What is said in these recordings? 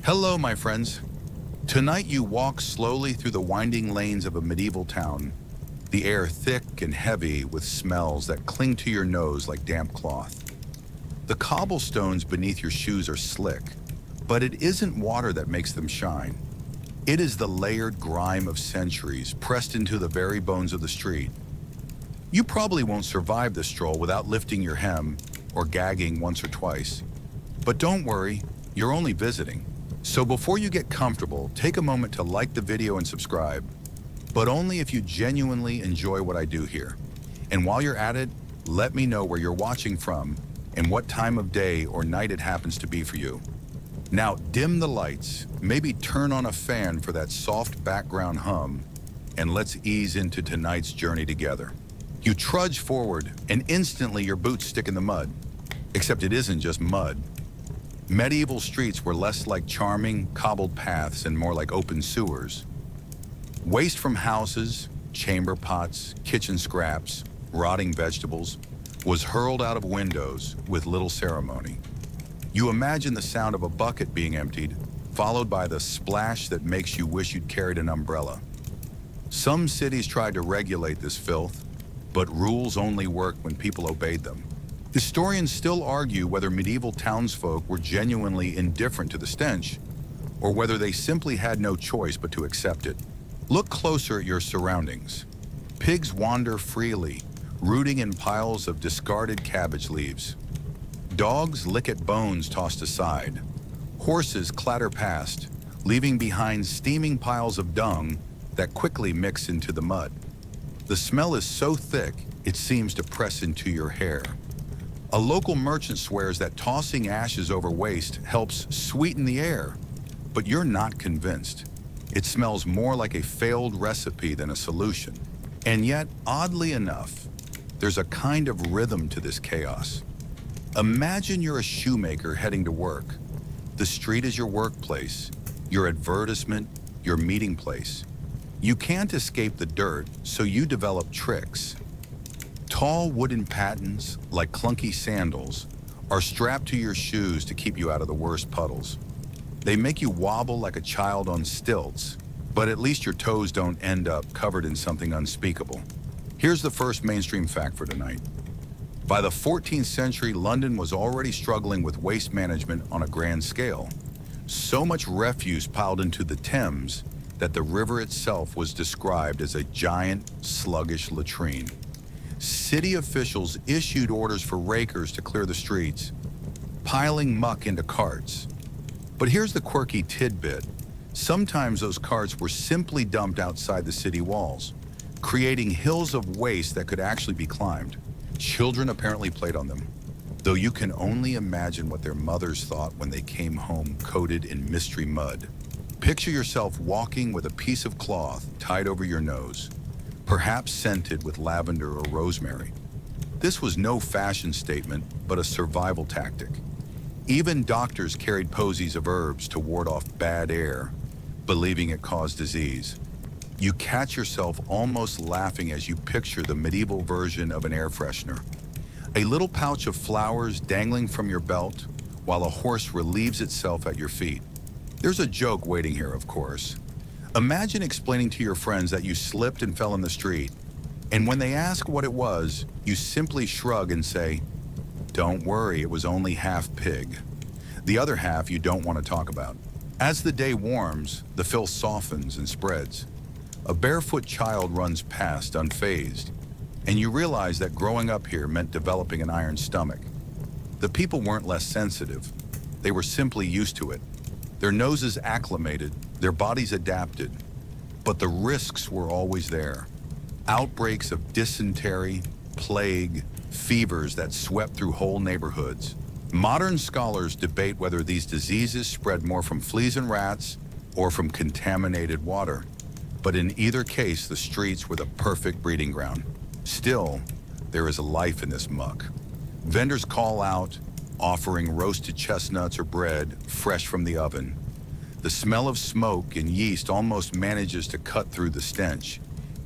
Hello, my friends. Tonight you walk slowly through the winding lanes of a medieval town, the air thick and heavy with smells that cling to your nose like damp cloth. The cobblestones beneath your shoes are slick, but it isn't water that makes them shine. It is the layered grime of centuries pressed into the very bones of the street. You probably won't survive this stroll without lifting your hem or gagging once or twice. But don't worry, you're only visiting. So before you get comfortable, take a moment to like the video and subscribe, but only if you genuinely enjoy what I do here. And while you're at it, let me know where you're watching from and what time of day or night it happens to be for you. Now dim the lights, maybe turn on a fan for that soft background hum, and let's ease into tonight's journey together. You trudge forward and instantly your boots stick in the mud, except it isn't just mud. Medieval streets were less like charming, cobbled paths and more like open sewers. Waste from houses, chamber pots, kitchen scraps, rotting vegetables, was hurled out of windows with little ceremony. You imagine the sound of a bucket being emptied, followed by the splash that makes you wish you'd carried an umbrella. Some cities tried to regulate this filth, but rules only worked when people obeyed them. Historians still argue whether medieval townsfolk were genuinely indifferent to the stench, or whether they simply had no choice but to accept it. Look closer at your surroundings. Pigs wander freely, rooting in piles of discarded cabbage leaves. Dogs lick at bones tossed aside. Horses clatter past, leaving behind steaming piles of dung that quickly mix into the mud. The smell is so thick, it seems to press into your hair. A local merchant swears that tossing ashes over waste helps sweeten the air, but you're not convinced. It smells more like a failed recipe than a solution. And yet, oddly enough, there's a kind of rhythm to this chaos. Imagine you're a shoemaker heading to work. The street is your workplace, your advertisement, your meeting place. You can't escape the dirt, so you develop tricks. Tall wooden pattens, like clunky sandals, are strapped to your shoes to keep you out of the worst puddles. They make you wobble like a child on stilts, but at least your toes don't end up covered in something unspeakable. Here's the first mainstream fact for tonight. By the 14th century, London was already struggling with waste management on a grand scale. So much refuse piled into the Thames that the river itself was described as a giant, sluggish latrine. City officials issued orders for rakers to clear the streets, piling muck into carts. But here's the quirky tidbit. Sometimes those carts were simply dumped outside the city walls, creating hills of waste that could actually be climbed. Children apparently played on them, though you can only imagine what their mothers thought when they came home coated in mystery mud. Picture yourself walking with a piece of cloth tied over your nose, perhaps scented with lavender or rosemary. This was no fashion statement, but a survival tactic. Even doctors carried posies of herbs to ward off bad air, believing it caused disease. You catch yourself almost laughing as you picture the medieval version of an air freshener. A little pouch of flowers dangling from your belt while a horse relieves itself at your feet. There's a joke waiting here, of course. Imagine explaining to your friends that you slipped and fell in the street, and when they ask what it was, you simply shrug and say, "Don't worry, it was only half pig." The other half you don't want to talk about. As the day warms, the filth softens and spreads. A barefoot child runs past unfazed, and you realize that growing up here meant developing an iron stomach. The people weren't less sensitive. They were simply used to it. Their noses acclimated, their bodies adapted, but the risks were always there. Outbreaks of dysentery, plague, fevers that swept through whole neighborhoods. Modern scholars debate whether these diseases spread more from fleas and rats or from contaminated water. But in either case, the streets were the perfect breeding ground. Still, there is a life in this muck. Vendors call out, offering roasted chestnuts or bread fresh from the oven. The smell of smoke and yeast almost manages to cut through the stench,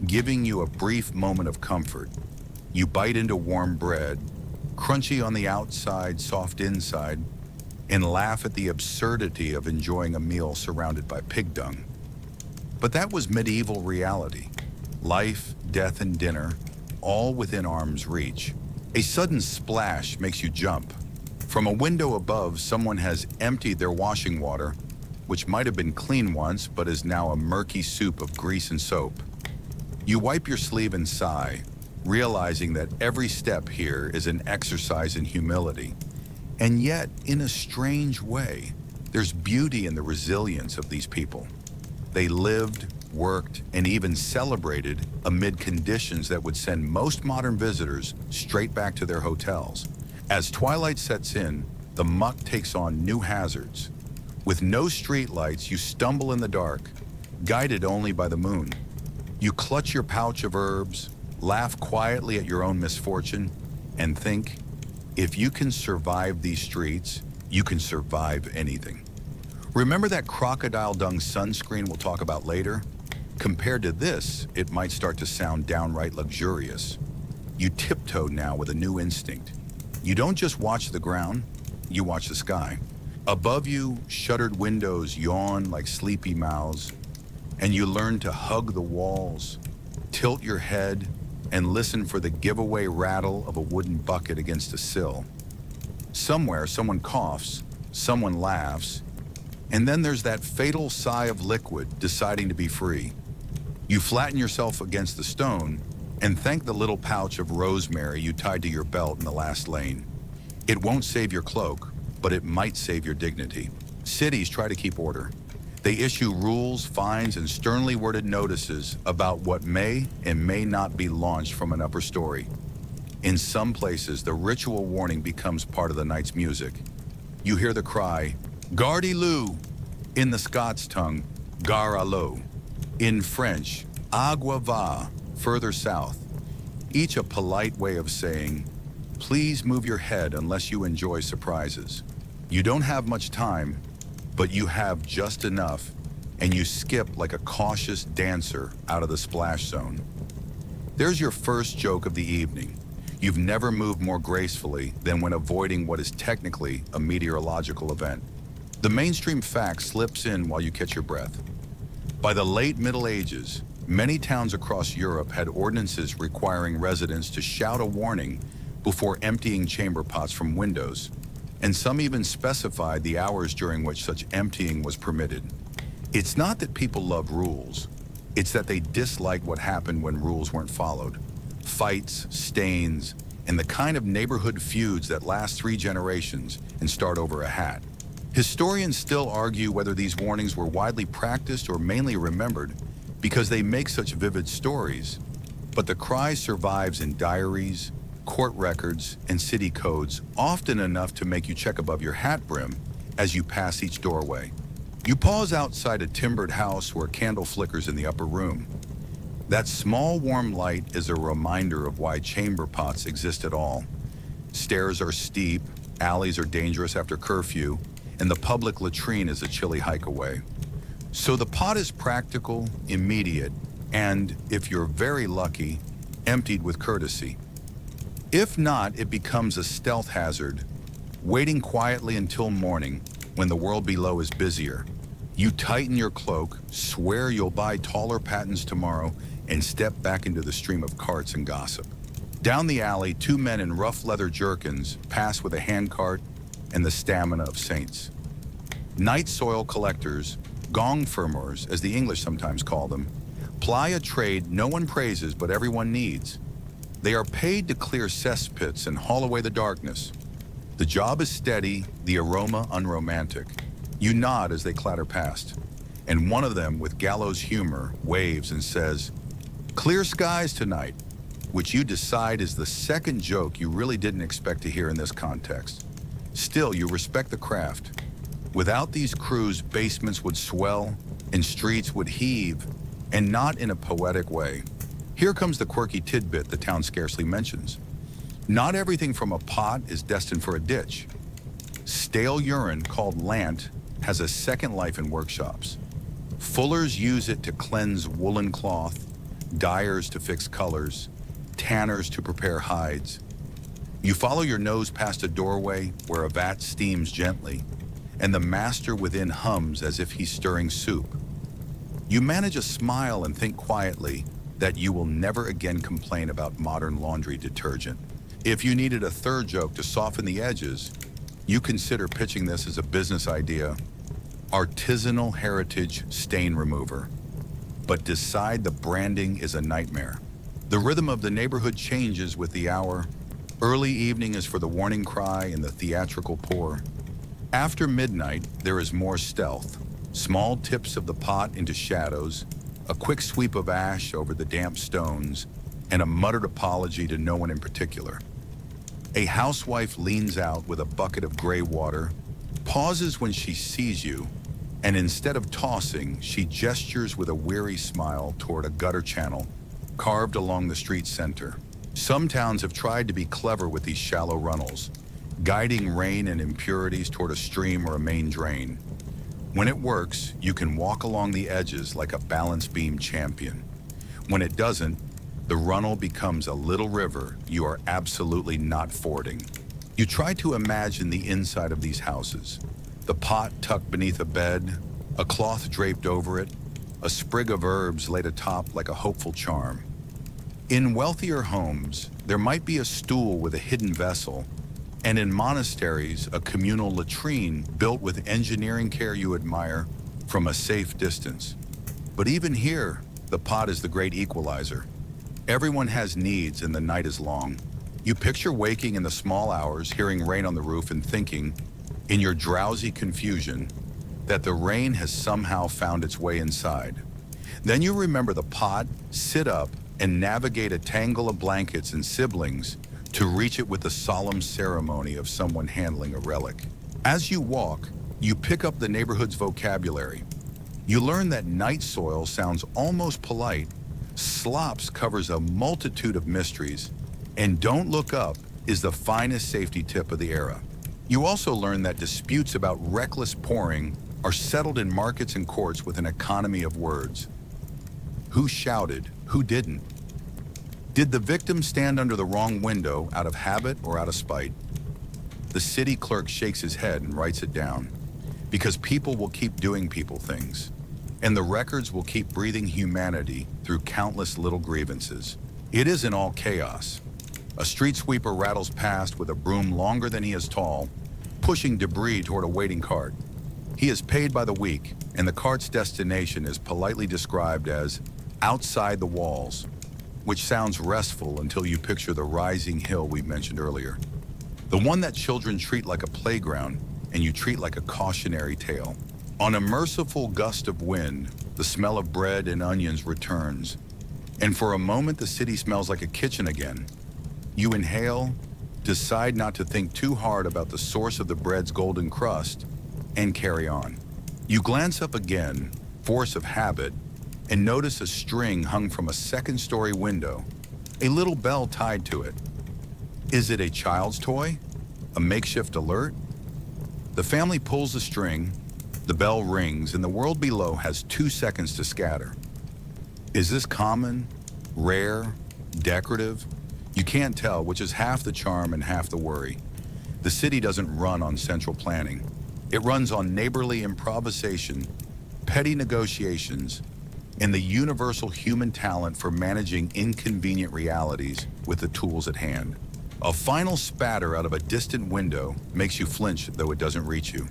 giving you a brief moment of comfort. You bite into warm bread, crunchy on the outside, soft inside. and laugh at the absurdity of enjoying a meal surrounded by pig dung. But that was medieval reality. Life, death, and dinner, all within arm's reach. A sudden splash makes you jump. From a window above, someone has emptied their washing water, which might have been clean once but is now a murky soup of grease and soap. You wipe your sleeve and sigh, realizing that every step here is an exercise in humility. And yet, in a strange way, there's beauty in the resilience of these people. They lived, worked, and even celebrated amid conditions that would send most modern visitors straight back to their hotels. As twilight sets in, the muck takes on new hazards. With no streetlights, you stumble in the dark, guided only by the moon. You clutch your pouch of herbs, laugh quietly at your own misfortune, and think, if you can survive these streets, you can survive anything. Remember that crocodile dung sunscreen we'll talk about later? Compared to this, it might start to sound downright luxurious. You tiptoe now with a new instinct. You don't just watch the ground, you watch the sky. Above you, shuttered windows yawn like sleepy mouths, and you learn to hug the walls, tilt your head, and listen for the giveaway rattle of a wooden bucket against a sill. Somewhere, someone coughs, someone laughs, and then there's that fatal sigh of liquid deciding to be free. You flatten yourself against the stone and thank the little pouch of rosemary you tied to your belt in the last lane. It won't save your cloak, but it might save your dignity. Cities try to keep order. They issue rules, fines, and sternly worded notices about what may and may not be launched from an upper story. In some places, the ritual warning becomes part of the night's music. You hear the cry, Gardez-vous, in the Scots tongue, Gare à l'eau, in French, Agua va, further south, each a polite way of saying, please move your head unless you enjoy surprises. You don't have much time, but you have just enough, and you skip like a cautious dancer out of the splash zone. There's your first joke of the evening. You've never moved more gracefully than when avoiding what is technically a meteorological event. The mainstream fact slips in while you catch your breath. By the late Middle Ages, many towns across Europe had ordinances requiring residents to shout a warning before emptying chamber pots from windows, and some even specified the hours during which such emptying was permitted. It's not that people love rules, it's that they dislike what happened when rules weren't followed. Fights, stains, and the kind of neighborhood feuds that last 3 generations and start over a hat. Historians still argue whether these warnings were widely practiced or mainly remembered because they make such vivid stories, but the cry survives in diaries, court records, and city codes, often enough to make you check above your hat brim as you pass each doorway. You pause outside a timbered house where a candle flickers in the upper room. That small warm light is a reminder of why chamber pots exist at all. Stairs are steep, alleys are dangerous after curfew, and the public latrine is a chilly hike away. So the pot is practical, immediate, and, if you're very lucky, emptied with courtesy. If not, it becomes a stealth hazard, waiting quietly until morning when the world below is busier. You tighten your cloak, swear you'll buy taller patens tomorrow, and step back into the stream of carts and gossip. Down the alley, 2 men in rough leather jerkins pass with a handcart and the stamina of saints. Night soil collectors, gong firmers, as the English sometimes call them, ply a trade no one praises but everyone needs. They are paid to clear cesspits and haul away the darkness. The job is steady, the aroma unromantic. You nod as they clatter past, and one of them, with gallows humor, waves and says, "Clear skies tonight," which you decide is the second joke you really didn't expect to hear in this context. Still, you respect the craft. Without these crews, basements would swell and streets would heave, and not in a poetic way. Here comes the quirky tidbit the town scarcely mentions. Not everything from a pot is destined for a ditch. Stale urine, called lant, has a second life in workshops. Fullers use it to cleanse woolen cloth, dyers to fix colors, tanners to prepare hides. You follow your nose past a doorway where a vat steams gently, and the master within hums as if he's stirring soup. You manage a smile and think quietly that you will never again complain about modern laundry detergent. If you needed a third joke to soften the edges, you consider pitching this as a business idea: artisanal heritage stain remover. But decide the branding is a nightmare. The rhythm of the neighborhood changes with the hour. Early evening is for the warning cry and the theatrical pour. After midnight, there is more stealth. Small tips of the pot into shadows, a quick sweep of ash over the damp stones, and a muttered apology to no one in particular. A housewife leans out with a bucket of gray water, pauses when she sees you, and instead of tossing, she gestures with a weary smile toward a gutter channel carved along the street center. Some towns have tried to be clever with these shallow runnels, guiding rain and impurities toward a stream or a main drain. When it works, you can walk along the edges like a balance beam champion. When it doesn't, the runnel becomes a little river you are absolutely not fording. You try to imagine the inside of these houses. The pot tucked beneath a bed, a cloth draped over it, a sprig of herbs laid atop like a hopeful charm. In wealthier homes, there might be a stool with a hidden vessel, and in monasteries, a communal latrine built with engineering care you admire from a safe distance. But even here, the pot is the great equalizer. Everyone has needs and the night is long. You picture waking in the small hours, hearing rain on the roof and thinking, in your drowsy confusion, that the rain has somehow found its way inside. Then you remember the pot, sit up, and navigate a tangle of blankets and siblings to reach it with the solemn ceremony of someone handling a relic. As you walk, you pick up the neighborhood's vocabulary. You learn that night soil sounds almost polite, slops covers a multitude of mysteries, and don't look up is the finest safety tip of the era. You also learn that disputes about reckless pouring are settled in markets and courts with an economy of words. Who shouted? Who didn't? Did the victim stand under the wrong window out of habit or out of spite? The city clerk shakes his head and writes it down, because people will keep doing people things, and the records will keep breathing humanity through countless little grievances. It isn't all chaos. A street sweeper rattles past with a broom longer than he is tall, pushing debris toward a waiting cart. He is paid by the week, and the cart's destination is politely described as outside the walls, which sounds restful until you picture the rising hill we mentioned earlier. The one that children treat like a playground and you treat like a cautionary tale. On a merciful gust of wind, the smell of bread and onions returns, and for a moment the city smells like a kitchen again. You inhale, decide not to think too hard about the source of the bread's golden crust, and carry on. You glance up again, force of habit, and notice a string hung from a second-story window, a little bell tied to it. Is it a child's toy? A makeshift alert? The family pulls the string, the bell rings, and the world below has 2 seconds to scatter. Is this common, rare, decorative? You can't tell, which is half the charm and half the worry. The city doesn't run on central planning. It runs on neighborly improvisation, petty negotiations, and the universal human talent for managing inconvenient realities with the tools at hand. A final spatter out of a distant window makes you flinch, though it doesn't reach you.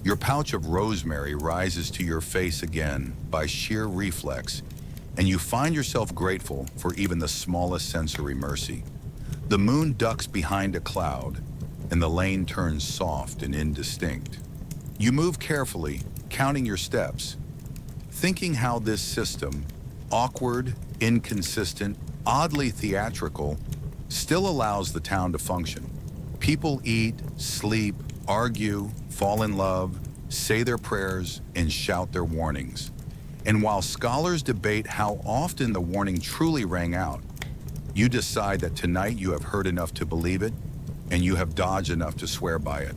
Your pouch of rosemary rises to your face again by sheer reflex, and you find yourself grateful for even the smallest sensory mercy. The moon ducks behind a cloud, and the lane turns soft and indistinct. You move carefully, counting your steps, thinking how this system, awkward, inconsistent, oddly theatrical, still allows the town to function. People eat, sleep, argue, fall in love, say their prayers, and shout their warnings. And while scholars debate how often the warning truly rang out, you decide that tonight you have heard enough to believe it, and you have dodged enough to swear by it.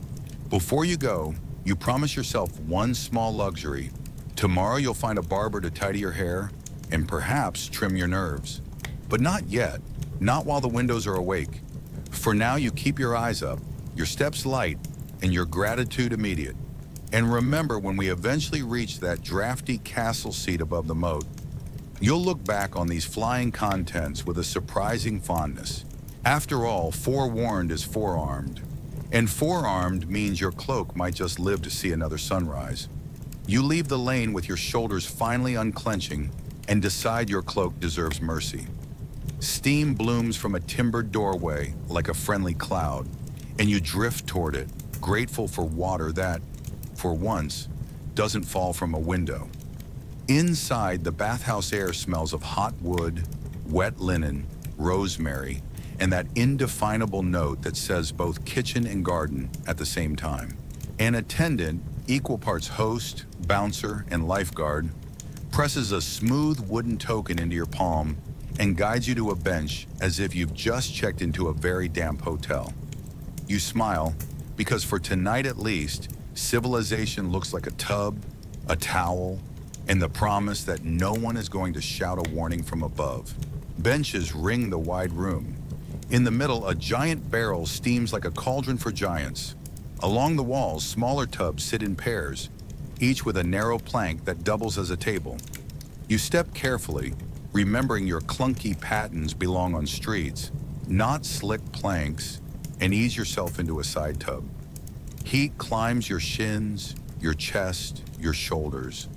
Before you go, you promise yourself one small luxury. Tomorrow you'll find a barber to tidy your hair and perhaps trim your nerves. But not yet, not while the windows are awake. For now, you keep your eyes up, your steps light, and your gratitude immediate. And remember, when we eventually reach that drafty castle seat above the moat, you'll look back on these flying contents with a surprising fondness. After all, forewarned is forearmed, and forearmed means your cloak might just live to see another sunrise. You leave the lane with your shoulders finally unclenching and decide your cloak deserves mercy. Steam blooms from a timbered doorway like a friendly cloud, and you drift toward it, grateful for water that, for once, doesn't fall from a window. Inside, the bathhouse air smells of hot wood, wet linen, rosemary, and that indefinable note that says both kitchen and garden at the same time. An attendant, equal parts host, bouncer, and lifeguard, presses a smooth wooden token into your palm and guides you to a bench as if you've just checked into a very damp hotel. You smile, because for tonight at least, civilization looks like a tub, a towel, and the promise that no one is going to shout a warning from above. Benches ring the wide room. In the middle, a giant barrel steams like a cauldron for giants. Along the walls, smaller tubs sit in pairs, each with a narrow plank that doubles as a table. You step carefully, remembering your clunky pattens belong on streets, not slick planks, and ease yourself into a side tub. Heat climbs your shins, your chest, your shoulders.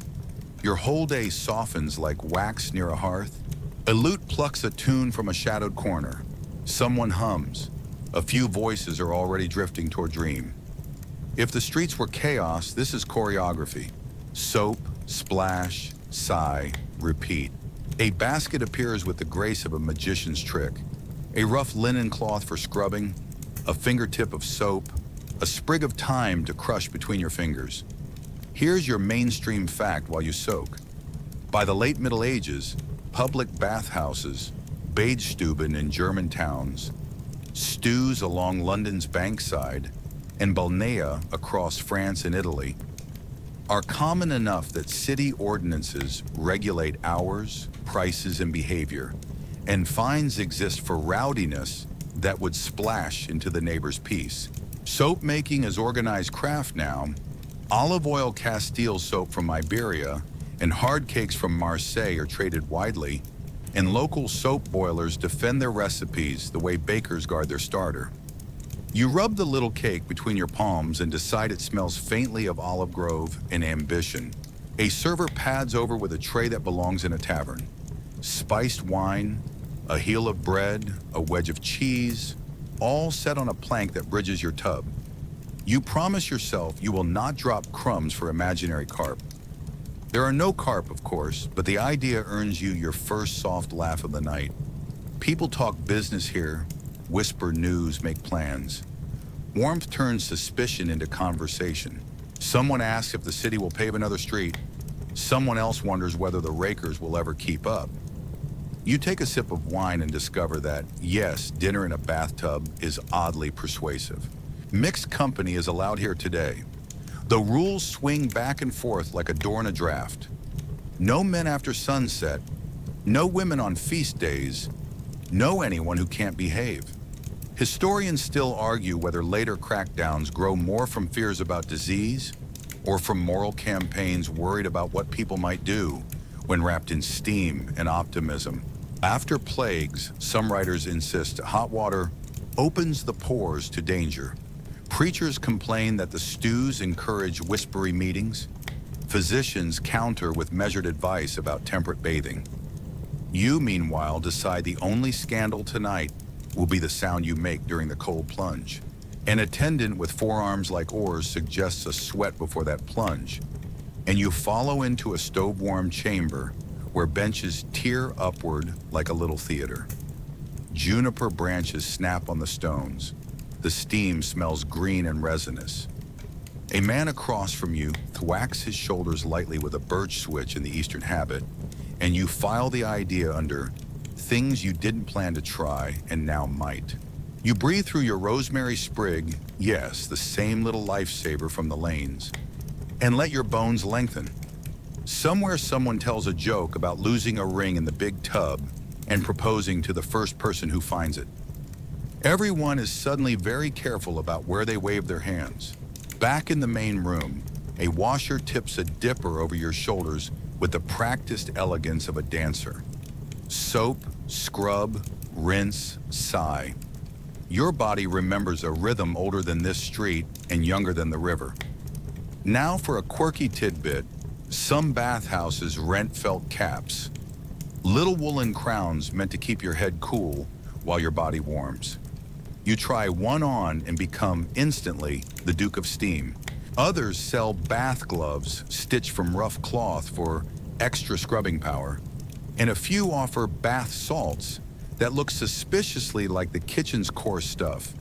Your whole day softens like wax near a hearth. A lute plucks a tune from a shadowed corner. Someone hums. A few voices are already drifting toward dream. If the streets were chaos, this is choreography. Soap, splash, sigh, repeat. A basket appears with the grace of a magician's trick. A rough linen cloth for scrubbing, a fingertip of soap, a sprig of thyme to crush between your fingers. Here's your mainstream fact while you soak. By the late Middle Ages, public bathhouses, Badestuben in German towns, stews along London's Bankside, and balnea across France and Italy are common enough that city ordinances regulate hours, prices, and behavior, and fines exist for rowdiness that would splash into the neighbor's peace. Soap making is organized craft now. Olive oil Castile soap from Iberia and hard cakes from Marseille are traded widely, and local soap boilers defend their recipes the way bakers guard their starter. You rub the little cake between your palms and decide it smells faintly of olive grove and ambition. A server pads over with a tray that belongs in a tavern. Spiced wine, a heel of bread, a wedge of cheese, all set on a plank that bridges your tub. You promise yourself you will not drop crumbs for imaginary carp. There are no carp, of course, but the idea earns you your first soft laugh of the night. People talk business here, whisper news, make plans. Warmth turns suspicion into conversation. Someone asks if the city will pave another street. Someone else wonders whether the rakers will ever keep up. You take a sip of wine and discover that, yes, dinner in a bathtub is oddly persuasive. Mixed company is allowed here today. The rules swing back and forth like a door in a draft. No men after sunset, no women on feast days, no anyone who can't behave. Historians still argue whether later crackdowns grow more from fears about disease or from moral campaigns worried about what people might do when wrapped in steam and optimism. After plagues, some writers insist hot water opens the pores to danger. Preachers complain that the stews encourage whispery meetings. Physicians counter with measured advice about temperate bathing. You, meanwhile, decide the only scandal tonight will be the sound you make during the cold plunge. An attendant with forearms like oars suggests a sweat before that plunge, and you follow into a stove-warm chamber where benches tear upward like a little theater. Juniper branches snap on the stones. The steam smells green and resinous. A man across from you thwacks his shoulders lightly with a birch switch in the Eastern habit, and you file the idea under things you didn't plan to try and now might. You breathe through your rosemary sprig, yes, the same little lifesaver from the lanes, and let your bones lengthen. Somewhere someone tells a joke about losing a ring in the big tub and proposing to the first person who finds it. Everyone is suddenly very careful about where they wave their hands. Back in the main room, a washer tips a dipper over your shoulders with the practiced elegance of a dancer. Soap, scrub, rinse, sigh. Your body remembers a rhythm older than this street and younger than the river. Now for a quirky tidbit, some bathhouses rent felt caps. Little woolen crowns meant to keep your head cool while your body warms. You try one on and become instantly the Duke of Steam. Others sell bath gloves stitched from rough cloth for extra scrubbing power. And a few offer bath salts that look suspiciously like the kitchen's coarse stuff.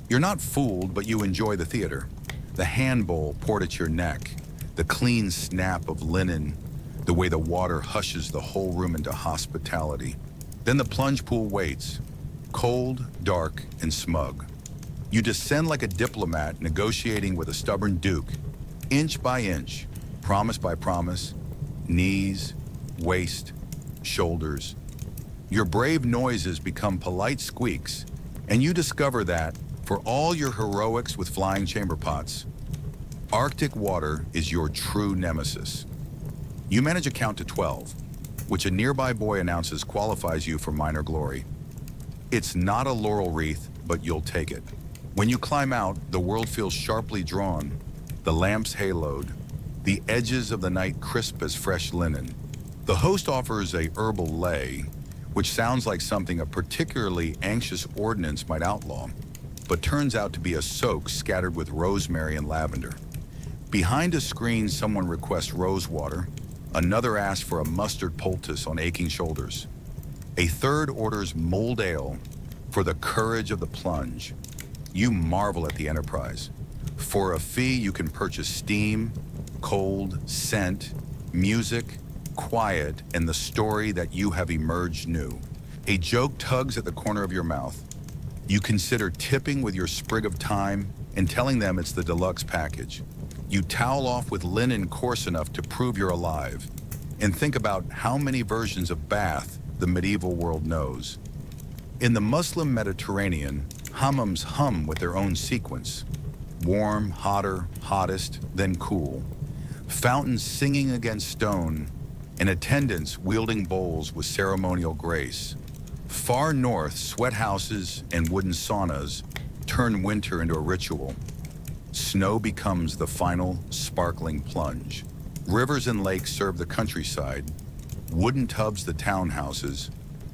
You're not fooled, but you enjoy the theater. The hand bowl poured at your neck, the clean snap of linen, the way the water hushes the whole room into hospitality. Then the plunge pool waits, cold, dark, and smug. You descend like a diplomat negotiating with a stubborn duke, inch by inch, promise by promise, knees, waist, shoulders. Your brave noises become polite squeaks, and you discover that, for all your heroics with flying chamber pots, Arctic water is your true nemesis. You manage a count to 12, which a nearby boy announces qualifies you for minor glory. It's not a laurel wreath, but you'll take it. When you climb out, the world feels sharply drawn, the lamps haloed, the edges of the night crisp as fresh linen. The host offers a herbal lay, which sounds like something a particularly anxious ordinance might outlaw, but turns out to be a soak scattered with rosemary and lavender. Behind a screen, someone requests rose water, another asks for a mustard poultice on aching shoulders. A third orders mulled ale for the courage of the plunge. You marvel at the enterprise. For a fee, you can purchase steam, cold, scent, music, quiet, and the story that you have emerged new. A joke tugs at the corner of your mouth. You consider tipping with your sprig of thyme and telling them it's the deluxe package. You towel off with linen coarse enough to prove you're alive, and think about how many versions of bath the medieval world knows. In the Muslim Mediterranean, hammams hum with their own sequence. Warm, hotter, hottest, then cool. Fountains singing against stone, and attendants wielding bowls with ceremonial grace. Far north, sweat houses and wooden saunas turn winter into a ritual. Snow becomes the final, sparkling plunge. Rivers and lakes serve the countryside, wooden tubs the townhouses,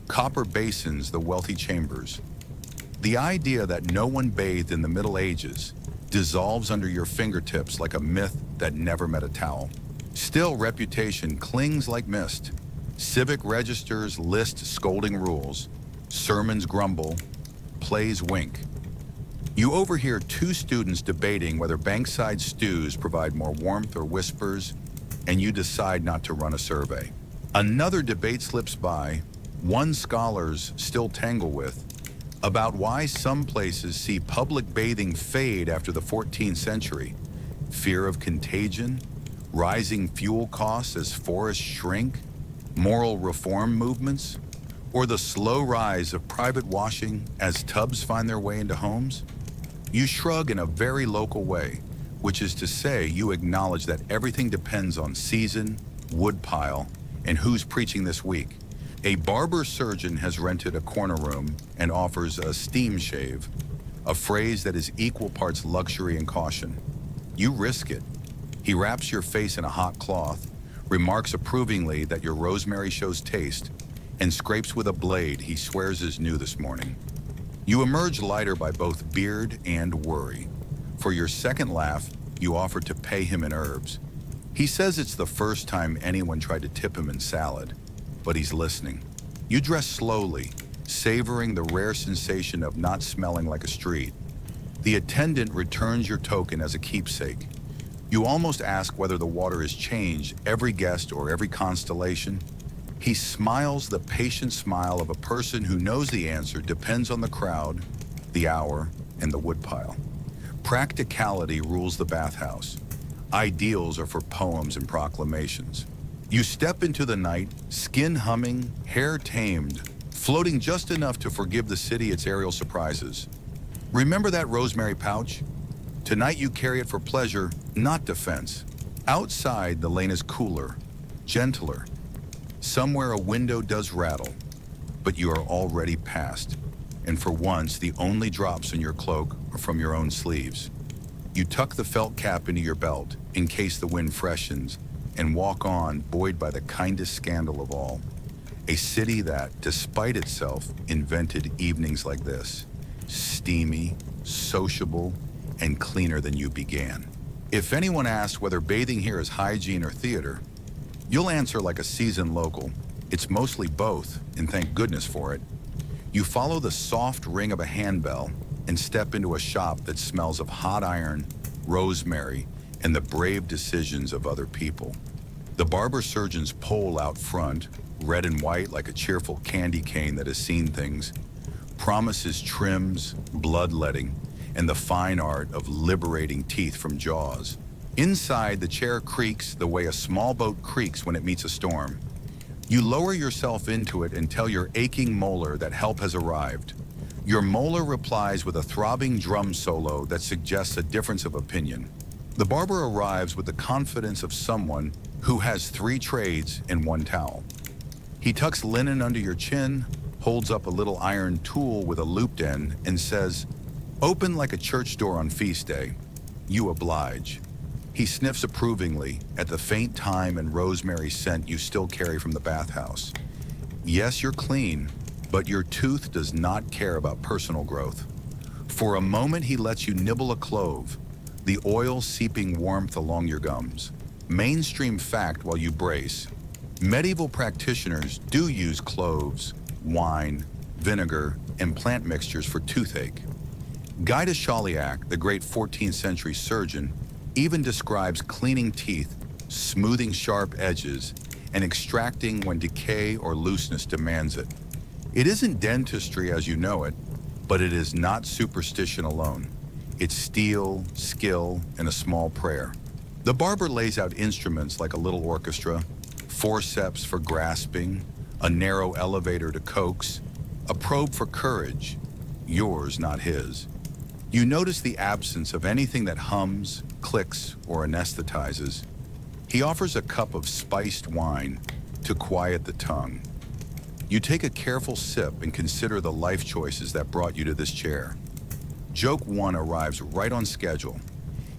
copper basins the wealthy chambers. The idea that no one bathed in the Middle Ages dissolves under your fingertips like a myth that never met a towel. Still, reputation clings like mist. Civic registers list scolding rules, sermons grumble, plays wink. You overhear two students debating whether bankside stews provide more warmth or whispers, and you decide not to run a survey. Another debate slips by, one scholars still tangle with, about why some places see public bathing fade after the 14th century. Fear of contagion, rising fuel costs as forests shrink, moral reform movements, or the slow rise of private washing as tubs find their way into homes? You shrug in a very local way, which is to say you acknowledge that everything depends on season, woodpile, and who's preaching this week. A barber surgeon has rented a corner room and offers a steam shave, a phrase that is equal parts luxury and caution. You risk it. He wraps your face in a hot cloth, remarks approvingly that your rosemary shows taste, and scrapes with a blade he swears is new this morning. You emerge lighter by both beard and worry. For your second laugh, you offer to pay him in herbs. He says it's the first time anyone tried to tip him in salad, but he's listening. You dress slowly, savoring the rare sensation of not smelling like a street. The attendant returns your token as a keepsake. You almost ask whether the water has changed every guest or every constellation. He smiles the patient smile of a person who knows the answer depends on the crowd, the hour, and the woodpile. Practicality rules the bathhouse. Ideals are for poems and proclamations. You step into the night, skin humming, hair tamed, floating just enough to forgive the city its aerial surprises. Remember that rosemary pouch? Tonight you carry it for pleasure, not defense. Outside, the lane is cooler, gentler. Somewhere a window does rattle, but you are already past. And for once, the only drops in your cloak are from your own sleeves. You tuck the felt cap into your belt in case the wind freshens and walk on, buoyed by the kindest scandal of all. A city that, despite itself, invented evenings like this. Steamy, sociable, and cleaner than you began. If anyone asks whether bathing here is hygiene or theater, you'll answer like a seasoned local. It's mostly both, and thank goodness for it. You follow the soft ring of a handbell and step into a shop that smells of hot iron, rosemary, and the brave decisions of other people. The barber surgeon's pole out front, red and white like a cheerful candy cane that has seen things, promises trims, bloodletting, and the fine art of liberating teeth from jaws. Inside, the chair creaks the way a small boat creaks when it meets a storm. You lower yourself into it and tell your aching molar that help has arrived. Your molar replies with a throbbing drum solo that suggests a difference of opinion. The barber arrives with the confidence of someone who has 3 trades in one towel. He tucks linen under your chin, holds up a little iron tool with a looped end, and says, "Open like a church door on feast day." You oblige. He sniffs approvingly at the faint thyme and rosemary scent you still carry from the bathhouse. Yes, you're clean, but your tooth does not care about personal growth. For a moment, he lets you nibble a clove, the oil seeping warmth along your gums. Mainstream fact while you brace: medieval practitioners do use cloves, wine, vinegar, and plant mixtures for toothache. Guy de Chauliac, the great 14th century surgeon, even describes cleaning teeth, smoothing sharp edges, and extracting when decay or looseness demands it. It isn't dentistry as you know it, but it is not superstition alone. It's steel, skill, and a small prayer. The barber lays out instruments like a little orchestra, forceps for grasping, a narrow elevator to coax, a probe for courage, yours, not his. You notice the absence of anything that hums, clicks, or anesthetizes. He offers a cup of spiced wine to quiet the tongue. You take a careful sip and consider the life choices that brought you to this chair. Joke 1 arrives right on schedule.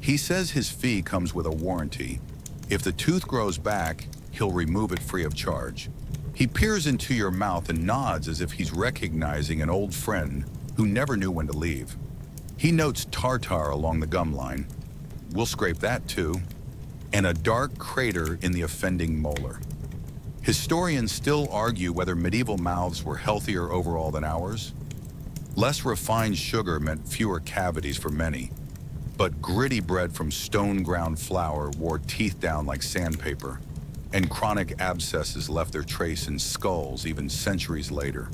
He says his fee comes with a warranty. If the tooth grows back, he'll remove it free of charge. He peers into your mouth and nods as if he's recognizing an old friend who never knew when to leave. He notes tartar along the gum line. We'll scrape that too. And a dark crater in the offending molar. Historians still argue whether medieval mouths were healthier overall than ours. Less refined sugar meant fewer cavities for many, but gritty bread from stone-ground flour wore teeth down like sandpaper, and chronic abscesses left their trace in skulls even centuries later.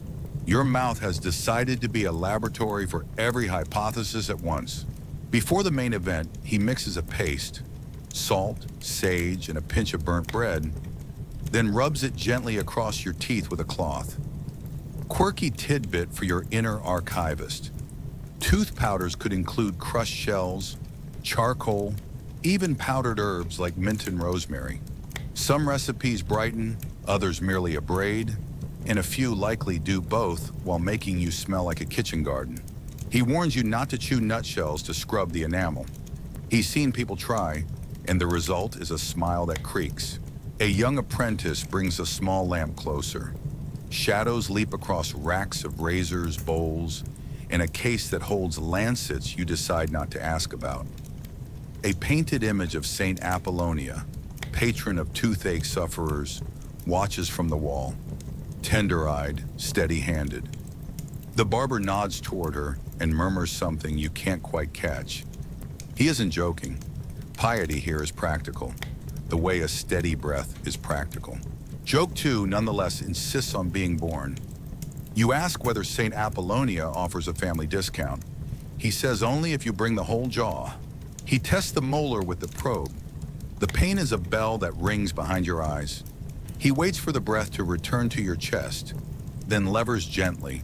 Your mouth has decided to be a laboratory for every hypothesis at once. Before the main event, he mixes a paste, salt, sage, and a pinch of burnt bread, then rubs it gently across your teeth with a cloth. Quirky tidbit for your inner archivist. Tooth powders could include crushed shells, charcoal, even powdered herbs like mint and rosemary. Some recipes brighten, others merely abrade, and a few likely do both while making you smell like a kitchen garden. He warns you not to chew nutshells to scrub the enamel. He's seen people try, and the result is a smile that creaks. A young apprentice brings a small lamp closer. Shadows leap across racks of razors, bowls, and a case that holds lancets you decide not to ask about. A painted image of Saint Apollonia, patron of toothache sufferers, watches from the wall. Tender-eyed, steady-handed. The barber nods toward her and murmurs something you can't quite catch. He isn't joking. Piety here is practical, the way a steady breath is practical. Joke 2 nonetheless insists on being born. You ask whether St. Apollonia offers a family discount. He says only if you bring the whole jaw. He tests the molar with the probe. The pain is a bell that rings behind your eyes. He waits for the breath to return to your chest. then levers gently.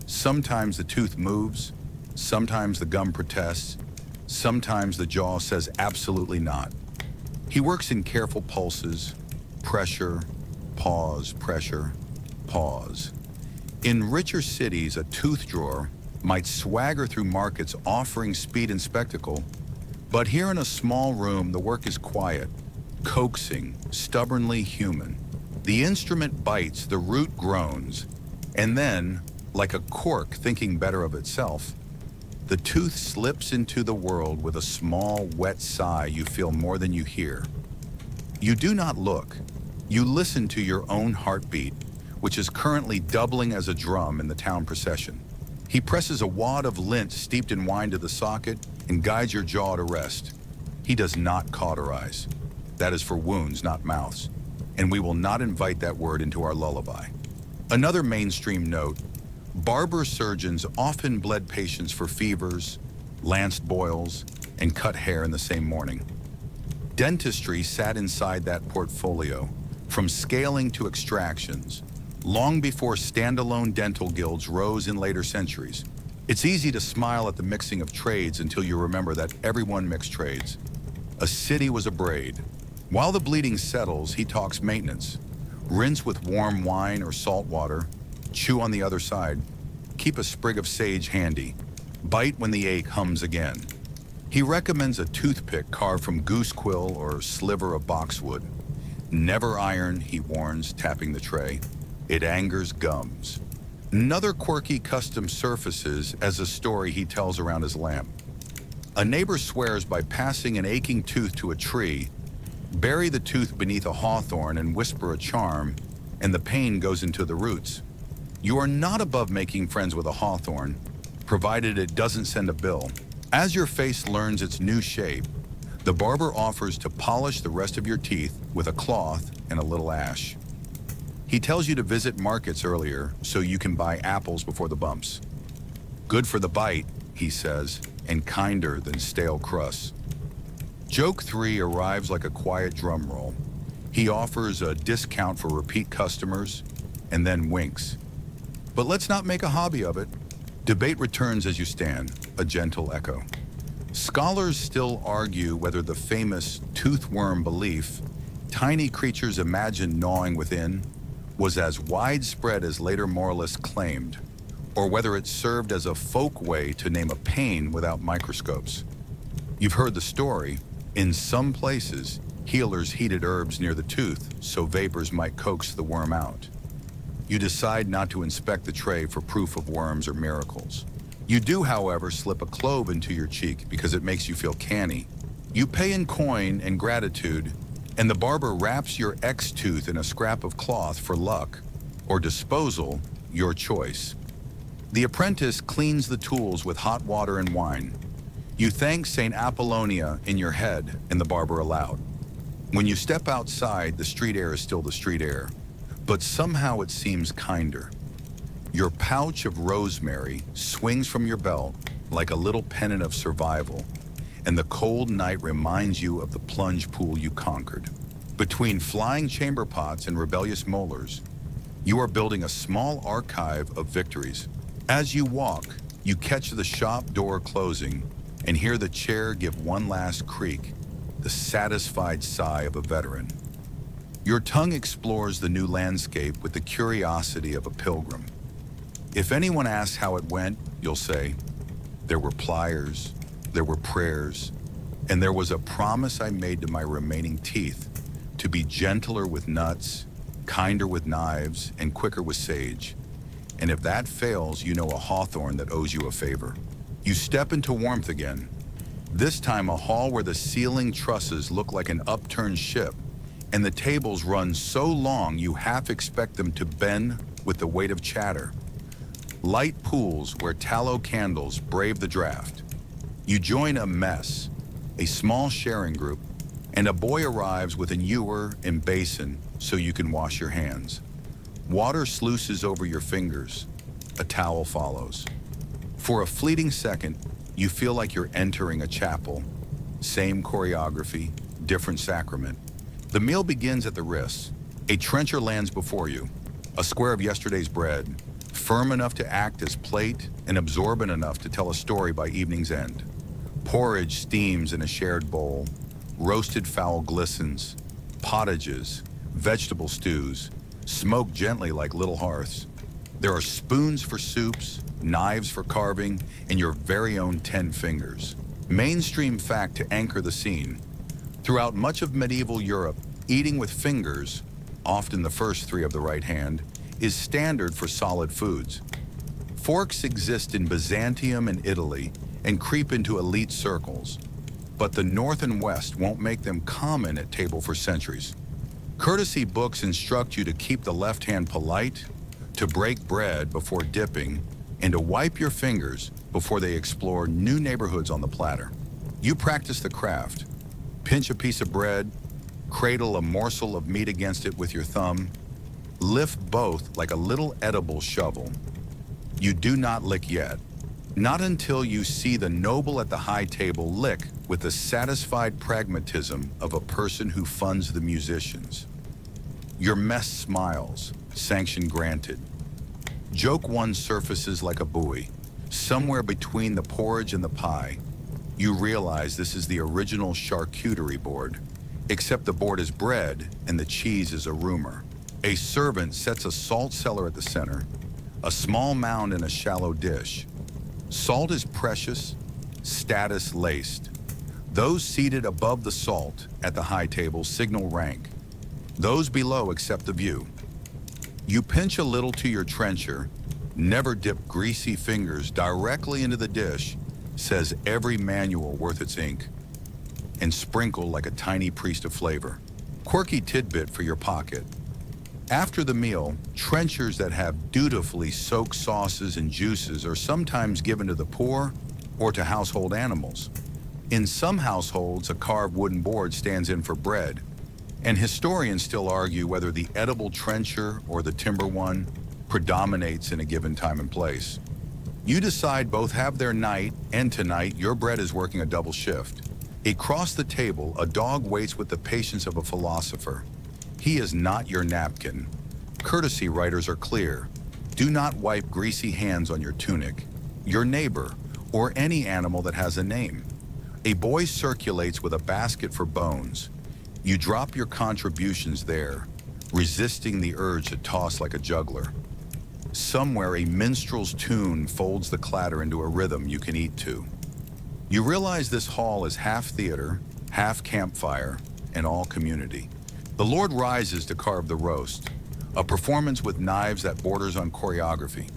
Sometimes the tooth moves, sometimes the gum protests, sometimes the jaw says absolutely not. He works in careful pulses, pressure, pause, pressure, pause. In richer cities, a tooth drawer might swagger through markets offering speed and spectacle, but here in a small room, the work is quiet, coaxing, stubbornly human. The instrument bites, the root groans, and then, like a cork thinking better of itself, the tooth slips into the world with a small, wet sigh you feel more than you hear. You do not look. You listen to your own heartbeat, which is currently doubling as a drum in the town procession. He presses a wad of lint steeped in wine to the socket and guides your jaw to rest. He does not cauterize. That is for wounds, not mouths. And we will not invite that word into our lullaby. Another mainstream note, barber surgeons often bled patients for fevers, lanced boils, and cut hair in the same morning. Dentistry sat inside that portfolio, from scaling to extractions, long before standalone dental guilds rose in later centuries. It's easy to smile at the mixing of trades until you remember that everyone mixed trades. A city was a braid. While the bleeding settles, he talks maintenance. Rinse with warm wine or salt water, chew on the other side, keep a sprig of sage handy, bite when the ache hums again. He recommends a toothpick carved from goose quill or sliver of boxwood. Never iron, he warns, tapping the tray. It angers gums. Another quirky custom surfaces as a story he tells around his lamp. A neighbor swears by passing an aching tooth to a tree, bury the tooth beneath a hawthorn and whisper a charm, and the pain goes into the roots. You are not above making friends with a hawthorn, provided it doesn't send a bill. As your face learns its new shape, the barber offers to polish the rest of your teeth with a cloth and a little ash. He tells you to visit markets earlier so you can buy apples before the bumps. Good for the bite, he says, and kinder than stale crusts. Joke 3 arrives like a quiet drum roll. He offers a discount for repeat customers and then winks. But let's not make a hobby of it. Debate returns as you stand, a gentle echo. Scholars still argue whether the famous toothworm belief, tiny creatures imagined gnawing within, was as widespread as later moralists claimed, or whether it served as a folk way to name a pain without microscopes. You've heard the story. In some places, healers heated herbs near the tooth so vapors might coax the worm out. You decide not to inspect the tray for proof of worms or miracles. You do, however, slip a clove into your cheek because it makes you feel canny. You pay in coin and gratitude, and the barber wraps your X-tooth in a scrap of cloth for luck, or disposal, your choice. The apprentice cleans the tools with hot water and wine. You thank St. Apollonia in your head and the barber aloud. When you step outside, the street air is still the street air, but somehow it seems kinder. Your pouch of rosemary swings from your belt like a little pennant of survival, and the cold night reminds you of the plunge pool you conquered. Between flying chamber pots and rebellious molars, you are building a small archive of victories. As you walk, you catch the shop door closing and hear the chair give one last creak, the satisfied sigh of a veteran. Your tongue explores the new landscape with the curiosity of a pilgrim. If anyone asks how it went, you'll say, there were pliers, there were prayers, and there was a promise I made to my remaining teeth to be gentler with nuts, kinder with knives, and quicker with sage. And if that fails, you know a hawthorn that owes you a favor. You step into warmth again, this time a hall where the ceiling trusses look like an upturned ship, and the tables run so long you half expect them to bend with the weight of chatter. Light pools where tallow candles brave the draft. You join a mess, a small sharing group, and a boy arrives with an ewer and basin so you can wash your hands. Water sluices over your fingers. A towel follows. For a fleeting second, you feel like you're entering a chapel. Same choreography, different sacrament. The meal begins at the wrists. A trencher lands before you. A square of yesterday's bread, firm enough to act as plate and absorbent enough to tell a story by evening's end. Porridge steams in a shared bowl, roasted fowl glistens, pottages, vegetable stews, smoke gently like little hearths. There are spoons for soups, knives for carving, and your very own 10 fingers. Mainstream fact to anchor the scene. Throughout much of medieval Europe, eating with fingers, often the first three of the right hand, is standard for solid foods. Forks exist in Byzantium and Italy and creep into elite circles, but the North and West won't make them common at table for centuries. Courtesy books instruct you to keep the left hand polite, to break bread before dipping, and to wipe your fingers before they explore new neighborhoods on the platter. You practice the craft. Pinch a piece of bread, cradle a morsel of meat against it with your thumb, lift both like a little edible shovel. You do not lick yet. Not until you see the noble at the high table lick with the satisfied pragmatism of a person who funds the musicians. Your mess smiles, sanction granted. Joke one surfaces like a buoy. Somewhere between the porridge and the pie, you realize this is the original charcuterie board, except the board is bread and the cheese is a rumor. A servant sets a salt cellar at the center, a small mound in a shallow dish. Salt is precious, status laced. Those seated above the salt at the high table signal rank. Those below accept the view. You pinch a little to your trencher, never dip greasy fingers directly into the dish, says every manual worth its ink, and sprinkle like a tiny priest of flavor. Quirky tidbit for your pocket. After the meal, trenchers that have dutifully soaked sauces and juices are sometimes given to the poor or to household animals. In some households, a carved wooden board stands in for bread, and historians still argue whether the edible trencher or the timber one predominates in a given time and place. You decide both have their night, and tonight your bread is working a double shift. Across the table, a dog waits with the patience of a philosopher. He is not your napkin. Courtesy writers are clear. Do not wipe greasy hands on your tunic, your neighbor, or any animal that has a name. A boy circulates with a basket for bones. You drop your contributions there, resisting the urge to toss like a juggler. Somewhere a minstrel's tune folds the clatter into a rhythm you can eat to. You realize this hall is half theater, half campfire, and all community. The Lord rises to carve the roast, a performance with knives that borders on choreography.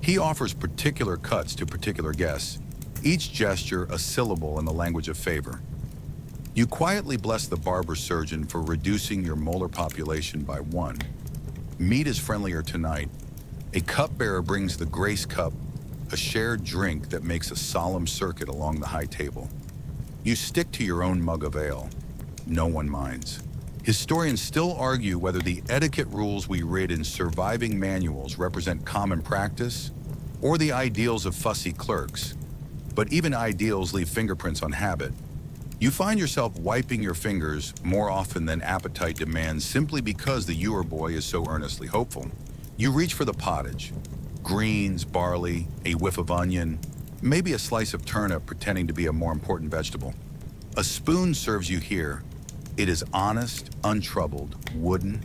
He offers particular cuts to particular guests, each gesture a syllable in the language of favor. You quietly bless the barber surgeon for reducing your molar population by 1. Meat is friendlier tonight. A cupbearer brings the grace cup, a shared drink that makes a solemn circuit along the high table. You stick to your own mug of ale. No one minds. Historians still argue whether the etiquette rules we read in surviving manuals represent common practice or the ideals of fussy clerks. But even ideals leave fingerprints on habit. You find yourself wiping your fingers more often than appetite demands simply because the ewer boy is so earnestly hopeful. You reach for the pottage. Greens, barley, a whiff of onion, maybe a slice of turnip pretending to be a more important vegetable. A spoon serves you here. It is honest, untroubled, wooden.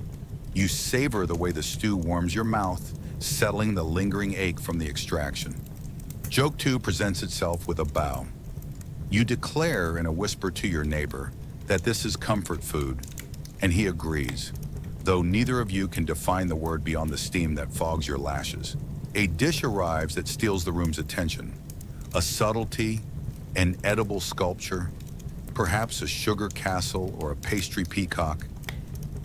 You savor the way the stew warms your mouth, settling the lingering ache from the extraction. Joke 2 presents itself with a bow. You declare in a whisper to your neighbor that this is comfort food, and he agrees, though neither of you can define the word beyond the steam that fogs your lashes. A dish arrives that steals the room's attention. A subtlety, an edible sculpture, perhaps a sugar castle or a pastry peacock,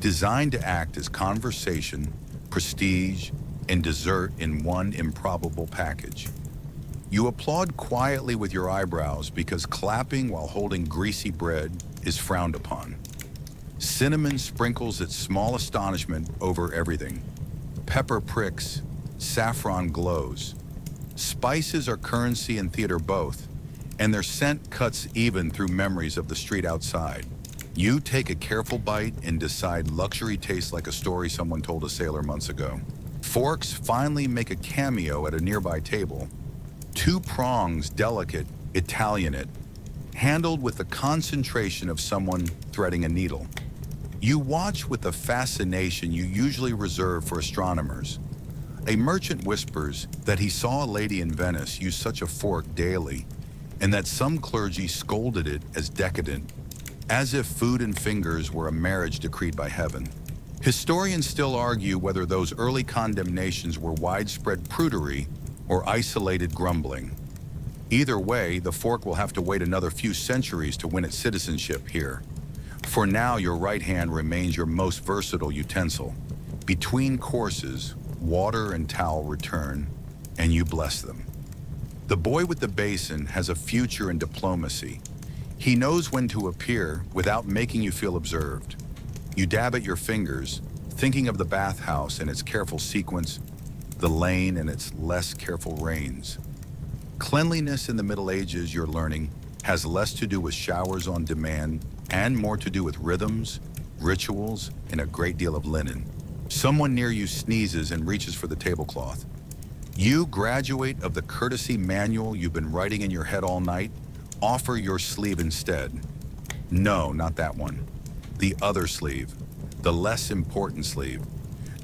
designed to act as conversation, prestige, and dessert in one improbable package. You applaud quietly with your eyebrows because clapping while holding greasy bread is frowned upon. Cinnamon sprinkles its small astonishment over everything. Pepper pricks, saffron glows. Spices are currency and theater both, and their scent cuts even through memories of the street outside. You take a careful bite and decide luxury tastes like a story someone told a sailor months ago. Forks finally make a cameo at a nearby table. Two prongs, delicate, Italianate, handled with the concentration of someone threading a needle. You watch with the fascination you usually reserve for astronomers. A merchant whispers that he saw a lady in Venice use such a fork daily, and that some clergy scolded it as decadent, as if food and fingers were a marriage decreed by heaven. Historians still argue whether those early condemnations were widespread prudery or isolated grumbling. Either way, the fork will have to wait another few centuries to win its citizenship here. For now, your right hand remains your most versatile utensil. Between courses, water and towel return, and you bless them. The boy with the basin has a future in diplomacy. He knows when to appear without making you feel observed. You dab at your fingers, thinking of the bathhouse and its careful sequence, the lane and its less careful reins. Cleanliness in the Middle Ages, you're learning, has less to do with showers on demand and more to do with rhythms, rituals, and a great deal of linen. Someone near you sneezes and reaches for the tablecloth. You, graduate of the courtesy manual you've been writing in your head all night, offer your sleeve instead. No, not that one. The other sleeve, the less important sleeve.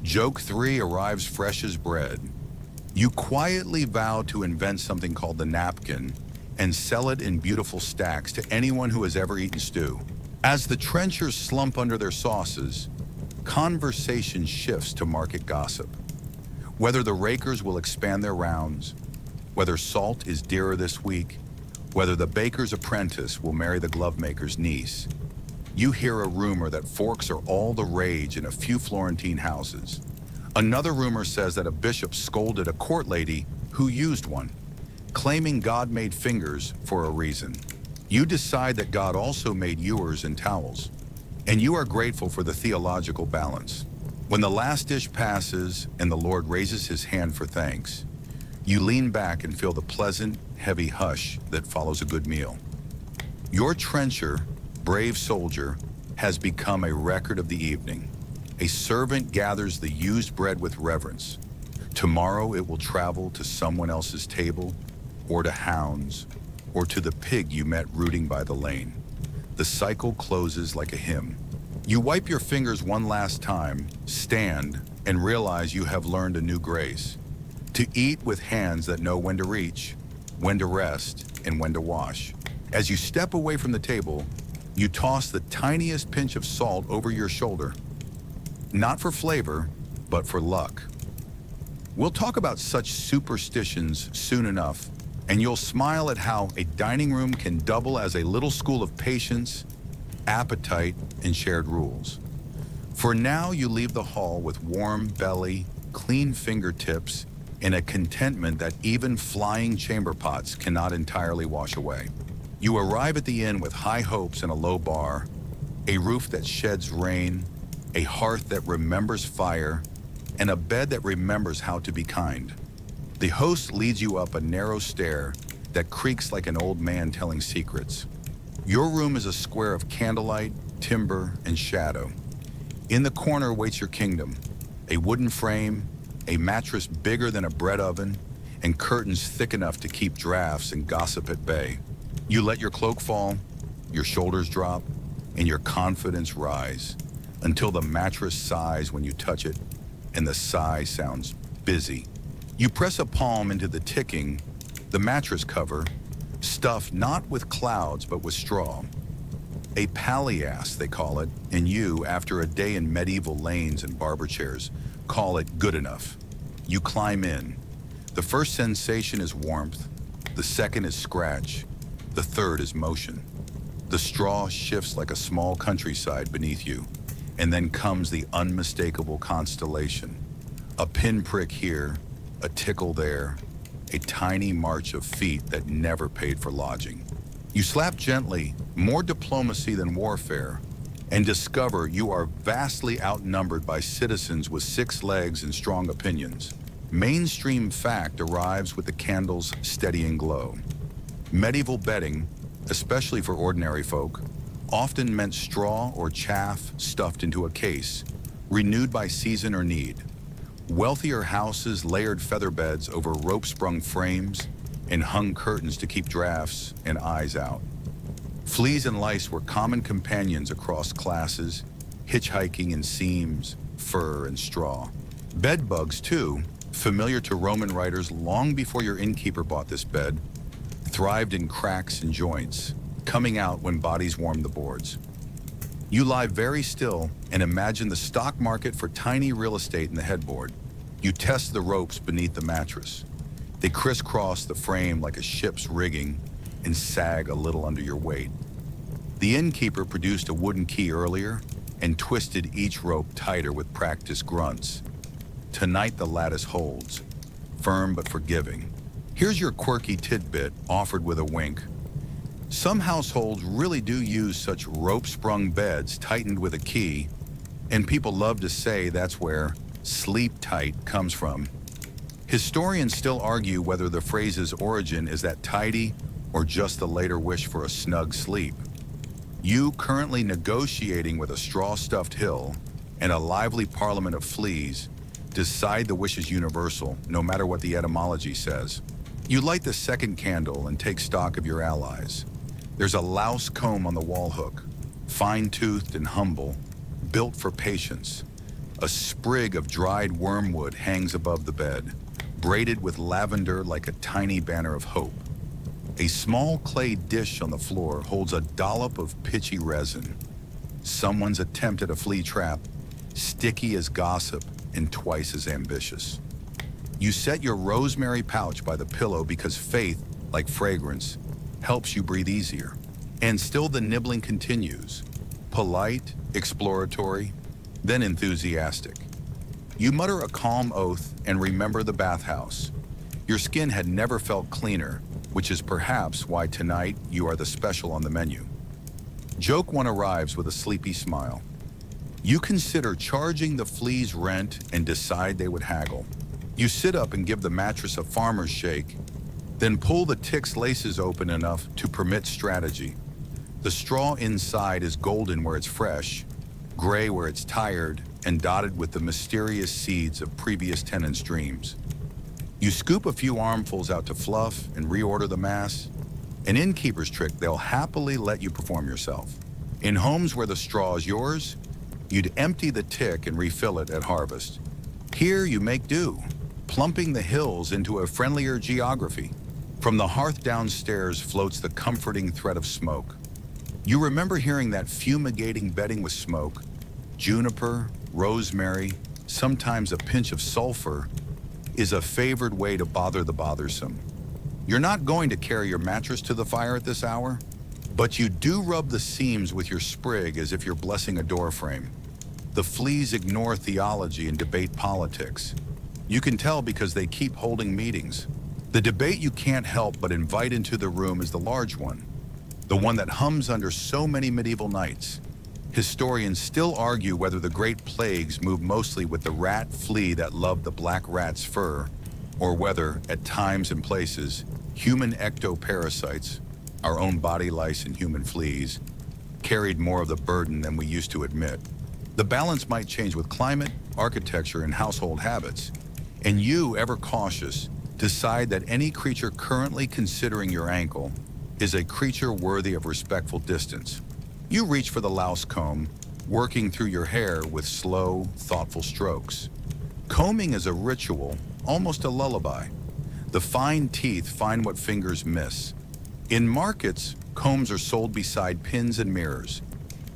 Joke 3 arrives fresh as bread. You quietly vow to invent something called the napkin and sell it in beautiful stacks to anyone who has ever eaten stew. As the trenchers slump under their sauces, conversation shifts to market gossip. Whether the rakers will expand their rounds, whether salt is dearer this week, whether the baker's apprentice will marry the glovemaker's niece. You hear a rumor that forks are all the rage in a few Florentine houses. Another rumor says that a bishop scolded a court lady who used one, claiming God made fingers for a reason. You decide that God also made ewers and towels, and you are grateful for the theological balance. When the last dish passes and the Lord raises his hand for thanks, you lean back and feel the pleasant, heavy hush that follows a good meal. Your trencher, brave soldier, has become a record of the evening. A servant gathers the used bread with reverence. Tomorrow it will travel to someone else's table, or to hounds, or to the pig you met rooting by the lane. The cycle closes like a hymn. You wipe your fingers one last time, stand, and realize you have learned a new grace. To eat with hands that know when to reach, when to rest, and when to wash. As you step away from the table, you toss the tiniest pinch of salt over your shoulder. Not for flavor, but for luck. We'll talk about such superstitions soon enough, and you'll smile at how a dining room can double as a little school of patience, appetite, and shared rules. For now, you leave the hall with warm belly, clean fingertips, and a contentment that even flying chamber pots cannot entirely wash away. You arrive at the inn with high hopes and a low bar, a roof that sheds rain, a hearth that remembers fire, and a bed that remembers how to be kind. The host leads you up a narrow stair that creaks like an old man telling secrets. Your room is a square of candlelight, timber, and shadow. In the corner waits your kingdom, a wooden frame, a mattress bigger than a bread oven, and curtains thick enough to keep drafts and gossip at bay. You let your cloak fall, your shoulders drop, and your confidence rise, until the mattress sighs when you touch it, and the sigh sounds busy. You press a palm into the ticking, the mattress cover, stuffed not with clouds but with straw. A palliasse, they call it, and you, after a day in medieval lanes and barber chairs, call it good enough. You climb in. The first sensation is warmth, the second is scratch, the third is motion. The straw shifts like a small countryside beneath you, and then comes the unmistakable constellation. A pinprick here, a tickle there, a tiny march of feet that never paid for lodging. You slap gently, more diplomacy than warfare, and discover you are vastly outnumbered by citizens with 6 legs and strong opinions. Mainstream fact arrives with the candle's steadying glow. Medieval bedding, especially for ordinary folk, often meant straw or chaff stuffed into a case, renewed by season or need. Wealthier houses layered feather beds over rope-sprung frames and hung curtains to keep drafts and eyes out. Fleas and lice were common companions across classes, hitchhiking in seams, fur, and straw. Bed bugs, too, familiar to Roman writers long before your innkeeper bought this bed, thrived in cracks and joints, coming out when bodies warmed the boards. You lie very still and imagine the stock market for tiny real estate in the headboard. You test the ropes beneath the mattress. They crisscross the frame like a ship's rigging and sag a little under your weight. The innkeeper produced a wooden key earlier and twisted each rope tighter with practiced grunts. Tonight the lattice holds, firm but forgiving. Here's your quirky tidbit offered with a wink. Some households really do use such rope-sprung beds tightened with a key, and people love to say that's where sleep tight comes from. Historians still argue whether the phrase's origin is that tidy or just the later wish for a snug sleep. You, currently negotiating with a straw-stuffed hill and a lively parliament of fleas, decide the wish is universal, no matter what the etymology says. You light the second candle and take stock of your allies. There's a louse comb on the wall hook, fine-toothed and humble, built for patience. A sprig of dried wormwood hangs above the bed, braided with lavender like a tiny banner of hope. A small clay dish on the floor holds a dollop of pitchy resin. Someone's attempt at a flea trap, sticky as gossip and twice as ambitious. You set your rosemary pouch by the pillow because faith, like fragrance, helps you breathe easier. And still the nibbling continues, polite, exploratory, then enthusiastic. You mutter a calm oath and remember the bathhouse. Your skin had never felt cleaner, which is perhaps why tonight you are the special on the menu. Joke one arrives with a sleepy smile. You consider charging the fleas rent and decide they would haggle. You sit up and give the mattress a farmer's shake, then pull the tick's laces open enough to permit strategy. The straw inside is golden where it's fresh, gray where it's tired, and dotted with the mysterious seeds of previous tenants' dreams. You scoop a few armfuls out to fluff and reorder the mass. An innkeeper's trick, they'll happily let you perform yourself. In homes where the straw is yours, you'd empty the tick and refill it at harvest. Here you make do, plumping the hills into a friendlier geography. From the hearth downstairs floats the comforting thread of smoke. You remember hearing that fumigating bedding with smoke, juniper, rosemary, sometimes a pinch of sulfur, is a favored way to bother the bothersome. You're not going to carry your mattress to the fire at this hour, but you do rub the seams with your sprig as if you're blessing a doorframe. The fleas ignore theology and debate politics. You can tell because they keep holding meetings. The debate you can't help but invite into the room is the large one, the one that hums under so many medieval nights. Historians still argue whether the Great Plagues moved mostly with the rat flea that loved the black rat's fur, or whether, at times and places, human ectoparasites, our own body lice and human fleas, carried more of the burden than we used to admit. The balance might change with climate, architecture, and household habits, and you, ever cautious, decide that any creature currently considering your ankle is a creature worthy of respectful distance. You reach for the louse comb, working through your hair with slow, thoughtful strokes. Combing is a ritual, almost a lullaby. The fine teeth find what fingers miss. In markets, combs are sold beside pins and mirrors.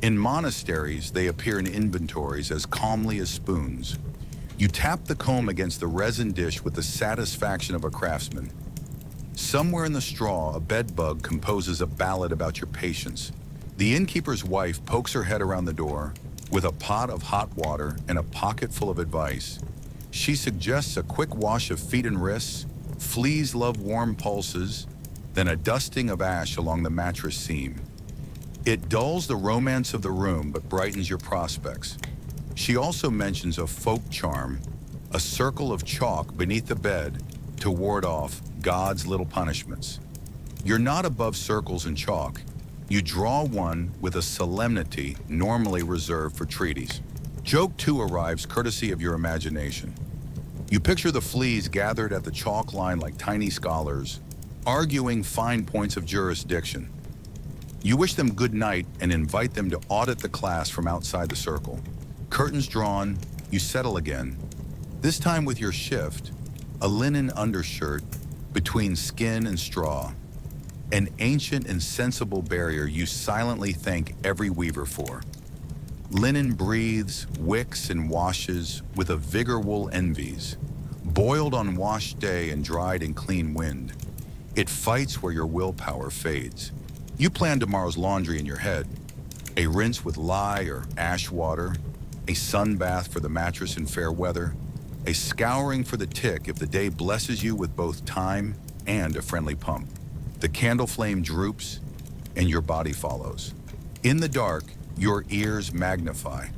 In monasteries, they appear in inventories as calmly as spoons. You tap the comb against the resin dish with the satisfaction of a craftsman. Somewhere in the straw, a bedbug composes a ballad about your patience. The innkeeper's wife pokes her head around the door with a pot of hot water and a pocket full of advice. She suggests a quick wash of feet and wrists, fleas love warm pulses, then a dusting of ash along the mattress seam. It dulls the romance of the room but brightens your prospects. She also mentions a folk charm, a circle of chalk beneath the bed to ward off God's little punishments. You're not above circles and chalk. You draw one with a solemnity normally reserved for treaties. Joke 2 arrives courtesy of your imagination. You picture the fleas gathered at the chalk line like tiny scholars, arguing fine points of jurisdiction. You wish them good night and invite them to audit the class from outside the circle. Curtains drawn, you settle again, this time with your shift, a linen undershirt between skin and straw, an ancient and sensible barrier you silently thank every weaver for. Linen breathes, wicks, and washes with a vigor wool envies, boiled on wash day and dried in clean wind. It fights where your willpower fades. You plan tomorrow's laundry in your head, a rinse with lye or ash water, a sun bath for the mattress in fair weather, a scouring for the tick if the day blesses you with both time and a friendly pump. The candle flame droops and your body follows. In the dark, your ears magnify.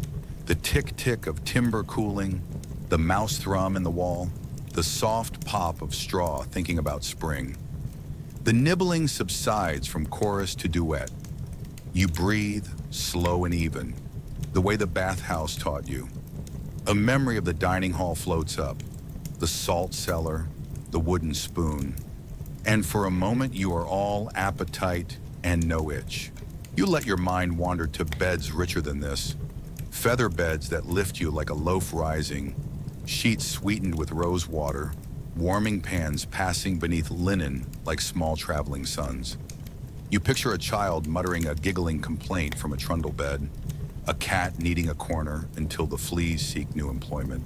The tick-tick of timber cooling, the mouse thrum in the wall, the soft pop of straw thinking about spring. The nibbling subsides from chorus to duet. You breathe, slow and even, the way the bathhouse taught you. A memory of the dining hall floats up, the salt cellar, the wooden spoon. And for a moment you are all appetite and no itch. You let your mind wander to beds richer than this, feather beds that lift you like a loaf rising, sheets sweetened with rose water, warming pans passing beneath linen like small traveling suns. You picture a child muttering a giggling complaint from a trundle bed, a cat kneading a corner until the fleas seek new employment,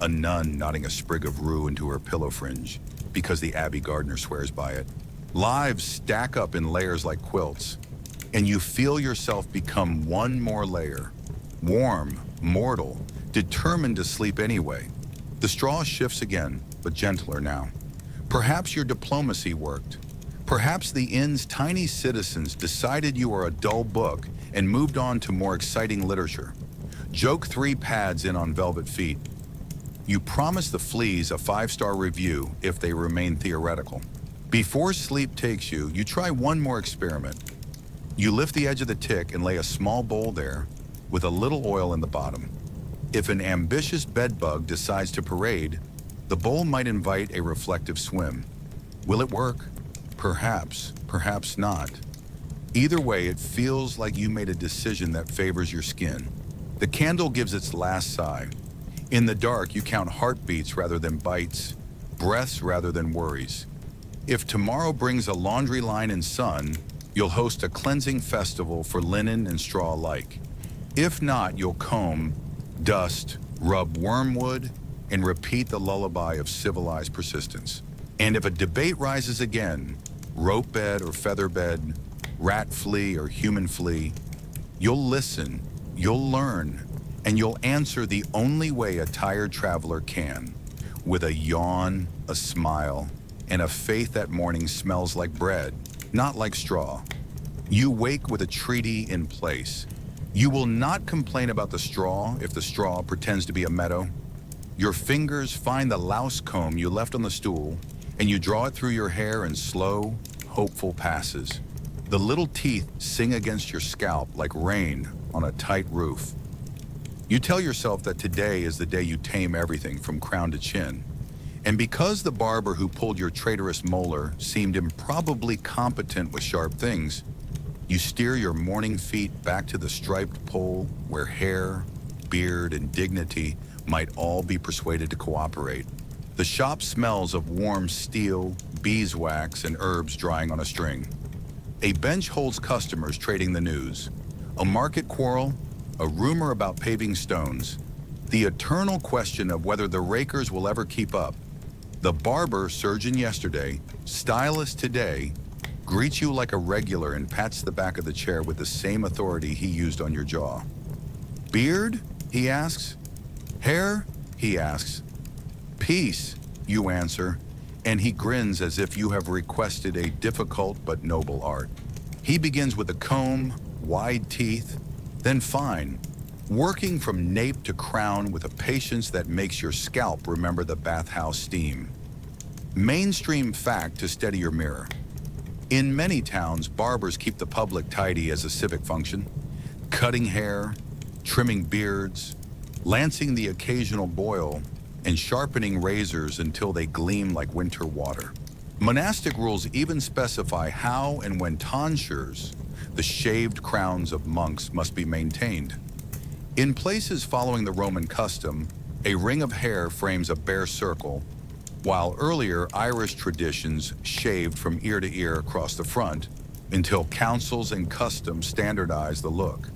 a nun knotting a sprig of rue into her pillow fringe because the Abbey gardener swears by it. Lives stack up in layers like quilts, and you feel yourself become one more layer, warm, mortal, determined to sleep anyway. The straw shifts again, but gentler now. Perhaps your diplomacy worked. Perhaps the inn's tiny citizens decided you are a dull book and moved on to more exciting literature. Joke 3 pads in on velvet feet. You promise the fleas a 5-star review if they remain theoretical. Before sleep takes you, you try one more experiment. You lift the edge of the tick and lay a small bowl there with a little oil in the bottom. If an ambitious bedbug decides to parade, the bowl might invite a reflective swim. Will it work? Perhaps, perhaps not. Either way, it feels like you made a decision that favors your skin. The candle gives its last sigh. In the dark, you count heartbeats rather than bites, breaths rather than worries. If tomorrow brings a laundry line and sun, you'll host a cleansing festival for linen and straw alike. If not, you'll comb, dust, rub wormwood, and repeat the lullaby of civilized persistence. And if a debate rises again, rope bed or feather bed, rat flea or human flea, you'll listen, you'll learn, and you'll answer the only way a tired traveler can, with a yawn, a smile, and a faith that morning smells like bread, not like straw. You wake with a treaty in place. You will not complain about the straw if the straw pretends to be a meadow. Your fingers find the louse comb you left on the stool, and you draw it through your hair in slow, hopeful passes. The little teeth sing against your scalp like rain on a tight roof. You tell yourself that today is the day you tame everything from crown to chin. And because the barber who pulled your traitorous molar seemed improbably competent with sharp things, you steer your morning feet back to the striped pole where hair, beard, and dignity might all be persuaded to cooperate. The shop smells of warm steel, beeswax, and herbs drying on a string. A bench holds customers trading the news. A market quarrel, a rumor about paving stones, the eternal question of whether the rakers will ever keep up. The barber, surgeon yesterday, stylist today, greets you like a regular and pats the back of the chair with the same authority he used on your jaw. Beard? He asks. Hair? He asks. Peace, you answer, and he grins as if you have requested a difficult but noble art. He begins with a comb, wide teeth, then fine, working from nape to crown with a patience that makes your scalp remember the bathhouse steam. Mainstream fact to steady your mirror. In many towns, barbers keep the public tidy as a civic function, cutting hair, trimming beards, lancing the occasional boil, and sharpening razors until they gleam like winter water. Monastic rules even specify how and when tonsures, the shaved crowns of monks, must be maintained. In places following the Roman custom, a ring of hair frames a bare circle, while earlier Irish traditions shaved from ear to ear across the front until councils and customs standardized the look.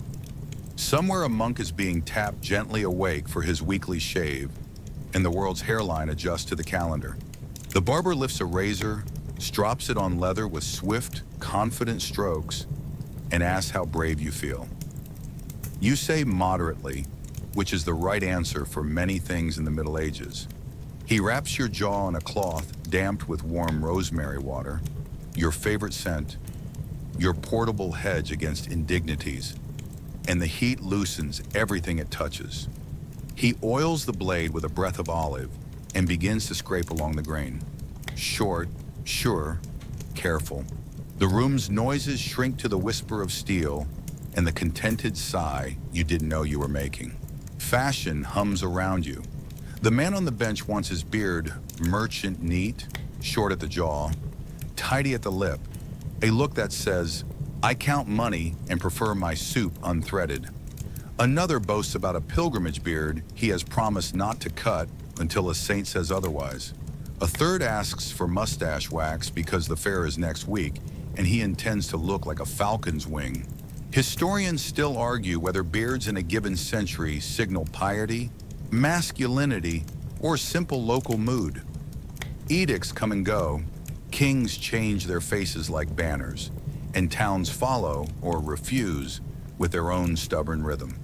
Somewhere a monk is being tapped gently awake for his weekly shave, and the world's hairline adjusts to the calendar. The barber lifts a razor, strops it on leather with swift, confident strokes, and asks how brave you feel. You say moderately, which is the right answer for many things in the Middle Ages. He wraps your jaw in a cloth damped with warm rosemary water, your favorite scent, your portable hedge against indignities, and the heat loosens everything it touches. He oils the blade with a breath of olive and begins to scrape along the grain. Short, sure, careful. The room's noises shrink to the whisper of steel and the contented sigh you didn't know you were making. Fashion hums around you. The man on the bench wants his beard merchant neat, short at the jaw, tidy at the lip, a look that says, "I count money and prefer my soup unthreaded." Another boasts about a pilgrimage beard he has promised not to cut until a saint says otherwise. A third asks for mustache wax because the fair is next week and he intends to look like a falcon's wing. Historians still argue whether beards in a given century signal piety, masculinity, or simple local mood. Edicts come and go, kings change their faces like banners, and towns follow or refuse with their own stubborn rhythm.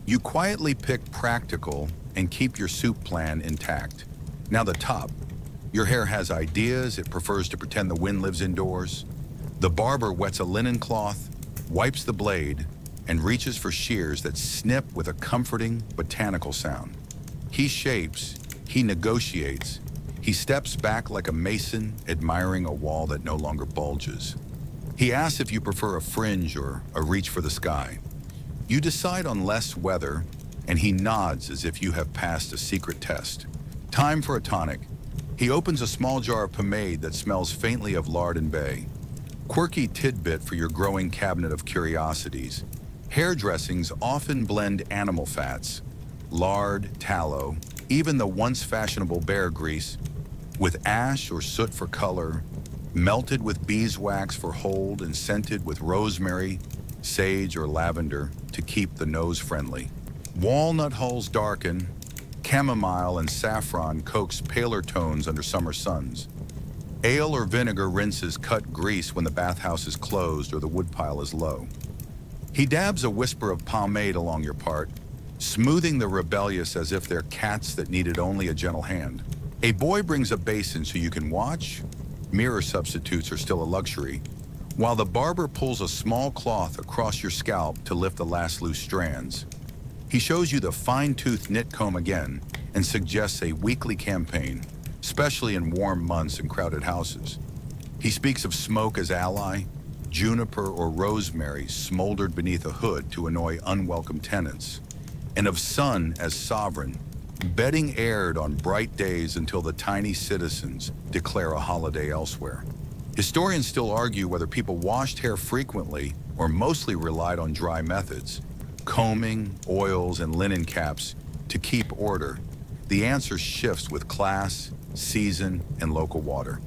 You quietly pick practical and keep your soup plan intact. Now the top. Your hair has ideas, it prefers to pretend the wind lives indoors. The barber wets a linen cloth, wipes the blade, and reaches for shears that snip with a comforting, botanical sound. He shapes, he negotiates, he steps back like a mason admiring a wall that no longer bulges. He asks if you prefer a fringe or a reach for the sky. You decide on less weather, and he nods as if you have passed a secret test. Time for a tonic. He opens a small jar of pomade that smells faintly of lard and bay. Quirky tidbit for your growing cabinet of curiosities. Hair dressings often blend animal fats, lard, tallow, even the once fashionable bear grease, with ash or soot for color, melted with beeswax for hold, and scented with rosemary, sage, or lavender to keep the nose friendly. Walnut hulls darken, chamomile and saffron coax paler tones under summer suns. Ale or vinegar rinses cut grease when the bathhouse is closed or the woodpile is low. He dabs a whisper of pomade along your part, smoothing the rebellious as if they're cats that needed only a gentle hand. A boy brings a basin so you can watch. Mirror substitutes are still a luxury, while the barber pulls a small cloth across your scalp to lift the last loose strands. He shows you the fine-toothed knit comb again and suggests a weekly campaign, especially in warm months and crowded houses. He speaks of smoke as ally, juniper or rosemary smoldered beneath a hood to annoy unwelcome tenants, and of sun as sovereign, bedding aired on bright days until the tiny citizens declare a holiday elsewhere. Historians still argue whether people washed hair frequently or mostly relied on dry methods, combing, oils, and linen caps to keep order. The answer shifts with class, season, and local water.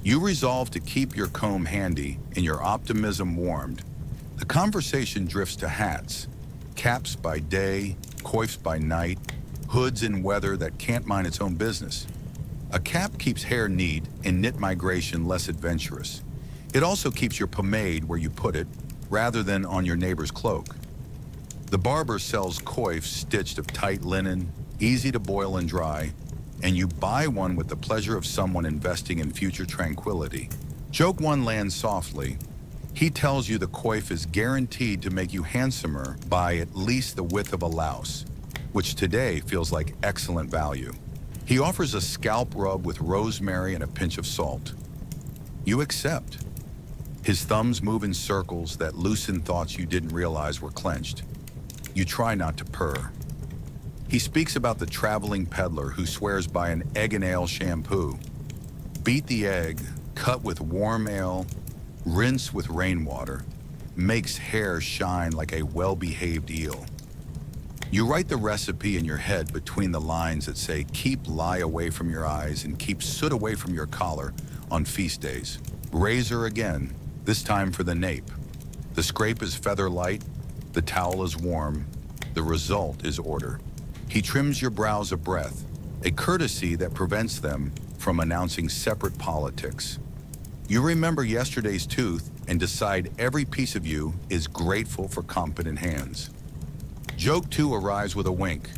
You resolve to keep your comb handy and your optimism warmed. The conversation drifts to hats, caps by day, coifs by night, hoods in weather that can't mind its own business. A cap keeps hair neat and knit migration less adventurous. It also keeps your pomade where you put it, rather than on your neighbor's cloak. The barber sells coifs stitched of tight linen, easy to boil and dry, and you buy one with the pleasure of someone investing in future tranquility. Joke one lands softly. He tells you the coif is guaranteed to make you handsomer by at least the width of a louse, which today feels like excellent value. He offers a scalp rub with rosemary and a pinch of salt. You accept. His thumbs move in circles that loosen thoughts you didn't realize were clenched. You try not to purr. He speaks about the traveling peddler who swears by an egg and ale shampoo. Beat the egg, cut with warm ale, rinse with rainwater, makes hair shine like a well-behaved eel. You write the recipe in your head between the lines that say, keep lye away from your eyes and keep soot away from your collar on feast days. Razor again, this time for the nape. The scrape is feather light, the towel is warm, the result is order. He trims your brows of breath, a courtesy that prevents them from announcing separate politics. You remember yesterday's tooth and decide every piece of you is grateful for competent hands. Joke 2 arrives with a wink.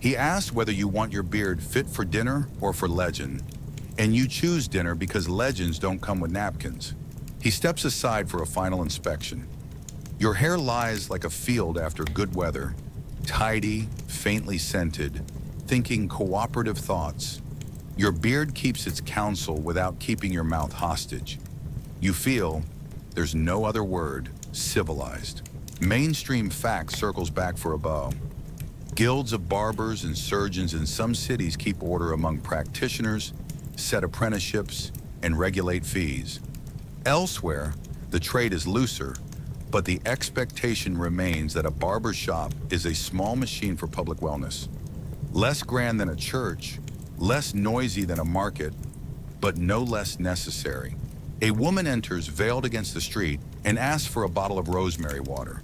He asks whether you want your beard fit for dinner or for legend, and you choose dinner because legends don't come with napkins. He steps aside for a final inspection. Your hair lies like a field after good weather, tidy, faintly scented, thinking cooperative thoughts. Your beard keeps its counsel without keeping your mouth hostage. You feel, there's no other word, civilized. Mainstream fact circles back for a bow. Guilds of barbers and surgeons in some cities keep order among practitioners, set apprenticeships, and regulate fees. Elsewhere, the trade is looser, but the expectation remains that a barber shop is a small machine for public wellness. Less grand than a church, less noisy than a market, but no less necessary. A woman enters veiled against the street and asks for a bottle of rosemary water.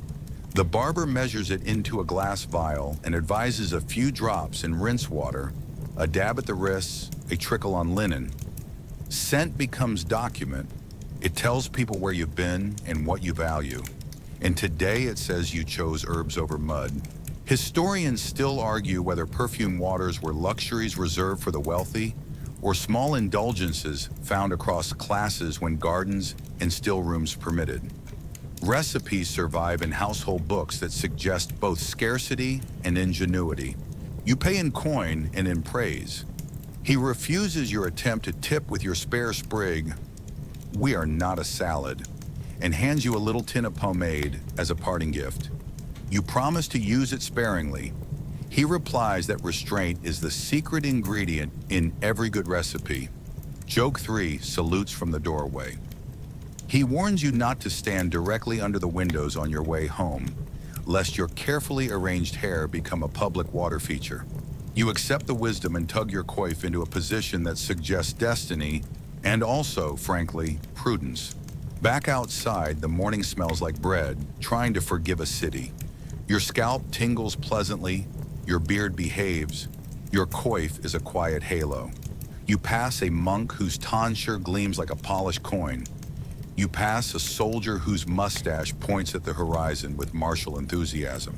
The barber measures it into a glass vial and advises a few drops in rinse water, a dab at the wrists, a trickle on linen. Scent becomes document. It tells people where you've been and what you value. And today it says you chose herbs over mud. Historians still argue whether perfume waters were luxuries reserved for the wealthy or small indulgences found across classes when gardens and still rooms permitted. Recipes survive in household books that suggest both scarcity and ingenuity. You pay in coin and in praise. He refuses your attempt to tip with your spare sprig, "We are not a salad," and hands you a little tin of pomade as a parting gift. You promise to use it sparingly. He replies that restraint is the secret ingredient in every good recipe. Joke 3 salutes from the doorway. He warns you not to stand directly under the windows on your way home, lest your carefully arranged hair become a public water feature. You accept the wisdom and tug your coif into a position that suggests destiny and also, frankly, prudence. Back outside, the morning smells like bread, trying to forgive a city. Your scalp tingles pleasantly, your beard behaves, your coif is a quiet halo. You pass a monk whose tonsure gleams like a polished coin. You pass a soldier whose mustache points at the horizon with martial enthusiasm.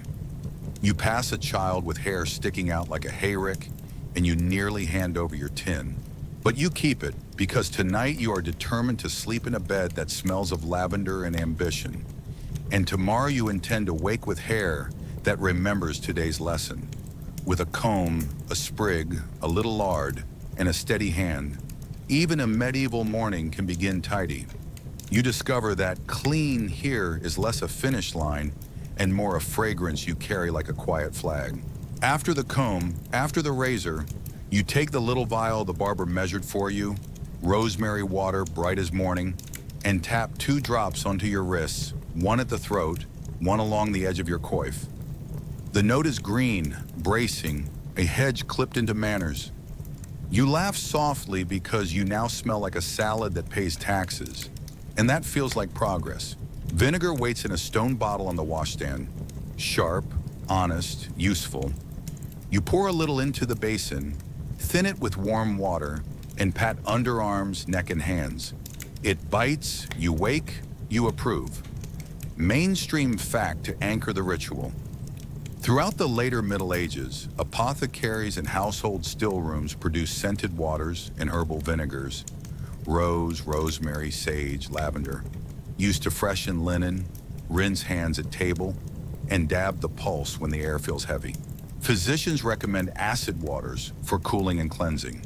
You pass a child with hair sticking out like a hayrick, and you nearly hand over your tin. But you keep it, because tonight you are determined to sleep in a bed that smells of lavender and ambition. And tomorrow you intend to wake with hair that remembers today's lesson. With a comb, a sprig, a little lard, and a steady hand, even a medieval morning can begin tidy. You discover that clean here is less a finish line and more a fragrance you carry like a quiet flag. After the comb, after the razor, you take the little vial the barber measured for you, rosemary water bright as morning, and tap 2 drops onto your wrists, one at the throat, one along the edge of your coif. The note is green, bracing, a hedge clipped into manners. You laugh softly because you now smell like a salad that pays taxes, and that feels like progress. Vinegar waits in a stone bottle on the washstand, sharp, honest, useful. You pour a little into the basin, thin it with warm water, and pat underarms, neck, and hands. It bites, you wake, you approve. Mainstream fact to anchor the ritual. Throughout the later Middle Ages, apothecaries and household still rooms produced scented waters and herbal vinegars, rose, rosemary, sage, lavender, used to freshen linen, rinse hands at table, and dab the pulse when the air feels heavy. Physicians recommend acid waters for cooling and cleansing.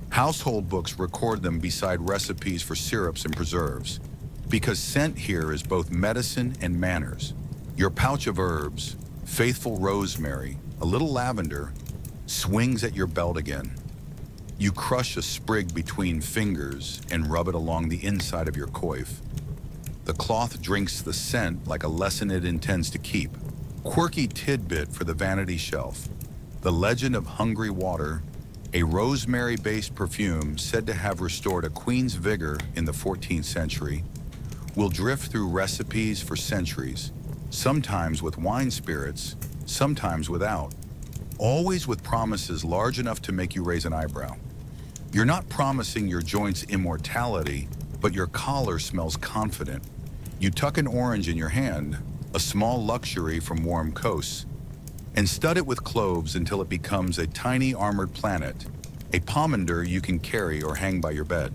Household books record them beside recipes for syrups and preserves, because scent here is both medicine and manners. Your pouch of herbs, Faithful rosemary, a little lavender, swings at your belt again. You crush a sprig between fingers and rub it along the inside of your coif. The cloth drinks the scent like a lesson it intends to keep. Quirky tidbit for the vanity shelf. The legend of hungry water, a rosemary-based perfume said to have restored a queen's vigor in the 14th century, will drift through recipes for centuries, sometimes with wine spirits, sometimes without, always with promises large enough to make you raise an eyebrow. You're not promising your joints immortality, but your collar smells confident. You tuck an orange in your hand, a small luxury from warm coasts, and stud it with cloves until it becomes a tiny armored planet, a pomander you can carry or hang by your bed.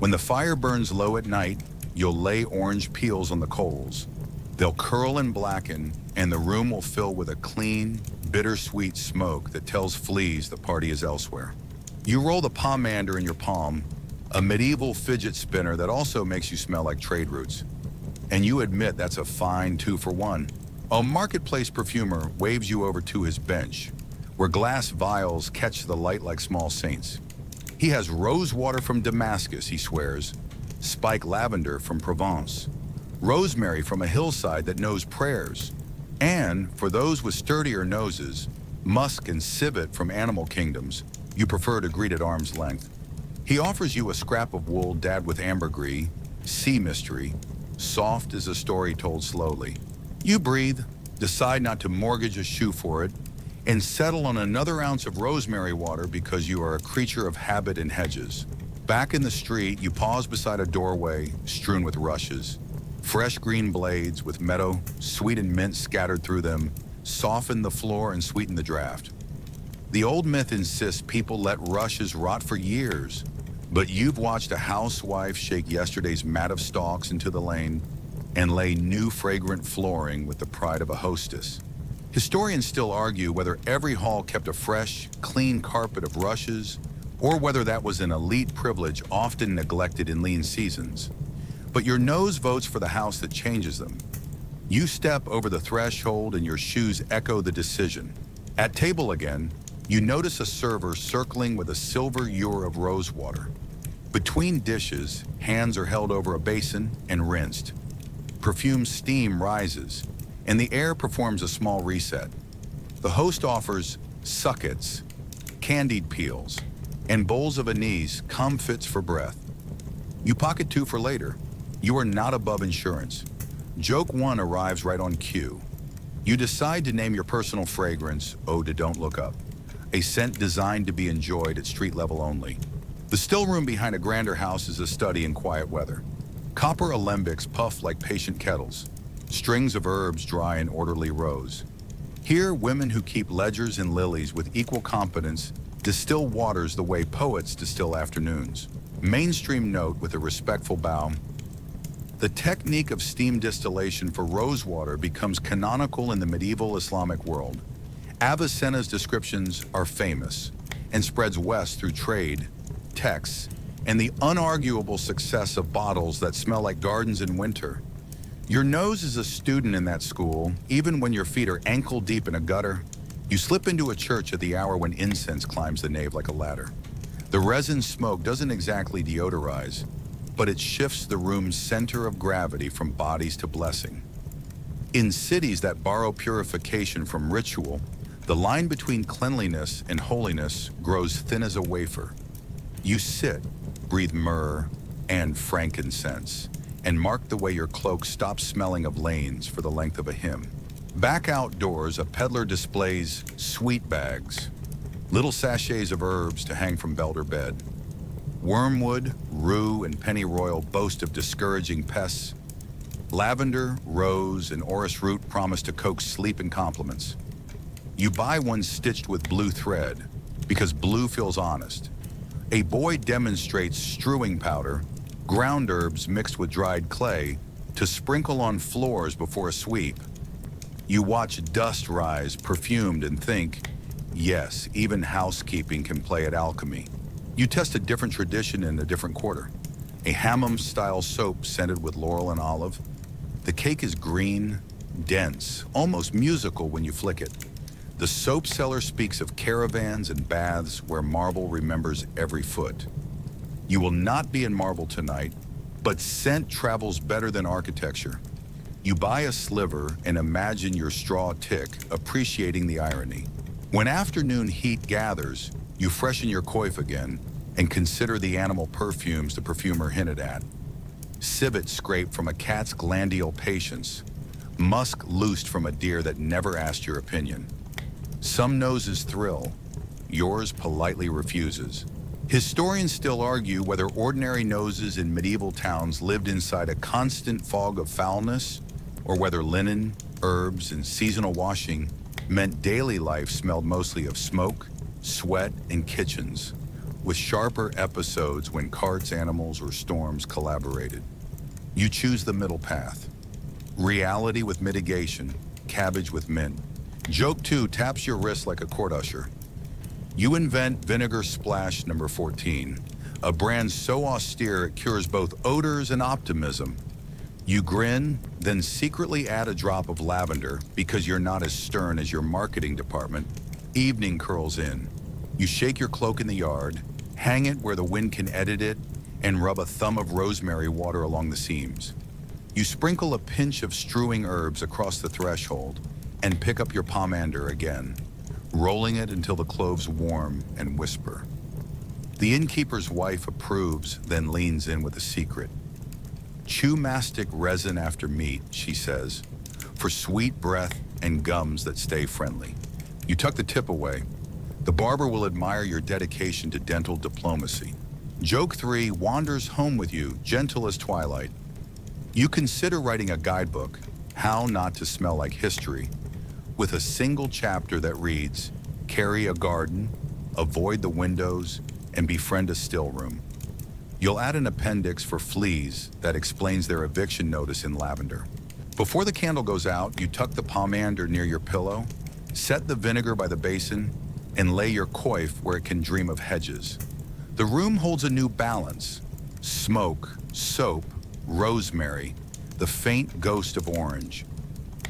When the fire burns low at night, you'll lay orange peels on the coals. They'll curl and blacken, and the room will fill with a clean, bittersweet smoke that tells fleas the party is elsewhere. You roll the pomander in your palm, a medieval fidget spinner that also makes you smell like trade routes. And you admit that's a fine 2-for-1. A marketplace perfumer waves you over to his bench, where glass vials catch the light like small saints. He has rose water from Damascus, he swears, spike lavender from Provence, rosemary from a hillside that knows prayers, and, for those with sturdier noses, musk and civet from animal kingdoms you prefer to greet at arm's length. He offers you a scrap of wool dabbed with ambergris, sea mystery, soft as a story told slowly. You breathe, decide not to mortgage a shoe for it, and settle on another ounce of rosemary water because you are a creature of habit and hedges. Back in the street, you pause beside a doorway strewn with rushes. Fresh green blades with meadow, sweet and mint scattered through them soften the floor and sweeten the draft. The old myth insists people let rushes rot for years, but you've watched a housewife shake yesterday's mat of stalks into the lane and lay new fragrant flooring with the pride of a hostess. Historians still argue whether every hall kept a fresh, clean carpet of rushes, or whether that was an elite privilege often neglected in lean seasons. But your nose votes for the house that changes them. You step over the threshold and your shoes echo the decision. At table again, you notice a server circling with a silver ewer of rose water. Between dishes, hands are held over a basin and rinsed. Perfume steam rises, and the air performs a small reset. The host offers suckets, candied peels, and bowls of anise, comfits for breath. You pocket 2 for later. You are not above insurance. Joke 1 arrives right on cue. You decide to name your personal fragrance Ode to Don't Look Up, a scent designed to be enjoyed at street level only. The still room behind a grander house is a study in quiet weather. Copper alembics puff like patient kettles. Strings of herbs dry in orderly rows. Here, women who keep ledgers and lilies with equal competence distill waters the way poets distill afternoons. Mainstream note with a respectful bow. The technique of steam distillation for rose water becomes canonical in the medieval Islamic world. Avicenna's descriptions are famous and spreads west through trade, texts, and the unarguable success of bottles that smell like gardens in winter. Your nose is a student in that school, even when your feet are ankle deep in a gutter. You slip into a church at the hour when incense climbs the nave like a ladder. The resin smoke doesn't exactly deodorize, but it shifts the room's center of gravity from bodies to blessing. In cities that borrow purification from ritual, the line between cleanliness and holiness grows thin as a wafer. You sit, breathe myrrh and frankincense, and mark the way your cloak stops smelling of lanes for the length of a hymn. Back outdoors, a peddler displays sweet bags, little sachets of herbs to hang from belt or bed. Wormwood, rue, and pennyroyal boast of discouraging pests. Lavender, rose, and orris root promise to coax sleep and compliments. You buy one stitched with blue thread, because blue feels honest. A boy demonstrates strewing powder, ground herbs mixed with dried clay, to sprinkle on floors before a sweep. You watch dust rise, perfumed, and think, yes, even housekeeping can play at alchemy. You test a different tradition in a different quarter. A hammam-style soap scented with laurel and olive. The cake is green, dense, almost musical when you flick it. The soap seller speaks of caravans and baths where marble remembers every foot. You will not be in marble tonight, but scent travels better than architecture. You buy a sliver and imagine your straw tick, appreciating the irony. When afternoon heat gathers, you freshen your coif again and consider the animal perfumes the perfumer hinted at. Civet scraped from a cat's glandular patience, musk loosed from a deer that never asked your opinion. Some noses thrill, yours politely refuses. Historians still argue whether ordinary noses in medieval towns lived inside a constant fog of foulness, or whether linen, herbs, and seasonal washing meant daily life smelled mostly of smoke, sweat, and kitchens, with sharper episodes when carts, animals, or storms collaborated. You choose the middle path. Reality with mitigation, cabbage with mint. Joke 2 taps your wrist like a court usher. You invent Vinegar Splash number 14, a brand so austere it cures both odors and optimism. You grin, then secretly add a drop of lavender because you're not as stern as your marketing department. Evening curls in. You shake your cloak in the yard, hang it where the wind can edit it, and rub a thumb of rosemary water along the seams. You sprinkle a pinch of strewing herbs across the threshold and pick up your pomander again, rolling it until the cloves warm and whisper. The innkeeper's wife approves, then leans in with a secret. Chew mastic resin after meat, she says, for sweet breath and gums that stay friendly. You tuck the tip away. The barber will admire your dedication to dental diplomacy. Joke 3 wanders home with you, gentle as twilight. You consider writing a guidebook, How Not to Smell Like History, with a single chapter that reads, Carry a garden, avoid the windows, and befriend a still room. You'll add an appendix for fleas that explains their eviction notice in lavender. Before the candle goes out, you tuck the pomander near your pillow, set the vinegar by the basin, and lay your coif where it can dream of hedges. The room holds a new balance: smoke, soap, rosemary, the faint ghost of orange.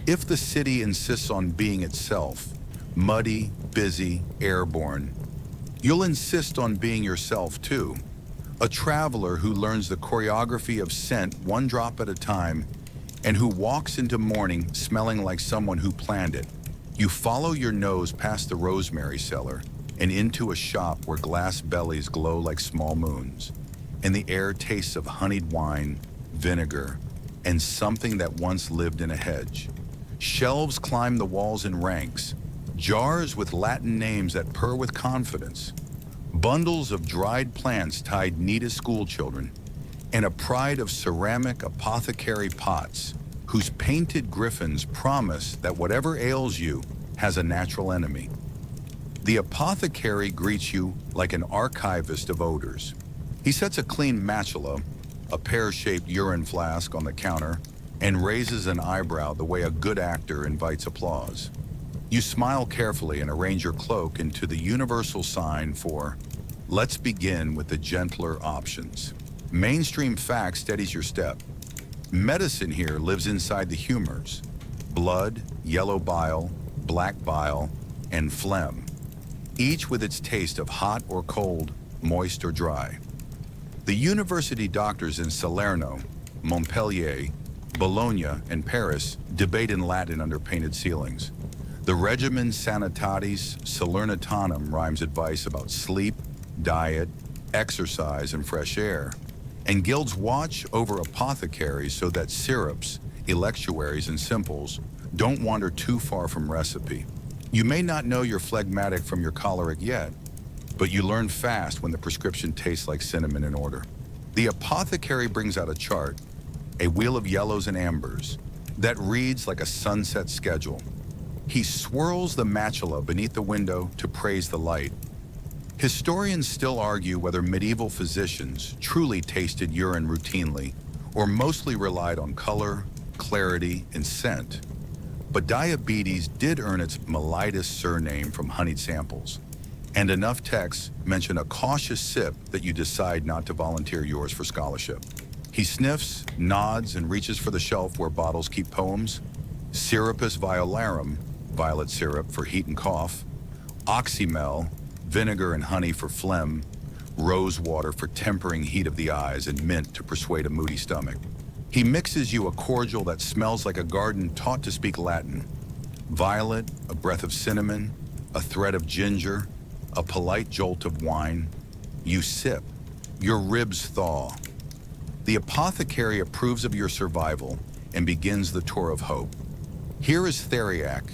If the city insists on being itself, muddy, busy, airborne, you'll insist on being yourself too. A traveler who learns the choreography of scent one drop at a time and who walks into morning smelling like someone who planned it. You follow your nose past the rosemary cellar and into a shop where glass bellies glow like small moons, and the air tastes of honeyed wine, vinegar, and something that once lived in a hedge. Shelves climb the walls in ranks, jars with Latin names that purr with confidence, bundles of dried plants tied neat as schoolchildren, and a pride of ceramic apothecary pots whose painted griffins promise that whatever ails you has a natural enemy. The apothecary greets you like an archivist of odors. He sets a clean matula, a pear-shaped urine flask, on the counter and raises an eyebrow the way a good actor invites applause. You smile carefully and arrange your cloak into the universal sign for, let's begin with the gentler options. Mainstream fact steadies your step. Medicine here lives inside the humors: blood, yellow bile, black bile, and phlegm, each with its taste of hot or cold, moist or dry. The university doctors in Salerno, Montpellier, Bologna, and Paris debate in Latin under painted ceilings. The Regimen Sanitatis Salernitanum rhymes advice about sleep, diet, exercise, and fresh air. And guilds watch over apothecaries so that syrups, electuaries, and simples don't wander too far from recipe. You may not know you're phlegmatic from your choleric yet, but you learn fast when the prescription tastes like cinnamon in order. The apothecary brings out a chart, a wheel of yellows and ambers, that reads like a sunset schedule. He swirls the matula beneath the window to praise the light. Historians still argue whether medieval physicians truly tasted urine routinely or mostly relied on color, clarity, and scent. But diabetes did earn its mellitus surname from honeyed samples, and enough texts mention a cautious sip that you decide not to volunteer yours for scholarship. He sniffs, nods, and reaches for the shelf where bottles keep poems. Syrupus violarum, violet syrup for heat and cough, oxymel, vinegar and honey for phlegm, rose water for tempering heat of the eyes, and mint to persuade a moody stomach. He mixes you a cordial that smells like a garden taught to speak Latin. Violet, a breath of cinnamon, a thread of ginger, a polite jolt of wine. You sip. Your ribs thaw. The apothecary approves of your survival and begins the tour of hope. Here is theriac,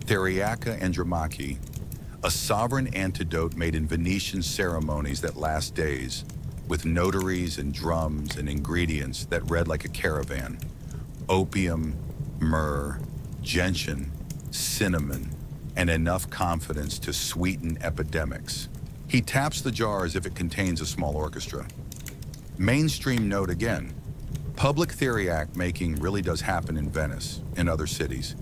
Theriaca andromachi, a sovereign antidote made in Venetian ceremonies that last days, with notaries and drums and ingredients that read like a caravan. Opium, myrrh, gentian, cinnamon, and enough confidence to sweeten epidemics. He taps the jar as if it contains a small orchestra. Mainstream note again. Public theriac making really does happen in Venice and other cities.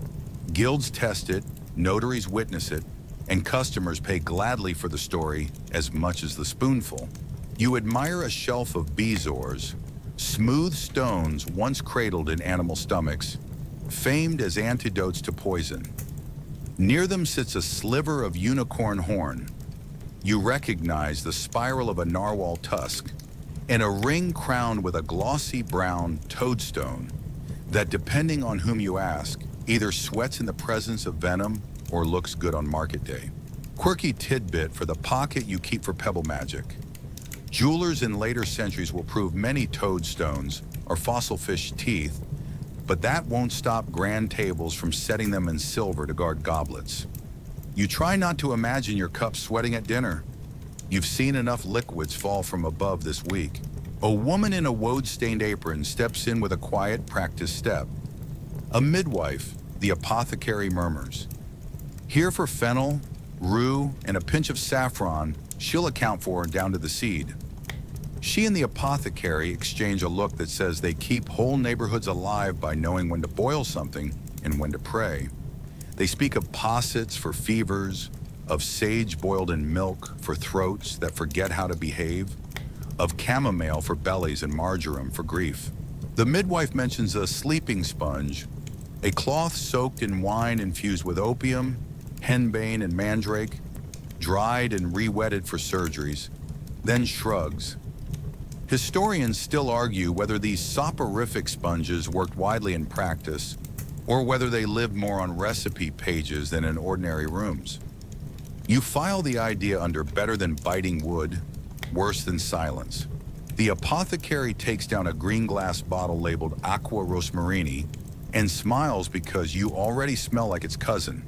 Guilds test it, notaries witness it, and customers pay gladly for the story as much as the spoonful. You admire a shelf of bezoars, smooth stones once cradled in animal stomachs, famed as antidotes to poison. Near them sits a sliver of unicorn horn. You recognize the spiral of a narwhal tusk and a ring crowned with a glossy brown toadstone that, depending on whom you ask, either sweats in the presence of venom or looks good on market day. Quirky tidbit for the pocket you keep for pebble magic. Jewelers in later centuries will prove many toadstones are fossil fish teeth, but that won't stop grand tables from setting them in silver to guard goblets. You try not to imagine your cup sweating at dinner. You've seen enough liquids fall from above this week. A woman in a woad-stained apron steps in with a quiet, practiced step. A midwife, the apothecary murmurs. Here for fennel, rue, and a pinch of saffron, she'll account for down to the seed. She and the apothecary exchange a look that says they keep whole neighborhoods alive by knowing when to boil something and when to pray. They speak of possets for fevers, of sage boiled in milk for throats that forget how to behave, of chamomile for bellies and marjoram for grief. The midwife mentions a sleeping sponge, a cloth soaked in wine infused with opium, henbane and mandrake, dried and re-wetted for surgeries, then shrugs. Historians still argue whether these soporific sponges worked widely in practice or whether they lived more on recipe pages than in ordinary rooms. You file the idea under better than biting wood, worse than silence. The apothecary takes down a green glass bottle labeled Aqua Rosmarini and smiles because you already smell like its cousin.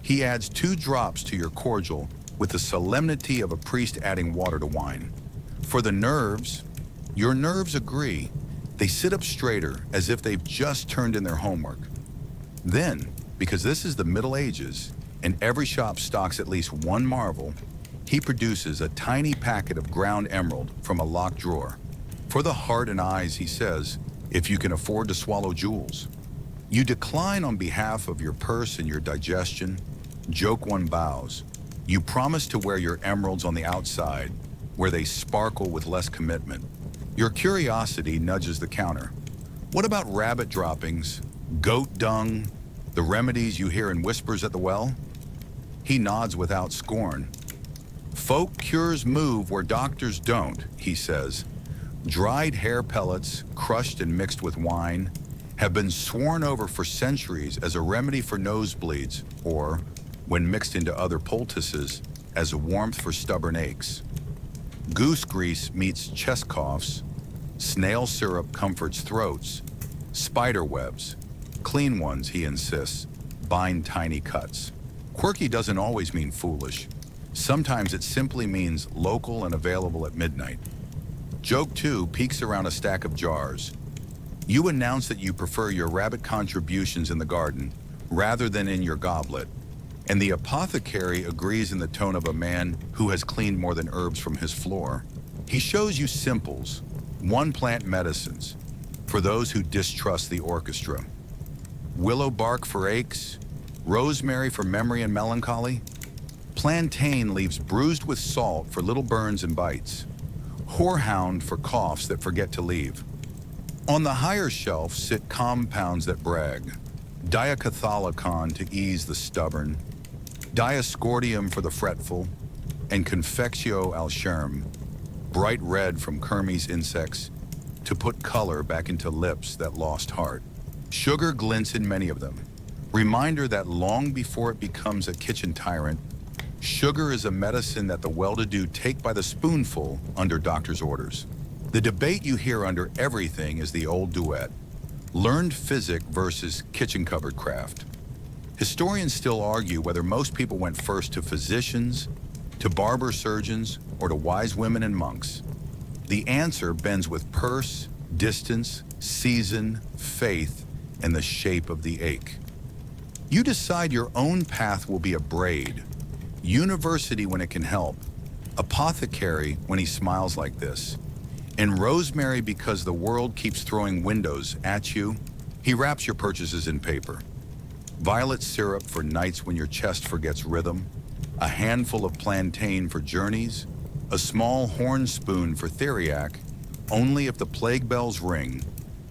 He adds 2 drops to your cordial with the solemnity of a priest adding water to wine. For the nerves, your nerves agree. They sit up straighter as if they've just turned in their homework. Then, because this is the Middle Ages and every shop stocks at least one marvel, he produces a tiny packet of ground emerald from a locked drawer. For the heart and eyes, he says, if you can afford to swallow jewels. You decline on behalf of your purse and your digestion. Joke one bows. You promise to wear your emeralds on the outside, where they sparkle with less commitment. Your curiosity nudges the counter. What about rabbit droppings, goat dung, the remedies you hear in whispers at the well? He nods without scorn. Folk cures move where doctors don't, he says. Dried hair pellets, crushed and mixed with wine, have been sworn over for centuries as a remedy for nosebleeds, or, when mixed into other poultices, as a warmth for stubborn aches. Goose grease meets chest coughs, snail syrup comforts throats, spider webs, clean ones, he insists, bind tiny cuts. Quirky doesn't always mean foolish. Sometimes it simply means local and available at midnight. Joke 2 peeks around a stack of jars. You announce that you prefer your rabbit contributions in the garden rather than in your goblet, and the apothecary agrees in the tone of a man who has cleaned more than herbs from his floor. He shows you simples, one-plant medicines, for those who distrust the orchestra. Willow bark for aches, rosemary for memory and melancholy, plantain leaves bruised with salt for little burns and bites, horehound for coughs that forget to leave. On the higher shelf sit compounds that brag. diacatholicon to ease the stubborn, Diascordium for the fretful, and Confectio alscherm, bright red from Kermes insects, to put color back into lips that lost heart. Sugar glints in many of them. Reminder that long before it becomes a kitchen tyrant, sugar is a medicine that the well-to-do take by the spoonful under doctor's orders. The debate you hear under everything is the old duet: learned physic versus kitchen cupboard craft. Historians still argue whether most people went first to physicians, to barber surgeons, or to wise women and monks. The answer bends with purse, distance, season, faith, and the shape of the ache. You decide your own path will be a braid, university when it can help, apothecary when he smiles like this, and rosemary because the world keeps throwing windows at you. He wraps your purchases in paper. Violet syrup for nights when your chest forgets rhythm, a handful of plantain for journeys, a small horn spoon for theriac, only if the plague bells ring,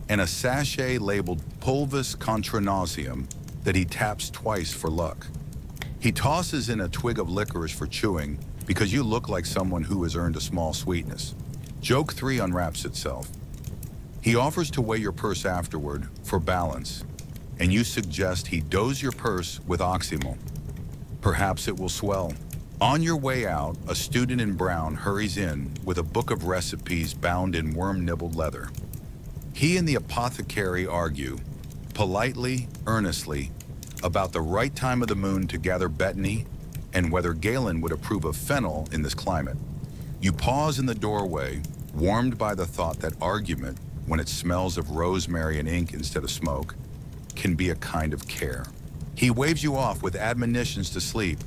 and a sachet labeled pulvis contra nauseam that he taps twice for luck. He tosses in a twig of licorice for chewing because you look like someone who has earned a small sweetness. Joke 3 unwraps itself. He offers to weigh your purse afterward for balance, and you suggest he dose your purse with oxymel. Perhaps it will swell. On your way out, a student in brown hurries in with a book of recipes bound in worm-nibbled leather. He and the apothecary argue, politely, earnestly, about the right time of the moon to gather betony and whether Galen would approve of fennel in this climate. You pause in the doorway, warmed by the thought that argument, when it smells of rosemary and ink instead of smoke, can be a kind of care. He waves you off with admonitions to sleep,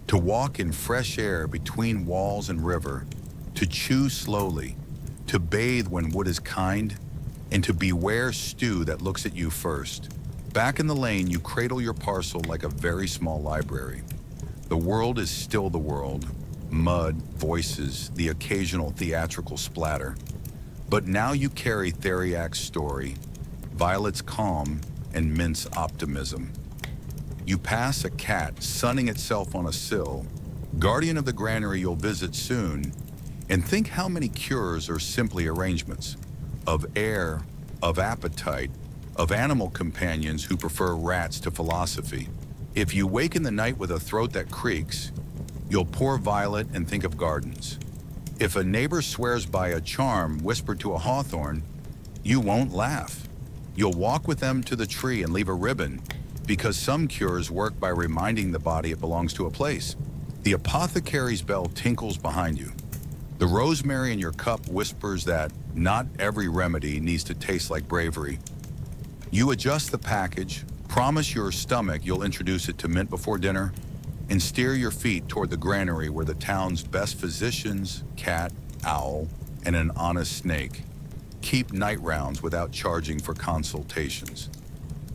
to walk in fresh air between walls and river, to chew slowly, to bathe when wood is kind, and to beware stew that looks at you first. Back in the lane, you cradle your parcel like a very small library. The world is still the world. Mud, voices, the occasional theatrical splatter. But now you carry Theriac's story, Violet's calm, and Mint's optimism. You pass a cat sunning itself on a sill, guardian of the granary you'll visit soon, and think how many cures are simply arrangements of air, of appetite, of animal companions who prefer rats to philosophy. If you wake in the night with a throat that creaks, you'll pour Violet and think of gardens. If a neighbor swears by a charm whispered to a hawthorn, you won't laugh. You'll walk with them to the tree and leave a ribbon, because some cures work by reminding the body it belongs to a place. The apothecary's bell tinkles behind you. The rosemary in your cup whispers that not every remedy needs to taste like bravery. You adjust the package, promise your stomach you'll introduce it to Mint before dinner, and steer your feet toward the granary where the town's best physicians, cat, owl, and an honest snake keep night rounds without charging for consultations.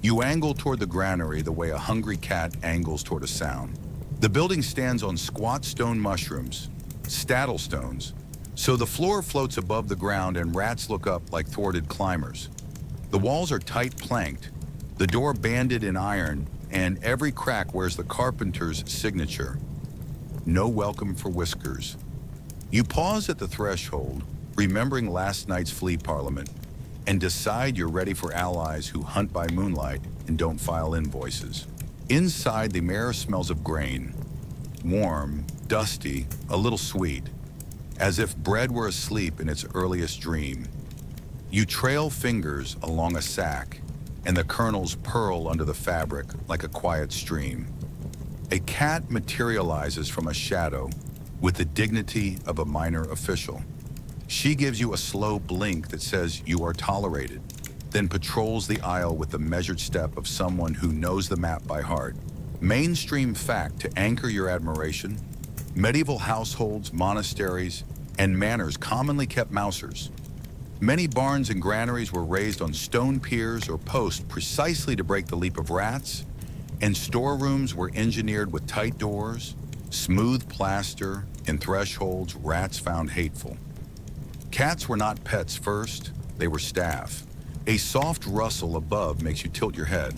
You angle toward the granary the way a hungry cat angles toward a sound. The building stands on squat stone mushrooms, stattle stones, so the floor floats above the ground and rats look up like thwarted climbers. The walls are tight planked, the door banded in iron, and every crack wears the carpenter's signature. No welcome for whiskers. You pause at the threshold, remembering last night's flea parliament, and decide you're ready for allies who hunt by moonlight and don't file invoices. Inside, the air smells of grain, warm, dusty, a little sweet, as if bread were asleep in its earliest dream. You trail fingers along a sack, and the kernels purl under the fabric like a quiet stream. A cat materializes from a shadow with the dignity of a minor official. She gives you a slow blink that says you are tolerated, then patrols the aisle with the measured step of someone who knows the map by heart. Mainstream fact to anchor your admiration: medieval households, monasteries, and manors commonly kept mousers. Many barns and granaries were raised on stone piers or posts precisely to break the leap of rats, and storerooms were engineered with tight doors, smooth plaster, and thresholds rats found hateful. Cats were not pets first, they were staff. A soft rustle above makes you tilt your head.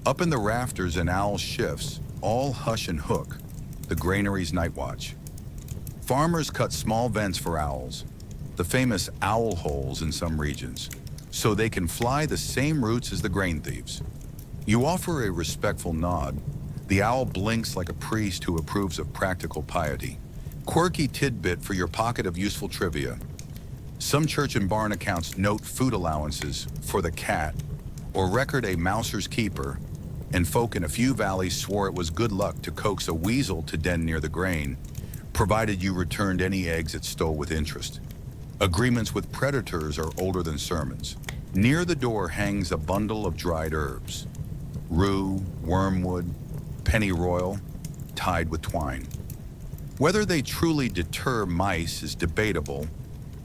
Up in the rafters an owl shifts, all hush and hook, the granary's night watch. Farmers cut small vents for owls, the famous owl holes in some regions, so they can fly the same routes as the grain thieves. You offer a respectful nod. The owl blinks like a priest who approves of practical piety. Quirky tidbit for your pocket of useful trivia. Some church and barn accounts note food allowances for the cat, or record a mouser's keeper, and folk in a few valleys swore it was good luck to coax a weasel to den near the grain, provided you returned any eggs it stole with interest. Agreements with predators are older than sermons. Near the door hangs a bundle of dried herbs, rue, wormwood, pennyroyal, tied with twine. Whether they truly deter mice is debatable,